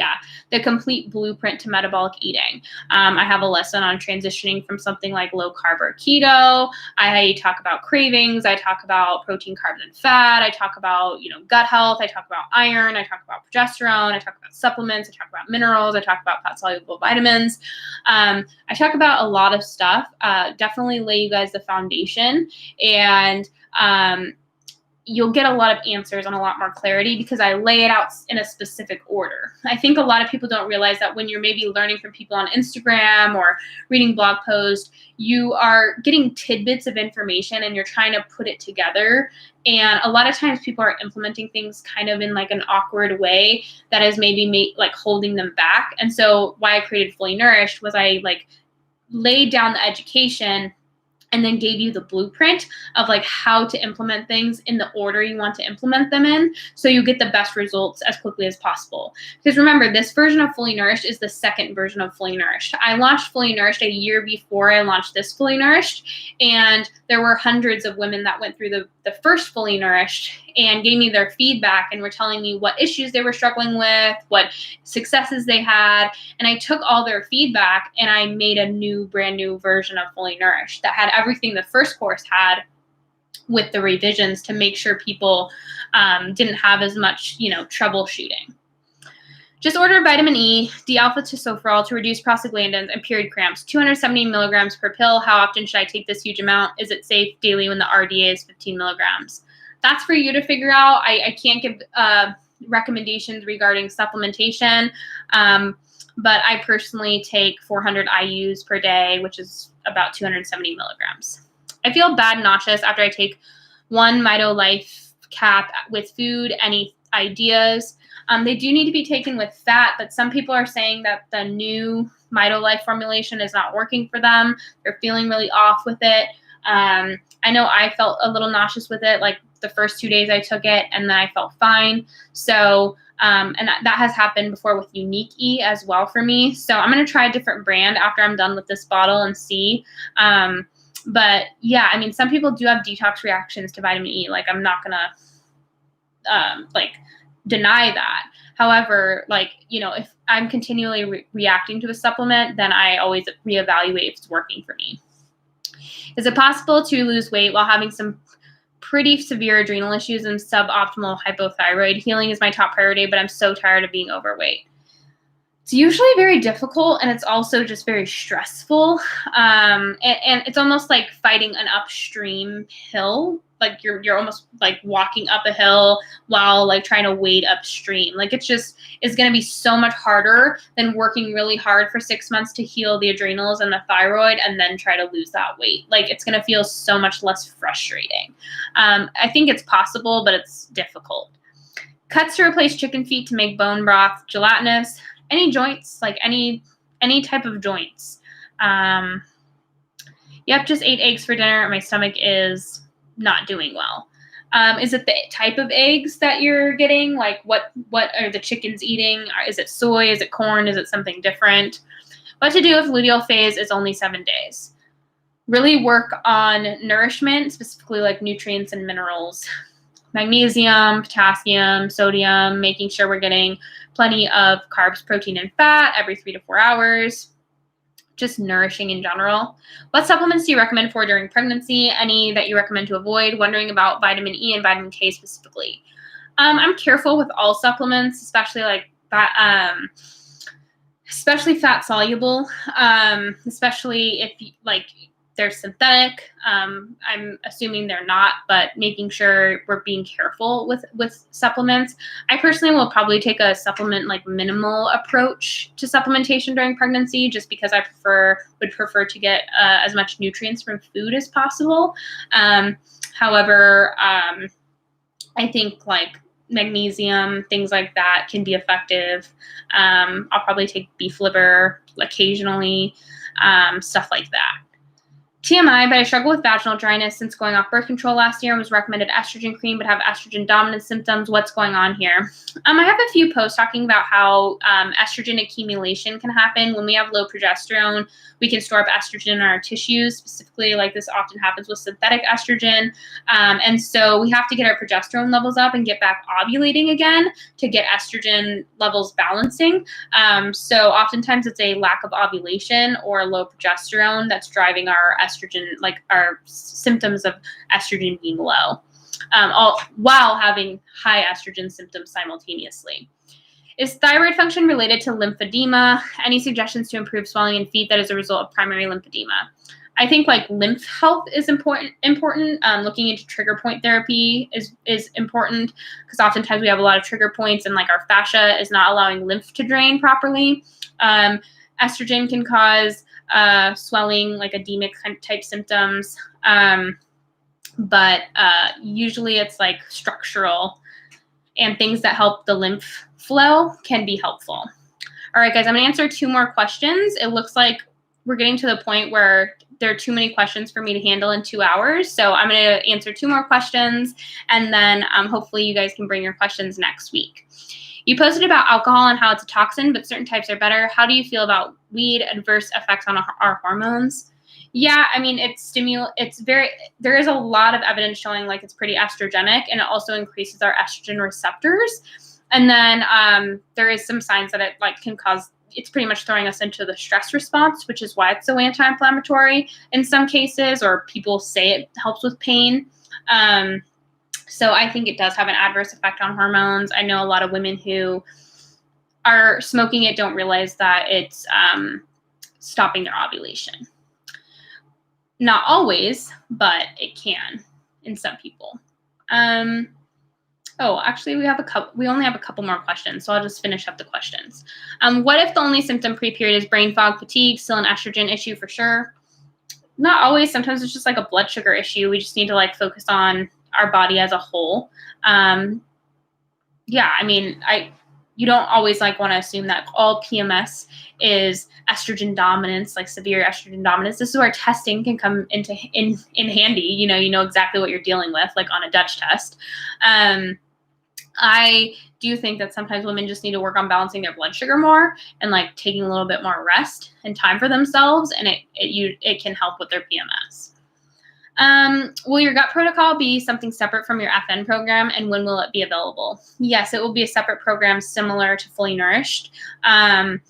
the complete blueprint to metabolic eating. I have a lesson on transitioning from something like low carb or keto. I talk about cravings. I talk about protein, carbs, and fat. I talk about, gut health. I talk about iron. I talk about progesterone. I talk about supplements. I talk about minerals. I talk about fat-soluble vitamins. I talk about a lot of stuff. Definitely lay you guys the foundation, and you'll get a lot of answers and a lot more clarity because I lay it out in a specific order. I think a lot of people don't realize that when you're maybe learning from people on Instagram or reading blog posts, you are getting tidbits of information and you're trying to put it together. And a lot of times people are implementing things kind of in like an awkward way that is maybe like holding them back. And so why I created Fully Nourished was I like laid down the education and then gave you the blueprint of like how to implement things in the order you want to implement them in, so you get the best results as quickly as possible. Because remember, this version of Fully Nourished is the second version of Fully Nourished. I launched Fully Nourished a year before I launched this Fully Nourished, and there were hundreds of women that went through the first Fully Nourished and gave me their feedback and were telling me what issues they were struggling with, what successes they had. And I took all their feedback and I made a brand new version of Fully Nourished that had everything the first course had with the revisions to make sure people didn't have as much, troubleshooting. Just order vitamin E, D-alpha tocopherol to reduce prostaglandins and period cramps, 270 milligrams per pill. How often should I take this huge amount? Is it safe daily when the RDA is 15 milligrams? That's for you to figure out. I can't give recommendations regarding supplementation, but I personally take 400 IUs per day, which is about 270 milligrams. I feel bad nauseous after I take one MitoLife cap with food. Any ideas? They do need to be taken with fat, but some people are saying that the new MitoLife formulation is not working for them. They're feeling really off with it. I know I felt a little nauseous with it, like the first 2 days I took it, and then I felt fine. So, and that has happened before with Unique E as well for me. So I'm going to try a different brand after I'm done with this bottle and see. But yeah, I mean, some people do have detox reactions to vitamin E. Like, I'm not going to, deny that. However, if I'm continually reacting to a supplement, then I always reevaluate if it's working for me. Is it possible to lose weight while having some pretty severe adrenal issues and suboptimal hypothyroid? Healing is my top priority, but I'm so tired of being overweight. It's usually very difficult, and it's also just very stressful. And it's almost like fighting an upstream hill. Like you're almost like walking up a hill while like trying to wade upstream. Like it's going to be so much harder than working really hard for 6 months to heal the adrenals and the thyroid and then try to lose that weight. Like it's going to feel so much less frustrating. I think it's possible, but it's difficult. Cuts to replace chicken feet to make bone broth gelatinous. Any joints, like any type of joints. Yep, just ate eggs for dinner. My stomach is not doing well. Is it the type of eggs that you're getting? Like what are the chickens eating? Is it soy? Is it corn? Is it something different? What to do if luteal phase is only 7 days? Really work on nourishment, specifically like nutrients and minerals. Magnesium, potassium, sodium, making sure we're getting plenty of carbs, protein, and fat every 3 to 4 hours. Just nourishing in general. What supplements do you recommend for during pregnancy? Any that you recommend to avoid? Wondering about vitamin E and vitamin K specifically. I'm careful with all supplements, especially especially fat soluble. Especially if they're synthetic. I'm assuming they're not, but making sure we're being careful with supplements. I personally will probably take a supplement like minimal approach to supplementation during pregnancy, just because I would prefer to get as much nutrients from food as possible. However, I think like magnesium, things like that can be effective. I'll probably take beef liver occasionally, stuff like that. TMI, but I struggle with vaginal dryness since going off birth control last year and was recommended estrogen cream, but have estrogen dominant symptoms. What's going on here? I have a few posts talking about how estrogen accumulation can happen. When we have low progesterone, we can store up estrogen in our tissues, specifically like this often happens with synthetic estrogen. And so we have to get our progesterone levels up and get back ovulating again to get estrogen levels balancing. So oftentimes it's a lack of ovulation or low progesterone that's driving our estrogen, like our symptoms of estrogen being low, all while having high estrogen symptoms simultaneously. Is thyroid function related to lymphedema? Any suggestions to improve swelling in feet that is a result of primary lymphedema? I think like lymph health is important. Looking into trigger point therapy is important, because oftentimes we have a lot of trigger points and like our fascia is not allowing lymph to drain properly. Estrogen can cause swelling, like edemic type symptoms. But usually it's like structural, and things that help the lymph flow can be helpful. All right, guys, I'm gonna answer 2 more questions. It looks like we're getting to the point where there are too many questions for me to handle in 2 hours. So I'm gonna answer 2 more questions, and then hopefully you guys can bring your questions next week. You posted about alcohol and how it's a toxin, but certain types are better. How do you feel about weed adverse effects on our hormones? Yeah, I mean, there is a lot of evidence showing like it's pretty estrogenic, and it also increases our estrogen receptors. And then there is some signs that it like can cause, it's pretty much throwing us into the stress response, which is why it's so anti-inflammatory in some cases, or people say it helps with pain. So I think it does have an adverse effect on hormones. I know a lot of women who are smoking it don't realize that it's stopping their ovulation. Not always, but it can in some people. Oh, actually, we only have a couple more questions, so I'll just finish up the questions. What if the only symptom pre-period is brain fog, fatigue, still an estrogen issue for sure? Not always. Sometimes it's just like a blood sugar issue. We just need to like focus on our body as a whole. Yeah, I mean, you don't always like want to assume that all PMS is estrogen dominance, like severe estrogen dominance. This is where testing can come in handy. You know exactly what you're dealing with, like on a Dutch test. I do think that sometimes women just need to work on balancing their blood sugar more and like taking a little bit more rest and time for themselves, and it can help with their PMS. Will your gut protocol be something separate from your FN program, and when will it be available? Yes, it will be a separate program similar to Fully Nourished, and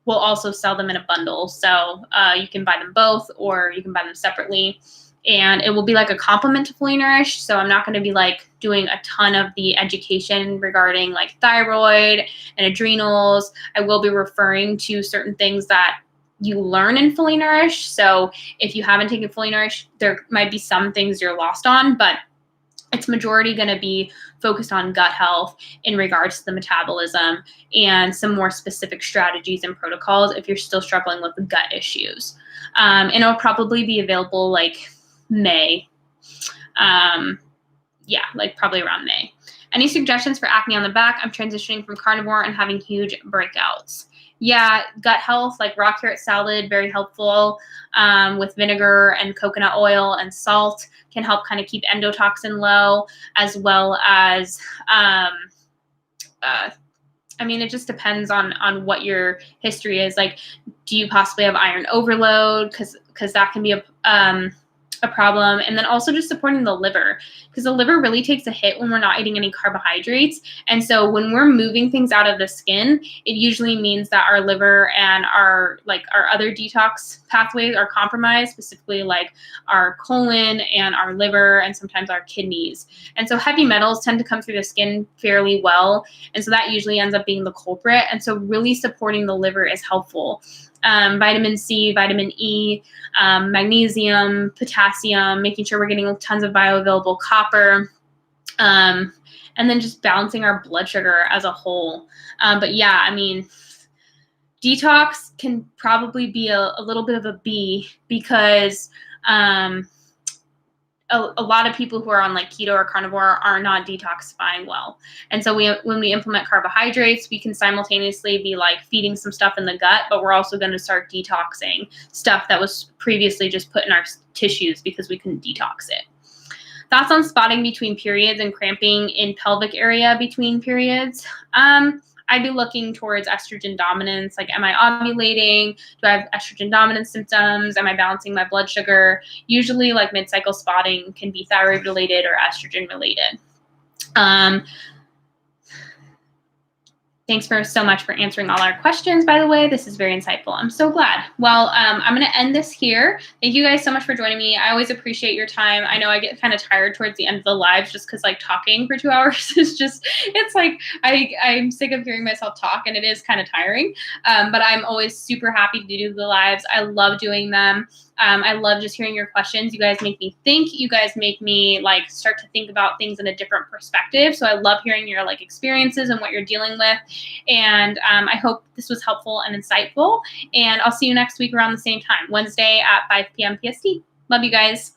we'll also sell them in a bundle. So you can buy them both, or you can buy them separately, and it will be like a complement to Fully Nourished. So I'm not going to be like doing a ton of the education regarding like thyroid and adrenals. I will be referring to certain things that you learn in Fully Nourished. So if you haven't taken Fully Nourished, there might be some things you're lost on, but it's majority going to be focused on gut health in regards to the metabolism and some more specific strategies and protocols if you're still struggling with the gut issues. And it'll probably be available like May. Yeah, like probably around May. Any suggestions for acne on the back? I'm transitioning from carnivore and having huge breakouts. Yeah, gut health, like raw carrot salad, very helpful with vinegar and coconut oil and salt, can help kind of keep endotoxin low, as well as, I mean, it just depends on what your history is. Like, do you possibly have iron overload? Because that can be a problem. And then also just supporting the liver, because the liver really takes a hit when we're not eating any carbohydrates. And so when we're moving things out of the skin, it usually means that our liver and our other detox pathways are compromised, specifically like our colon and our liver and sometimes our kidneys. And so heavy metals tend to come through the skin fairly well. And so that usually ends up being the culprit. And so really supporting the liver is helpful. vitamin C, vitamin E, magnesium, potassium, making sure we're getting tons of bioavailable copper, and then just balancing our blood sugar as a whole. But yeah, I mean, detox can probably be a little bit of a B because a lot of people who are on like keto or carnivore are not detoxifying well. And so when we implement carbohydrates, we can simultaneously be like feeding some stuff in the gut, but we're also going to start detoxing stuff that was previously just put in our tissues because we couldn't detox it. Thoughts on spotting between periods and cramping in pelvic area between periods? I'd be looking towards estrogen dominance. Like, am I ovulating? Do I have estrogen dominance symptoms? Am I balancing my blood sugar? Usually, like, mid-cycle spotting can be thyroid related or estrogen related. Thanks so much for answering all our questions, by the way. This is very insightful. I'm so glad. Well, I'm going to end this here. Thank you guys so much for joining me. I always appreciate your time. I know I get kind of tired towards the end of the lives just because, like, talking for 2 hours is just, it's like I'm sick of hearing myself talk, and it is kind of tiring. But I'm always super happy to do the lives. I love doing them. I love just hearing your questions. You guys make me think. You guys make me like start to think about things in a different perspective. So I love hearing your like experiences and what you're dealing with. And I hope this was helpful and insightful. And I'll see you next week around the same time, Wednesday at 5 p.m. PST. Love you guys.